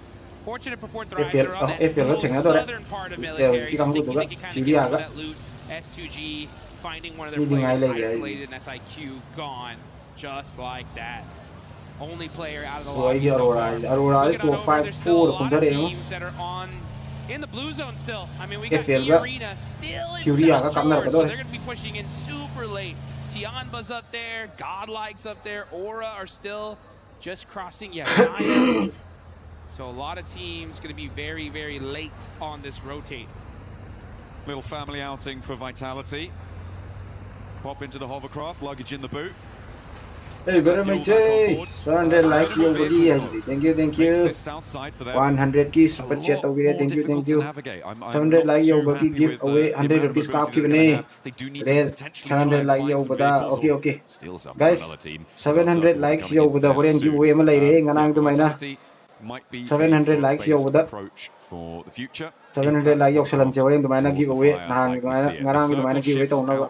Fortunate before thrives are on that southern part of military. Just thinking they can kind of get some of that loot. S2G finding one of their players isolated, and that's IQ gone. Just like that. Only player out of the lobby so far. Look it over, there's still a lot of teams that are on in the blue zone still. I mean, we got E-Arena still in South George, so they're going to be pushing in super late. Tianba's up there, Godlike's up there, Aura are still just crossing. Yeah, Naya. So a lot of teams going to be very, very late on this rotate. Little family outing for Vitality. Pop into the hovercraft, luggage in the boot. Hey, better make it. 700 likes yo buddy. Thank you. 100 ki super chat over there. Thank you. 700 like yo buddy. Give away 100 rupees ka आपकी बने. 700 like yo bada. Okay. Guys, 700 likes yo bada. Horen give away malay re. Nganang tu maina. 700 likes yo bada. 700 like yo salam horen tu maina give away. Nganang tu maina give away tu na.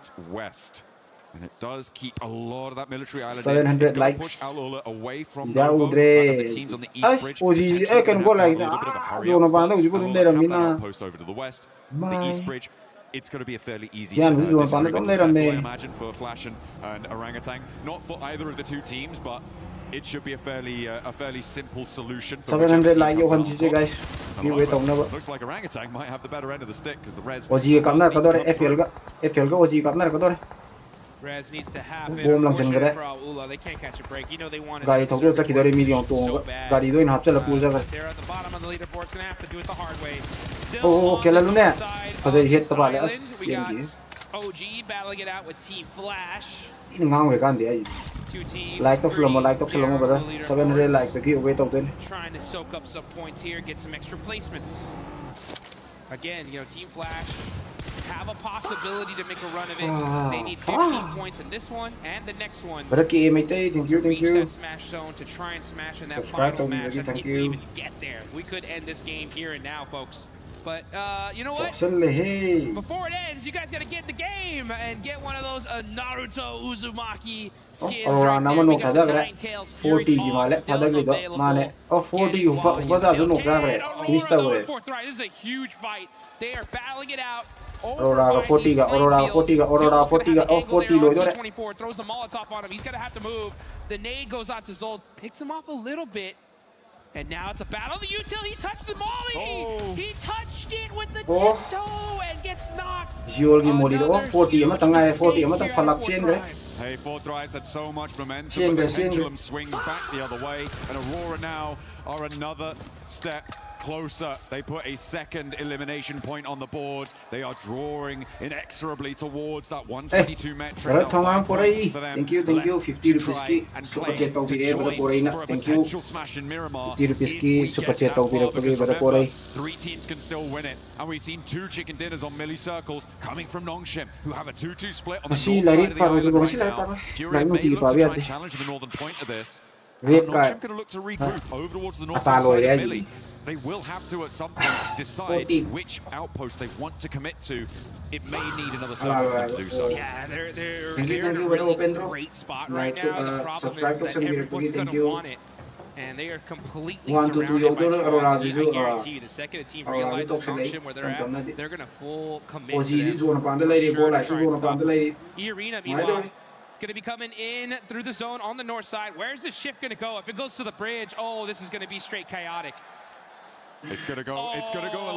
And it does keep a lot of that military island 700 likes. Push Al-Ula away from Novo. The teams on the east bridge. Can go like that. Post over to the west. The east bridge. It's going to be a fairly easy disagreement to settle, I imagine, for Flash and Orangutan. Not for either of the two teams, but it should be a fairly simple solution. For 700 like yo guys. Looks like Orangutan might have the better end of the stick because the res. FL ga FL ga Res needs to happen. Boom lang Unfortunately sangre. for Aula, they can't catch a break. You know they wanted Gari that thok sa surge kidari point million to so bad. gari do in hapsa la puja gar. They're at the bottom of the leaderboard. It's gonna have to do it the hard way. Still Oh, on kela the lu ne. north side Pada of hit this ta bale as island, we got OG battling it out with Team Flash. in ngang we kan dia. Two teams. Like tok slomo bada. 700 like the gi we tok den. Trying to soak up some points here, get some extra placements. Again, you know, Team Flash have a possibility to make a run of it. They need 15 points in this one and the next one. But ki mate, thank you. That smash zone to try and smash in that Subscribe final to me, match. That's thank if we you. even get there. We could end this game here and now, folks. But you know what? Hey. Before it ends, you guys gotta get the game and get one of those Naruto Uzumaki skins Aurora right there. naman We no got tada the gre. Ninetales 40 Furies gi all male still tada gi do available. mane. Oh 40 Can ufa you ufa still no can? gre. Aurora Krista going gre. for try. This is a huge fight. They are battling it out. Aurora 40 ga Aurora 40 ga Aurora 40 ga oh 40 lo do re. 24 throws the Molotov on him. He's gonna have to move. The nade goes out to Zold, picks him off a little bit. And now it's a battle. The util, he touched the molly. Oh. He touched it with the tiptoe and gets knocked. Jiol gi moli do 40 ama tanga 40 ama ta falak chen gre. Hey, 4Thrives had so much momentum, Sien but gre, the sien gre. pendulum swings back the other way, and Aurora now are another step closer. They put a second elimination point on the board. They are drawing inexorably towards that 122 metric. Sir, thank you, 50 rupees ki super chat tau bire bada korai na. Thank you. 50 rupees ki super chat tau bire bada korai. Three teams can still win it, and we've seen two chicken dinners on milli circles coming from Nongshim, who have a 2-2 split on the north side of the island right now. Fury may look to try and challenge the northern point of this. Red Nongshim going to look to regroup over towards the northwest side of milli. They will have to at some point decide which outpost they want to commit to. It may need another circle for them to do so. Yeah, they're in a really great spot right now. The problem is that everyone's going to want it. And they are completely surrounded by squads. I guarantee you, the second a team realizes Nongshim where they're at, they're going to full commit to them. E-Arena, meanwhile, going to be coming in through the zone on the north side. Where's the shift going to go? If it goes to the bridge, oh, this is going to be straight chaotic. It's gonna go a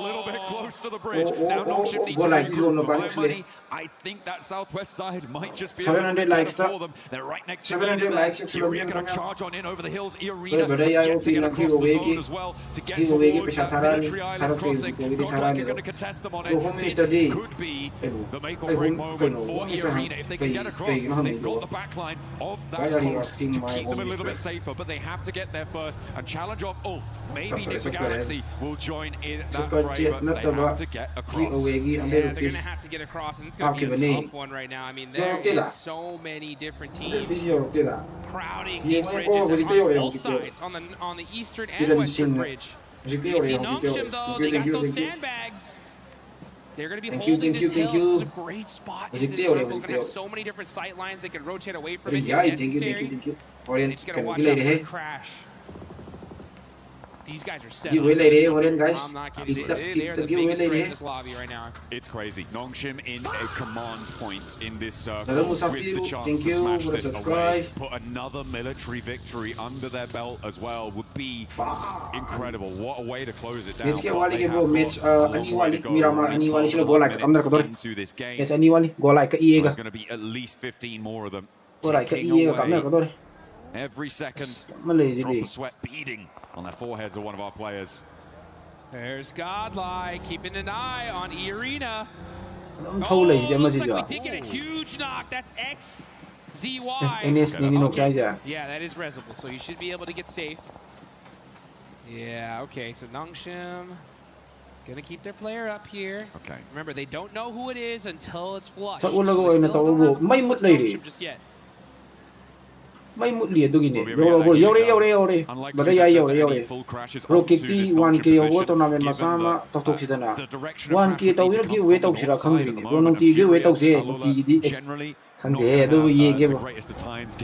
little bit close to the bridge. Now Nongshim needs to regroup. For my money, I think that southwest side might just be a little bit better for them. They're right next to 700 likes. Fury are gonna charge on in over the hills. E-Arena yet to get across the zone as well to get towards that military island crossing. Godlike are gonna contest them on it. This could be the make or break moment for E-Arena. If they can get across, they've got the backline of that coast to keep them a little bit safer, but they have to get there first and challenge off Ulf. Maybe Nipper Galaxy will join in that fray, but they have to get across. Yeah, they're going to have to get across, and it's going to be a tough one right now. I mean, there is so many different teams crowding these bridges on both sides, on the eastern and western bridge. You can see Nongshim, though, they got those sandbags. They're going to be holding this hill. This is a great spot in this circle. They're going to have so many different sight lines. They can rotate away from it if necessary. They just got to watch out for a crash. These guys are set up. I'm not kidding. They are the biggest threat in this lobby right now. It's crazy. Nongshim in a command point in this circle with the chance to smash this away. Put another military victory under their belt as well would be incredible. What a way to close it down. They have got a long way to go into this game. There's going to be at least 15 more of them. Ticking away. Every second, drop of sweat beading on their foreheads of one of our players. There's Godlike keeping an eye on E-Arena. Oh, looks like we did get a huge knock. That's XZY. Yeah, that is resable, so you should be able to get safe. Yeah, okay, so Nongshim gonna keep their player up here. Okay. Remember, they don't know who it is until it's flushed. So they still don't have Nongshim just yet. May mutli do gini. Yore. Bada ya yore. Bro kikti 1K over tournament masama tok sida na. 1K tau yun gi we tau sira khang. Bro nong ti gi we tau se ti di khang do ye ge ba.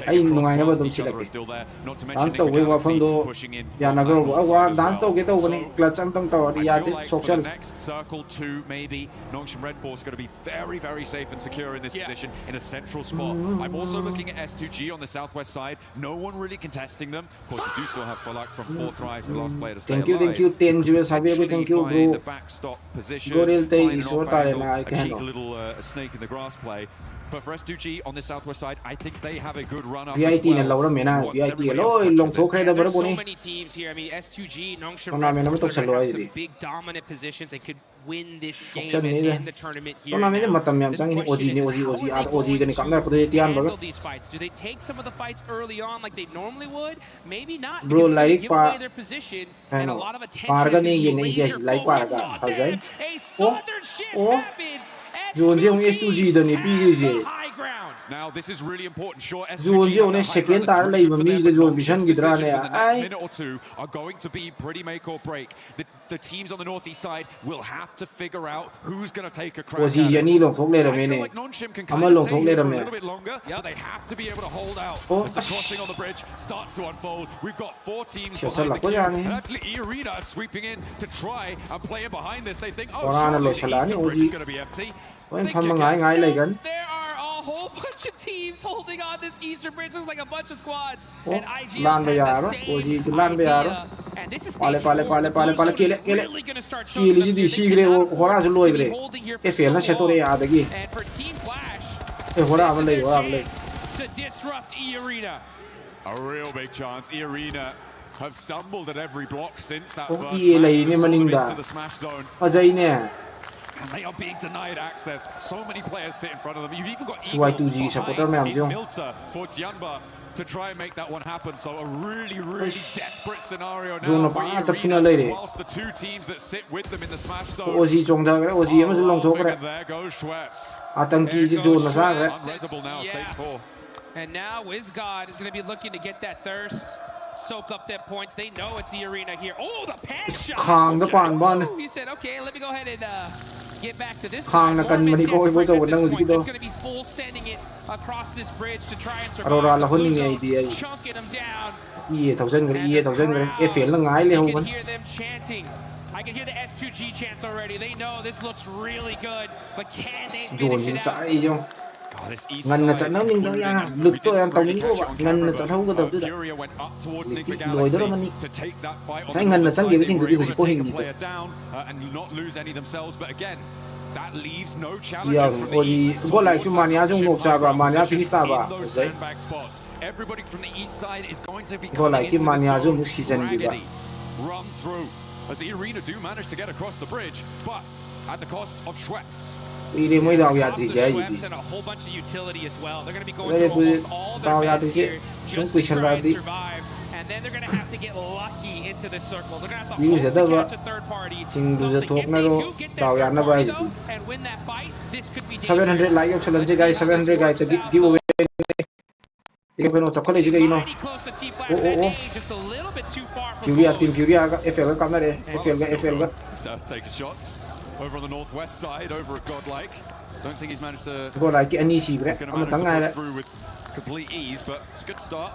Ai nungai na ba dum sila ke. Dance tau we wa phang do ya na go wa dance tau ge tau bani clutch am tang tau ya di social. Next circle 2 maybe. Nongshim Red Force going to be very, very safe and secure in this position in a central spot. I'm also looking at S2G on the southwest side. No one really contesting them. Of course, you do still have Fulak from 4Thrives, the last player to stay alive. Thank you. 10 jewels. Thank you, bro. The backstop position. Goril tay find isor tare na a cheeky little snake in the grass play. But for S2G, S2G on the southwest side, I think they have a good run up. VIT ne laura mena VIT loi long tho khai da There's so boni many teams here. I mean, S2G, Nongshim tournament Red to Force are chalo gonna have ai di some big dominant positions. They could win this game Chal and ni end the tournament here. tournament Now, matam yam the chang ni question OG ni is, OG how OG are they OG ga ni going kamna ko de to tian handle ba these fights? Do they take some of the fights early on like they normally would? Maybe not. Bro, Because it's gonna like give pa- away their position, and a lot of attention parga is ni going to yen be ni laser yes like focused parga on ha them. sai A southern shift happens. Zone je ong S2G da ni pi ge je Now this is really important. Sure, zone je ong second tar lai ba mi ge zone mission gi dra ne in the next ai minute or two are going to be pretty make or break. The teams on the northeast side will have to figure out who's going to take a crack OG at ya it. ni long thok le da me I feel ne like Nongshim can ama kind of long stay thok le here da for a me little bit longer, but they have to be able to hold out as the crossing on the bridge starts to unfold. We've got 4 teams behind the queue, and actually E-Arena are sweeping in to try and play in behind this. They think, oh, surely the eastern bridge is going to be empty. Wen tham ma ngai ngai lai gan There are a whole bunch of teams holding on this eastern bridge. There's like a bunch of squads. And IGL lan ba ya had ro the same OG ju lan ba ya ro idea. And this is pale stage pale 4. pale The pale blue pale zone is kele really going to start ki choking li them ji here. si They gre cannot hora ju loi afford to bre be holding here e for fe so na se to re long. a da gi And for Team Flash, e hora ba this lai is hora their ba lai chance to disrupt E-Arena. A real big chance. E-Arena have stumbled at every block since that o first e lai match. ni They saw them maning da into the smash zone. ajai ne And they are being denied access. So many players sit in front of them. You've even got Y2G supporter ma'am in jo Milta for Tianba to try and make that one happen. So a really, really desperate scenario zone now ba for ta phina lai E-Arena. re Whilst the 2 teams that sit with them in the smash zone OG chong da gre OG ma ju long thok re and there goes Schweppes. atanki ji zone na sa gre Unresable now, stage 4. And now WizGod is going to be looking to get that thirst, soak up them points. They know it's E-Arena here. Oh, the pan shot! khang da pan ban He said, okay, let me go ahead and get back to this khang na side. kan mani ko bo zo na uji do There's going to be full sending it across this bridge to try and survive. arora la The hon blue ni ai zone di ai chunking them down. ye thousand gre ye thousand gre e fel na ngai le ho You ban can hear them chanting. I can hear the S2G chants already. They know this looks really good, but can they zone finish ni it sa out? ai jo ngan na chan ning da ya lut to yan tong ning ko ba ngan na chan ho ga da da Furia went up towards Nick the loi da Galaxy mani to take that fight on sai the ngan na north chan side. ge They sing were du able ji to ko take hin a ni player down and not lose any themselves. But again, that leaves no ya challenges from the OG east. go lai chu mania jong nok sa ba mania finish ta ba in those sai sandbag spots. Everybody from the east side is going to be go lai coming ki into the mania zone jong season gi ba raggedy. Run through as the Arena do manage to get across the bridge, but at the cost of Schweppes. ire moi da ya di ja ji Schweppes and a whole bunch of utility as well. They're going to be going le through bu almost all da their ya meds di here chung just pi to chan try ba and di survive. And then they're going to have to get lucky into this circle. They're going to have to yu hope se to da ba catch a third party. ching du Something. je thok If na they ro do get da that ya third na ba party, ji though, and win that fight, this could be 700 dangerous. like challenge Let's guy see how this 700 guy works to out, give though. away ये पे no चक्कर ले जी no Mighty close to Team Flash. Oh, oh, oh. That A just a little bit too far for Fury team Bose. Fury का FL का कमरे FL का So taking shots over on the northwest side, over at Godlike. Don't think he's managed to. वो like अन्नी सी ब्रे He's going to हम manage तंग to आया push through with complete ease, but it's a good start.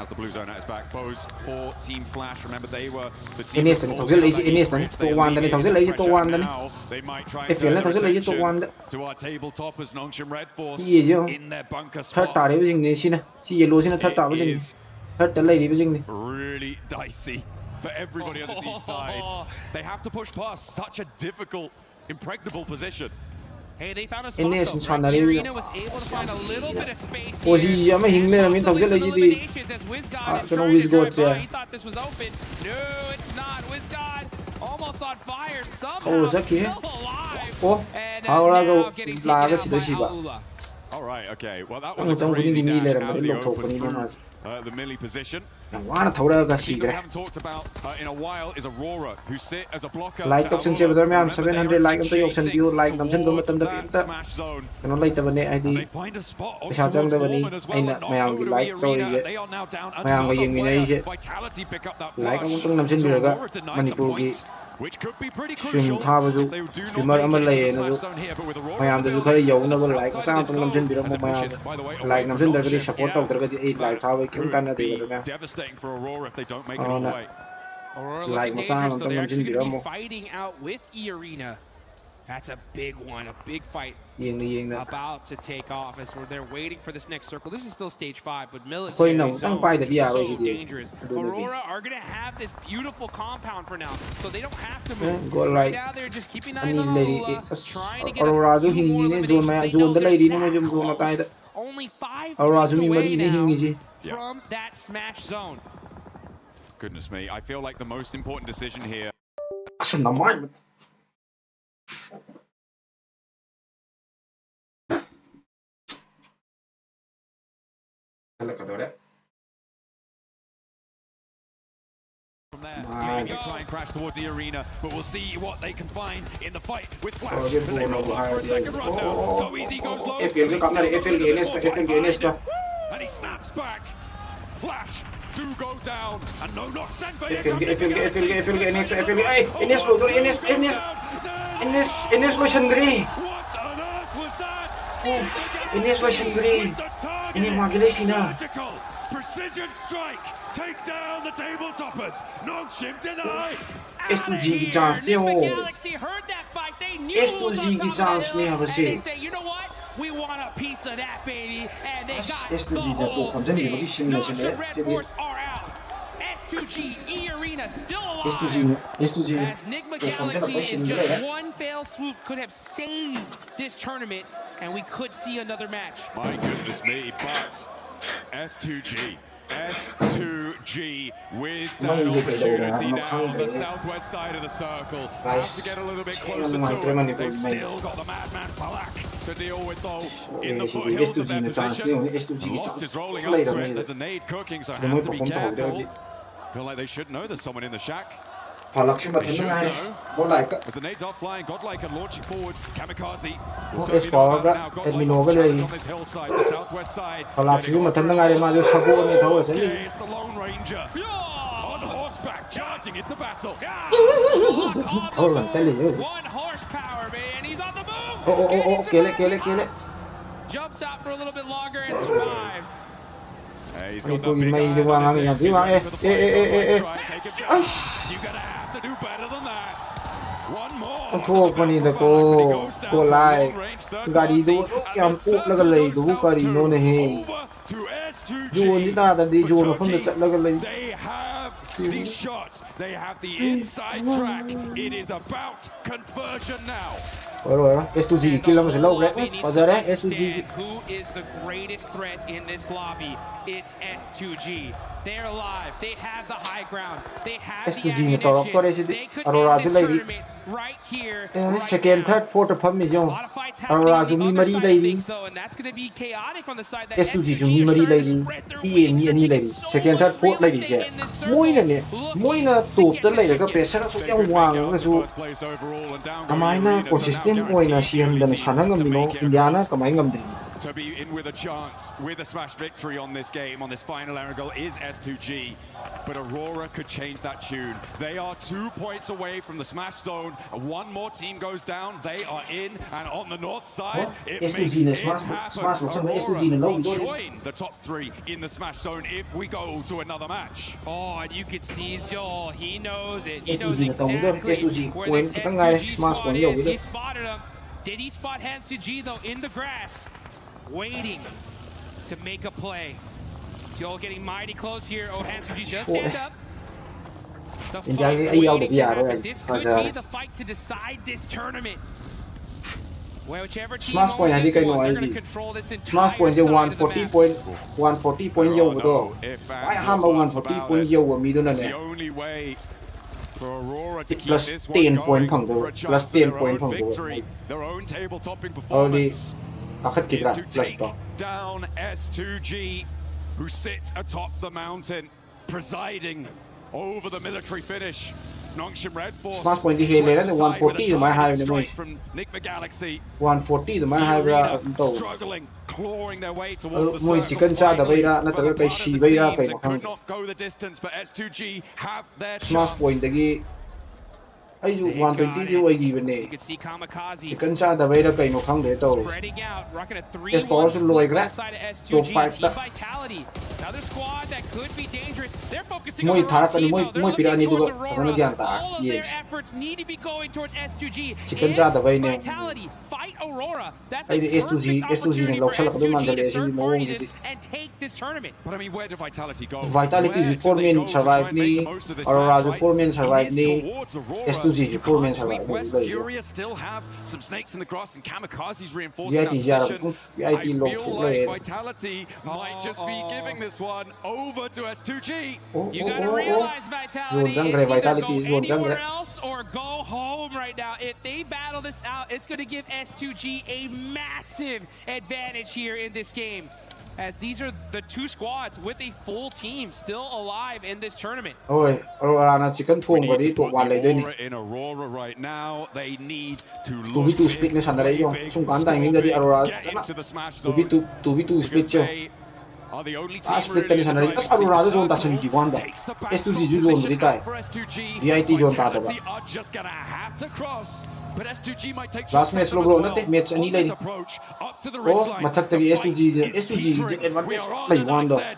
As the blue zone at his back, Bose for Team Flash. Remember, they were the team. Ines तो थोड़े ले Ines तो one दने थोड़े ले तो वन दने They might try FL ने थोड़े ले तो one to our tabletop as Nongshim Red Force ये जो in their bunker third spot. तारे भी जिंगने सी ना सी ये लो सी ना थर्ड तारे भी जिंगने थर्ड तले भी जिंगने Really dicey for everybody on this east side. They have to push past such a difficult, impregnable position. Hey, they found a spot Ines though, chana right? ले Arena was able to find a little bit of space वो here. जी हमें हिंगले हमें थोड़े ले जी थी Eliminations as WizGod is चलो trying to WizGod drive by. से He thought this was open. No, it's not. WizGod almost on fire O somehow, सकी है still alive. O And Howrah now को getting लाग taken out सीधा by सीधा Aula. All right, okay. Well, that हम was a चंग crazy कुनी ले dash रहे out हैं of the लोग थोक open कुनी through नमाज the melee position. वाना थोड़ा का The team सीख that we रहे haven't talked about in a while is Aurora, who sit as a blocker. Like to option से Aula. बदल में हम Remember, they 700 are लाइक हम तो ऑप्शन chasing दियो लाइक नमसन तो towards मतलब that पिंता smash zone. कनो लाइक तबने ID They find a spot on पेशाब towards जंग दबनी Mormon as well. आइना Not मैं over आऊँगी to लाइक तो Arena. ये They are now down मैं आऊँगा another ये मिना ही player. से Vitality pick up that like flush. हम तो नमसन So बिरगा Aurora denied the Manipur की points, which could be pretty stream crucial. था बजू They do not streamer make Amal it ले into the ना smash zone here, but with Aurora मैं आम on the तो building, जुखरे on the ना वो south like side सां of तो this नमसन zone, बिरगा as it मैं pushes, by the way, away like from नमसन दरगदी Nongshim. सपोर्ट आउट दरगदी एक लाइक था वो क्यों करना Could देगा be मैं devastating for Aurora if they don't make it Oh, all the no. way. Aurora Like looking Masama, dangerous, though. They're Tongan actually going to be Jindiramo. fighting out with E-Arena. That's a big one, a big fight about to take off as they're waiting for this next circle. This is still stage 5, but military zones are so dangerous. Aurora are going to have this beautiful compound for now, so they don't have to move. Right now, they're just keeping eyes on Alula, trying to get a few more eliminations. They know they're only 5 points away now from that smash zone. Goodness me, I feel like the most important decision here. From there, they try and crash towards the arena, but we'll see what they can find in the fight with Flash. As they roll up for a second run now, so easy goes low. And he snaps back. Flash do go down, and no knock sent by precision strike, take down the table toppers. Nongshim denied. S2G chance Galaxy heard that fight. They knew it was on top of the hill, and they say, you know what? We want a piece of that, baby. And they got the whole thing. Nongshim Red Force are out. S2G E-Arena still alive. As Nigma Galaxy in just one fail swoop could have saved this tournament, and we could see another match. My goodness me, but S2G with that opportunity now on the southwest side of the circle. Have to get a little bit closer to it. They've still got the madman Falak to deal with though in the foothills of their position. Lost is rolling up to it. There's a nade cooking, so have to be careful. Feel like they should know there's someone in the shack. As the nades are flying, Godlike and launching forwards. Kamikaze will certainly know about now. Godlike on this hillside, the southwest side. Okay, it's the Lone Ranger. On horseback, charging into battle. 1 horsepower, man. He's on the move. Jumps out for a little bit longer and survives. He's got the big eye. You're gonna have to do better than that. One more. To S2G. They have the shot. They have the inside track. It is about conversion now. S2G kill him slow right? S2G. Who is the greatest threat in this lobby? It's S2G. They're alive. They have the high ground. They have the ammunition. They could end this tournament right here. Second, third, fourth, fifth is young. Aurora to me Marie lady. And that's going to be chaotic on the side that S2G to me Marie lady. E lady. Second, third, fourth lady. Moina total lady. The pressure so young one. So, Amina consistent. To be in with a chance, with a smash victory on this game, on this final angle, is S2G. But Aurora could change that tune. They are 2 points away from the smash zone. One more team goes down, they are in, and on the north side, it makes it happen. Aurora will join the top 3 in the smash zone if we go to another match. Oh, and you could see Zol, he knows it. He knows exactly where this S2G squad is. He spotted him. Did he spot Hansuji though in the grass? Waiting to make a play. Zol getting mighty close here. Oh, Hansuji does stand up. The fight waiting to happen. This could be the fight to decide this tournament. Whichever team owns this one, they're going to control this entire side of the map. 140 point yo though. I have a 140 point yo me do the only way for Aurora to keep plus this 10 one point going for a chance of their own victory, their own table-topping performance, is to take down S2G, who sit atop the mountain, presiding over the military finish. Nongshim Red Force Smash point here later 140 my high from Nigma Galaxy. 140 my high struggling, clawing their way towards the circle. Chicken cha da bai ra na ta kai shi bai ra kai could not go the distance, but S2G have their chance. Smash point dagi ꯑꯩꯁꯨ 120 ꯑꯣꯏꯈꯤꯕꯅꯦ chicken ꯆꯥꯗꯕꯩꯔ ꯀꯩꯅꯣ ꯈꯪꯗ꯭ꯔꯦ ꯇꯧꯔꯤꯁꯦ S ꯄꯥꯋꯔꯁꯨ ꯂꯣꯏꯈ꯭ꯔꯦ ꯇꯣꯞ 5ꯇ ꯃꯣꯏ ꯊꯥꯔꯛꯀꯅꯤ ꯃꯣꯏ ꯄꯤꯔꯛꯑꯅꯤ ꯑꯗꯨꯒ ꯐꯖꯅ ꯒ꯭ꯌꯥꯟ ꯇꯥꯔ ꯌꯦꯡꯁꯤ ꯆꯤꯀꯟ ꯆꯥꯗꯕꯩꯅꯦ ꯑꯩꯗꯤ S2Gꯅ ꯂꯧꯁꯜꯂꯛꯀꯗꯣꯏ ꯃꯥꯟꯁꯤꯜꯂꯛꯑꯦ ꯁꯤꯒꯤ ꯃꯑꯣꯡꯁꯤꯗꯤ Vitalityꯁꯨ 4-man survive-ꯅꯤ Auroraꯁꯨ 4-man survive-니 S2Gꯁꯨ 4-man survive-ꯅꯤ VIT ꯌꯥꯔꯕ VIT ꯂꯧꯊꯣꯛ ꯂꯩꯔꯦ You gotta realize Vitality, it's either go anywhere else or go home right now. If they battle this out, it's going to give S2G a massive advantage here in this game. As these are the two squads with a full team still alive in this tournament. Oi, Aurora chicken thongari to wan leideni. In Aurora right now, they need to 2v2 split ne sanare yo. Sum kan dai ngi jadi Aurora. 2v2 split yo. Split tani sanare. As Aurora do zone ta sani ki wanda. S2G ju zone di tai. VIT zone ta da ba. But S2G might take last match lo bro nate match ani lai. Oh, mathak tagi S2G advantage play wanda.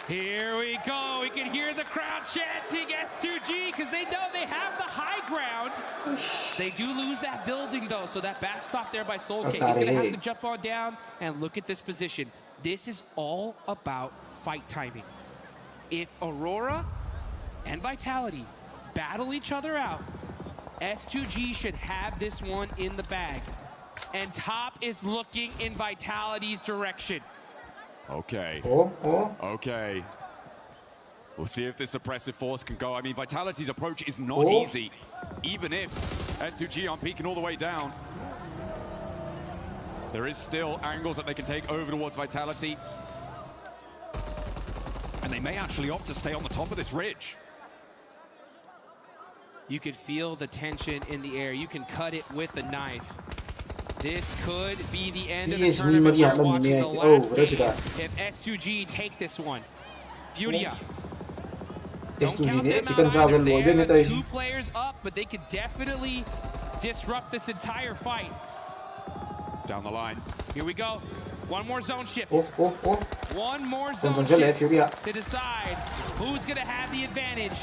Here we go. We can hear the crowd chanting S2G because they know they have the high ground. They do lose that building though, so that backstop there by Soul King. He's going to have to jump on down and look at this position. This is all about fight timing. If Aurora and Vitality battle each other out, S2G should have this one in the bag. And top is looking in Vitality's direction. Okay. Okay. We'll see if this suppressive force can go. I mean, Vitality's approach is not easy. Even if S2G aren't peeking all the way down, there is still angles that they can take over towards Vitality. And they may actually opt to stay on the top of this ridge. You could feel the tension in the air. You can cut it with a knife. This could be the end of the tournament. We're watching the last game. If S2G take this one, Furia. Don't count them out either. They have 2 players up, but they could definitely disrupt this entire fight. Down the line. Here we go. One more zone shift. One more zone shift to decide who's going to have the advantage.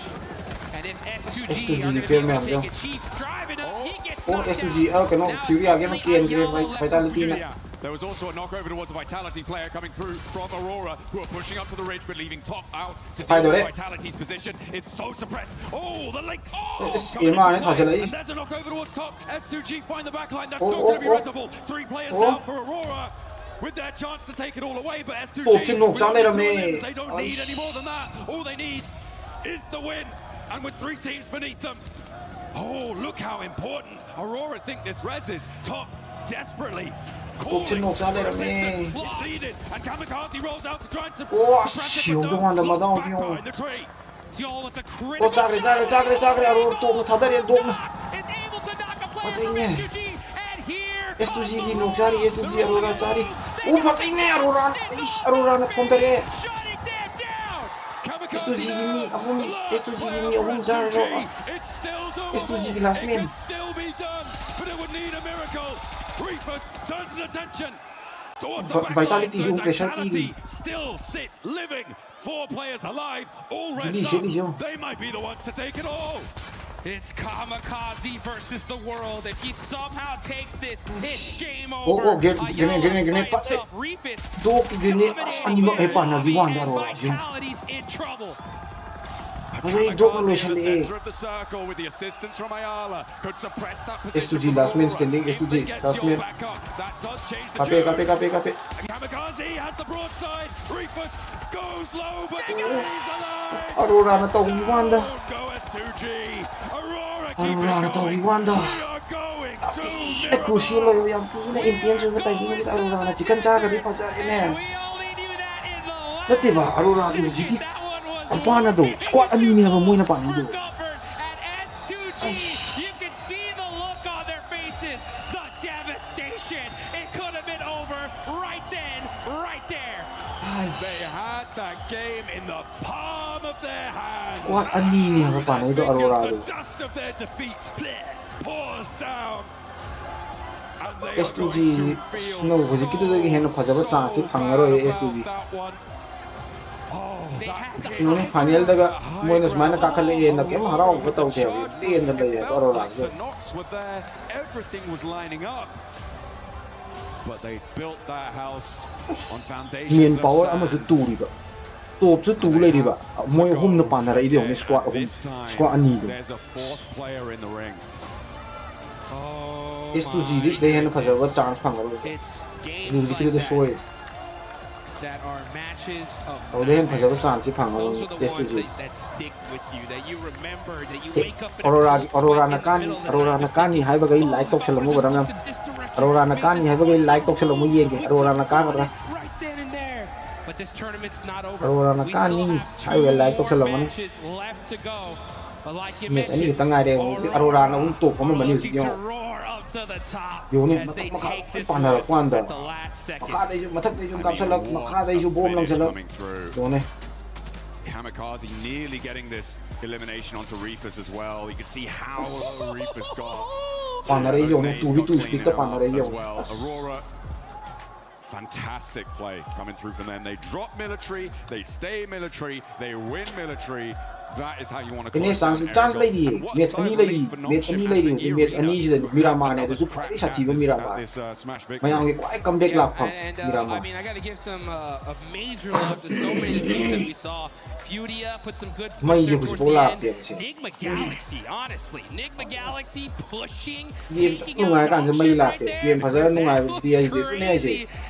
And if S2G are going to be able to take it, Chief driving up, he gets knocked S2G down. Vitality. There was also a knockover towards a Vitality player coming through from Aurora, who are pushing up to the ridge, but leaving top out to deal with Vitality's position. It's so suppressed. Oh, the links! And there's a knockover towards top. S2G find the back line. That's not going to be risible. 3 players now for Aurora, with their chance to take it all away. But S2G, they don't need any more than that. All they need is the win. And with 3 teams beneath them. Oh, look how important Aurora think this res is. Top desperately calling for assistance. It's needed. And Kamikaze rolls out to try and suppress it, but no, close back behind the tree. Zio with the critical shot. It's able to knock a player from S2G. And here S2G Aurora Chari. Aurora na thondare. S2G last man. It can still be done, but it would need a miracle. Reefus turns his attention towards the back line. Vitality still sits living. 4 players alive, all rest up. They might be the ones to take it all. It's Kamikaze versus the world. If he somehow takes this, it's game over. Reefus Vitality's in trouble. Center of the circle with the assistance from Ayala could suppress that position. S2G last man standing. S2G last man. That does change the Kape. Kamikaze has the broadside. Reefus goes low, but stays alive. Aurora na tawag ni Wanda. Go S2G. Aurora na tawag ni Wanda. Crucial yung tina intention na tayo ni Aurora na chicken chaga di pa sa ina. Dati ba Aurora ni Jiki? Paano do? Squad ani ni na mo na paano do? You can see the look on their faces, the devastation. It could have been over right then, right there. They had that game in the palm of their hand. What a knee ha pa nei do Aurora do. The dust of their defeat pours down. S2G no hojiki to gi hen phajaba chance phangaro S2G. No final daga moina smana ka khale ye na kem harau ko tau the ti en da ye Aurora. The knocks were there. Everything was lining up. But they built that house on foundations Mien power ama su tu ri ba. Top su tu le ri ba. Moi hum na pan ra i de squad ani do. There's a fourth player in the ring. S2G this they hen phajaba chance phangaro. It's games like that are matches of those are the ones that stick with you, that you remember, that you wake up in Aurora nakani hai ba gai like tok chalamu barang Aurora nakani hai ba gai like tok chalamu ye ge Aurora nakani right then and there. But this tournament's not over. Aurora nakani hai ba like tok chalamu matches left to go. But like you mentioned, mentioned, tangai de Aurora na un tok ko mani si yo to the top yo ne as they take this pan da kwan da at the last second. makha de mathak de kap salak makha de bom lang salak yo ne Kamikaze nearly getting this elimination onto Reefus as well. You can see how Reefus got. pan da yo ne tu bi tu speak ta pan da yo Aurora, fantastic play coming through from them. They drop military, they stay military, they win military. That is how you want to close chance lady match ani lady match ani je Mirama ne du kwai sa chiba Mirama mayang ge kwai comeback lap pham Mirama I mean I got to give some a major love to so many of the teams that we saw. Fudia put some good points there towards the end. Nigma Galaxy, honestly, Nigma Galaxy pushing, taking out Nongshim right there.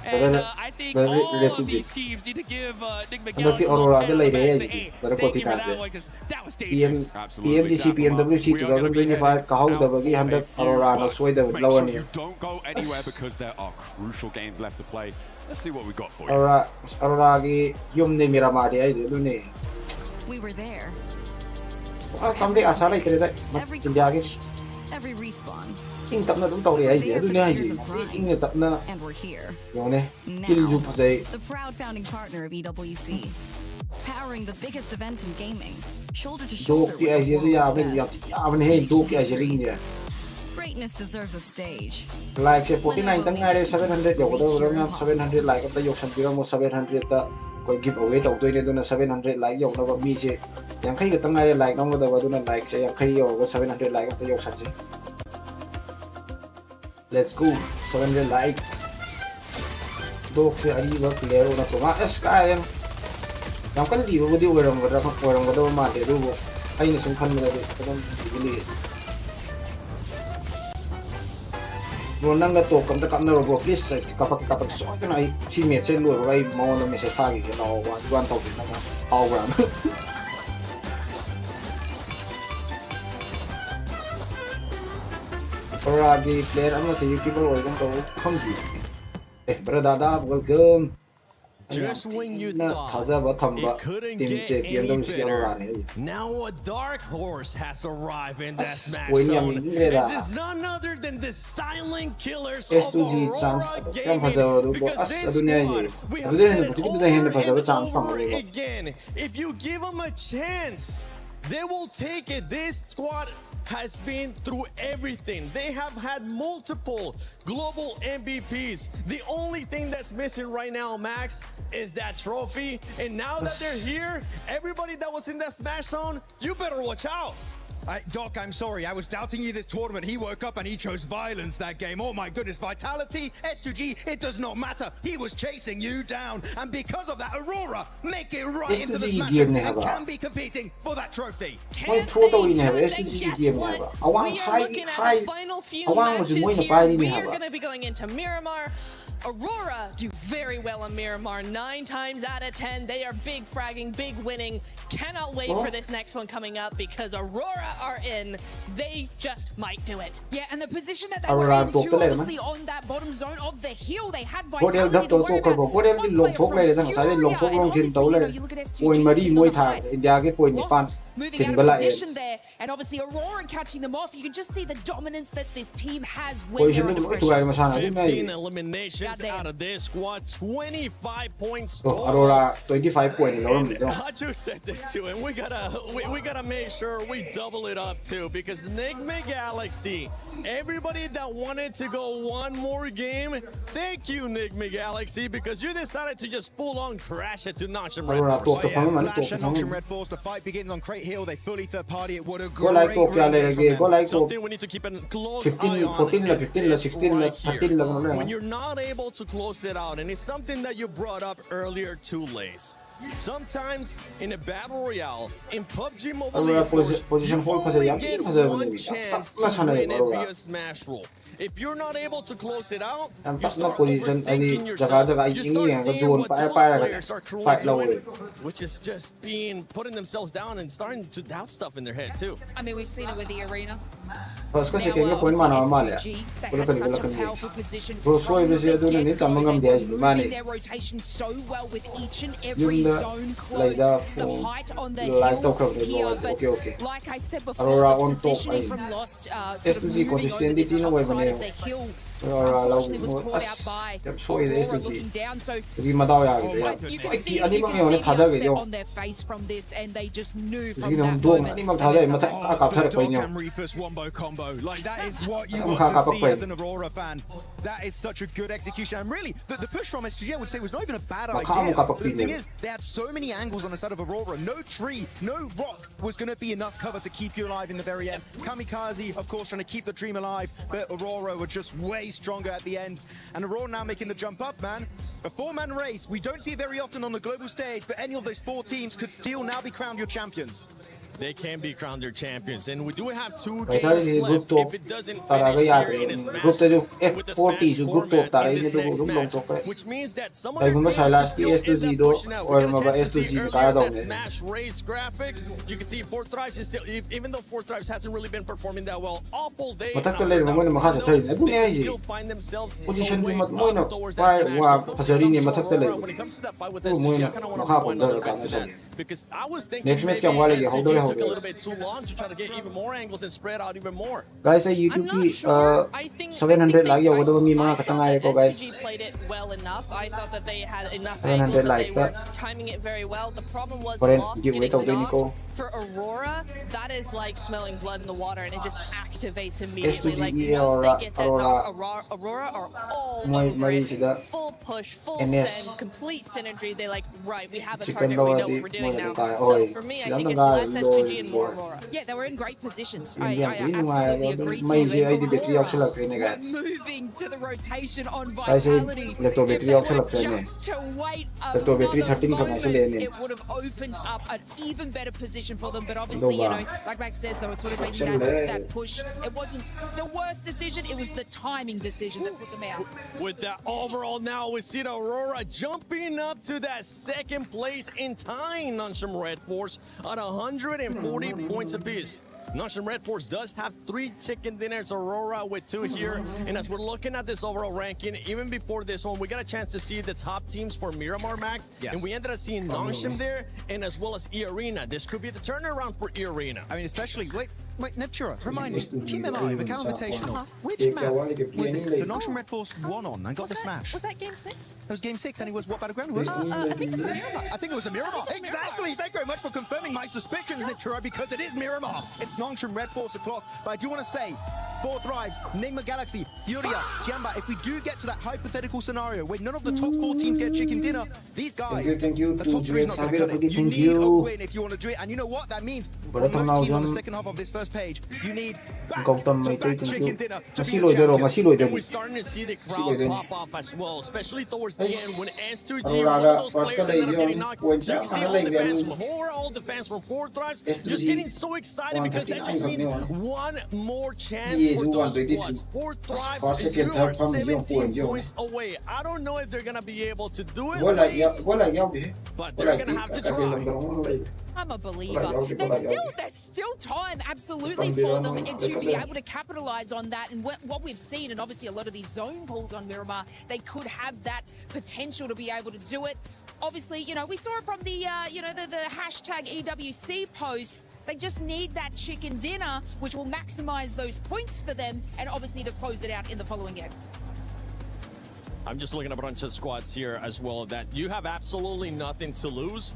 And I think all of these teams need to give Nigma Galaxy a thank you for that one, because that was dangerous. PMGC PMWC 2025 kahau da bagi handak Aurora na sway da lawan ni. You don't go anywhere because there are crucial games left to play. Let's see what we got for you. Aurora gi yum ne Mirama de ai du ne. We were there. Kam de asa lai kre da India gi. Every respawn. King tap na dum tau le ai du ne ai ji. King ne tap na. And we're here. Yo ne. Kill ju phai. The proud founding partner of EWC. Powering the biggest event in gaming, shoulder to shoulder. Greatness deserves a stage. Like 49 tang ngai 700 yo do 700 like ta yo san pira mo 700 ta koi give away tau toi ne do na 700 like yo na ba mi je yang khai ga tang ngai like no da ba do na like se yang khai yo ga 700 like ta yo san je. Let's go 700 like. Do ke ari ba player na to ma sky yang kan di wo di orang ga do ma de do ai ni sum khan me de kan di nang ga to kam ta kam na ro please ka pa so ka nai chi me chen lo ga ai mo na me se fa gi na wan to na ga au ram ora di player am se youtuber wo ga to khong gi brother da welcome. Just when you thought it couldn't get any better, now a dark horse has arrived in that smash zone. This is none other than the silent killers of Aurora Gaming, because this squad, we have said it over and over again, if you give them a chance, they will take it. This squad has been through everything. They have had multiple global MVPs. The only thing that's missing right now, Max, is that trophy. And now that they're here, everybody that was in that smash zone, you better watch out. Doc, I'm sorry. I was doubting you this tournament. He woke up and he chose violence that game. Oh my goodness, vitality, S2G, it does not matter. He was chasing you down. And because of that, Aurora make it right into the smash and can be competing for that trophy. We are looking at the final few matches here. We are going to be going into Miramar. Aurora do very well in Miramar. 9 times out of 10, they are big fragging, big winning. Cannot wait for this next one coming up because Aurora are in. They just might do it. Yeah, and the position that they were in too, obviously on that bottom zone of the hill, they had vitality to worry about. One player from Furia, and obviously, you know, you look at S2G, moving out of position there, and obviously Aurora catching them off. You can just see the dominance that this team has when they're under pressure. 15 eliminations out of their squad, 25 points total. Aurora 25 points. Haju said this too, and we gotta make sure we double it up too, because Enigma Galaxy, everybody that wanted to go one more game, thank you Enigma Galaxy, because you decided to just full on crash it to Nongshim Red Force. Flash and Nongshim Red Force, the fight begins on Crate Hill, they fully third party it. What a great range. Something we need to keep a close eye on. When you're not able to close it out, and it's something that you brought up earlier too, Lace. Sometimes in a battle royale, in PUBG Mobile Esports, you only get one chance to win it via smash roll. If you're not able to close it out, you start overthinking yourself. You start seeing what those players are currently doing, which is just putting themselves down and starting to doubt stuff in their head too. I mean, we've seen it with the arena. Squash che io poi in mano male. Quello che Bro, so io si vedo in tamma ngam dia di mani. Their rotation so well with each and every zone close. The height on the hill here, but like I said before, the positioning from Lost sort of moving over this top side of the hill. Unfortunately was caught out by Aurora looking down, so you can see the upset on their face from this, and they just knew from that moment. Combo. Like, that is what you want to see as an Aurora fan. That is such a good execution. And really, the push from SGG, I would say, was not even a bad idea. But the thing is, they had so many angles on the side of Aurora. No tree, no rock was going to be enough cover to keep you alive in the very end. Kamikaze, of course, trying to keep the dream alive, but Aurora were just way stronger at the end. And Aurora now making the jump up, man. A four-man race. We don't see it very often on the global stage, but any of those four teams could still now be crowned your champions. They can be crowned their champions, and we do have 2 games left. If it doesn't finish here in this match with the smash format in this next match, which means that some of their teams will still end up pushing out. We get a chance to see earlier that smash race graphic. You can see Four Thrives is still, even though Four Thrives hasn't really been performing that well, awful day. They still find themselves away up towards that smash. When it comes to that fight with SGG, I kind of want to rewind a little bit to that, because I was thinking maybe SGG took a little bit too long to try to get even more angles and spread out even more. Guys, YouTube I think 700 like yo wado mi mga katangay ko guys. SGG played it well enough. I thought that they had enough angles that they were timing it very well. The problem was Lost getting knocked. For Aurora, that is like smelling blood in the water, and it just activates immediately. Like once they get that knock, Aurora are all over it. Full push, full send, complete synergy. They like, right, we have a target, we know what we're doing now. So for me, I think it's less SGG and more Aurora. Yeah, they were in great positions. I absolutely agree to it. Moving to the rotation on Vitality. Just to wait another moment, it would have opened up an even better position for them. But obviously, you know, like Max says, they were sort of making that push. It wasn't the worst decision, it was the timing decision that put them out. With that overall now, we see the Aurora jumping up to that second place in tying Nongshim Red Force at 140 points apiece. Nongshim Red Force does have 3 chicken dinners, Aurora with 2 here. And as we're looking at this overall ranking, even before this one, we got a chance to see the top teams for Miramar, Max. Yes. And we ended up seeing Nongshim there, and as well as E-Arena. This could be the turnaround for E-Arena. I mean, especially, wait, Neptura, remind me, PMwc, Macau Invitational, which map was it the Nongshim Red Force won on and got the smash? Was that Game 6? It was Game 6, and it was what battleground it was? I think it's Miramar. I think it was a Miramar. Exactly! Thank you very much for confirming my suspicions, Neptura, because it is Miramar. It's Nongshim Red Force o'clock, but I do want to say, Four Thrives, Enigma Galaxy, Furia, Chiamba, if we do get to that hypothetical scenario where none of the top 4 teams get chicken dinner, these guys, the top 3 is not going to cut it. You need a win if you want to do it, and you know what? That means for no team on the second half of this first page, you need back-to-back chicken dinner to be the champions. And we're starting to see the crowd pop off as well, especially towards the end when S2G, one of those players ended up getting knocked. You can see all the fans from Four Thrives just getting so excited because that just means one more chance for those squads. Four Thrives, you are 17 points away. I don't know if they're going to be able to do it, but they're going to have to try. I'm a believer. There's still time, absolutely, for them to be able to capitalize on that. And what we've seen, and obviously a lot of these zone pulls on Miramar, they could have that potential to be able to do it. Obviously, you know, we saw it from the, you know, the hashtag EWC posts. They just need that chicken dinner, which will maximize those points for them and obviously to close it out in the following game. I'm just looking at a bunch of squads here as well that you have absolutely nothing to lose.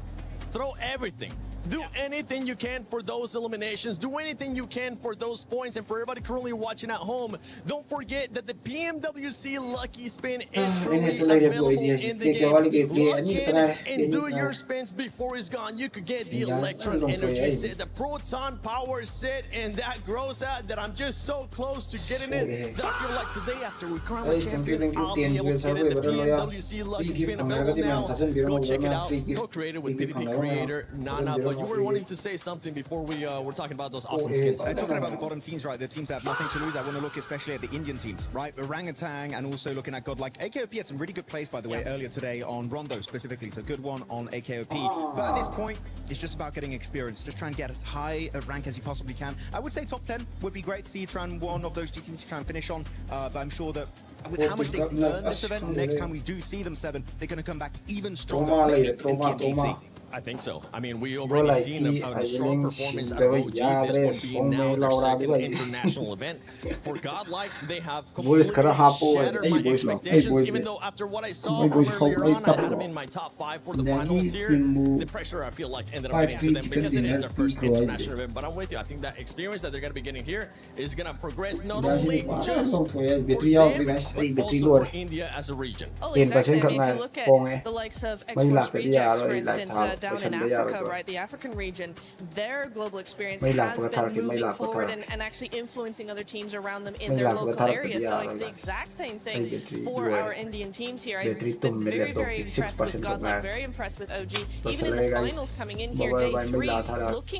Throw everything. Do anything you can for those eliminations. Do anything you can for those points. And for everybody currently watching at home, don't forget that the Pmwc Lucky Spin is currently available in the game. Lock in and do your spins before it's gone. You could get the Electron Energy set, the Proton Power set, and that grows out that I'm just so close to getting it that I feel like today after we crown a champion, I'll be able to get it. The Pmwc Lucky Spin available now. Go check it out. Go create it with PvP Creator, Nana. But you were wanting to say something before we're talking about those awesome skins. Talking about the bottom teams, right? The teams that have nothing to lose. I want to look especially at the Indian teams, right? Orangutan, and also looking at Godlike. AKOP had some really good plays, by the way, earlier today on Rondo specifically. So good one on AKOP. But at this point, it's just about getting experience. Just try and get as high a rank as you possibly can. I would say top 10 would be great to see you try and one of those G teams to try and finish on. But I'm sure that with how much they've learned this event, next time we do see them 7, they're going to come back even stronger than PMGC. I think so. I mean, we already seen a strong performance out of OG. This one being now their second international event. For Godlike, they have completely shattered my expectations, even though after what I saw from earlier on, I had them in my top 5 for the finals here. The pressure, I feel like, ended up getting to them because it is their first international event. But I'm with you. I think that experience that they're going to be getting here is going to progress not only just for them, but also for India as a region. Oh, exactly. I mean, if you look at the likes of X-Force Rejects, for instance, down in Africa, right, the African region, their global experience has been moving forward and actually influencing other teams around them in their local area. So it's the exact same thing for our Indian teams here. I've been very, very impressed with Godlike, very impressed with OG. Even in the finals coming in here, day 3, looking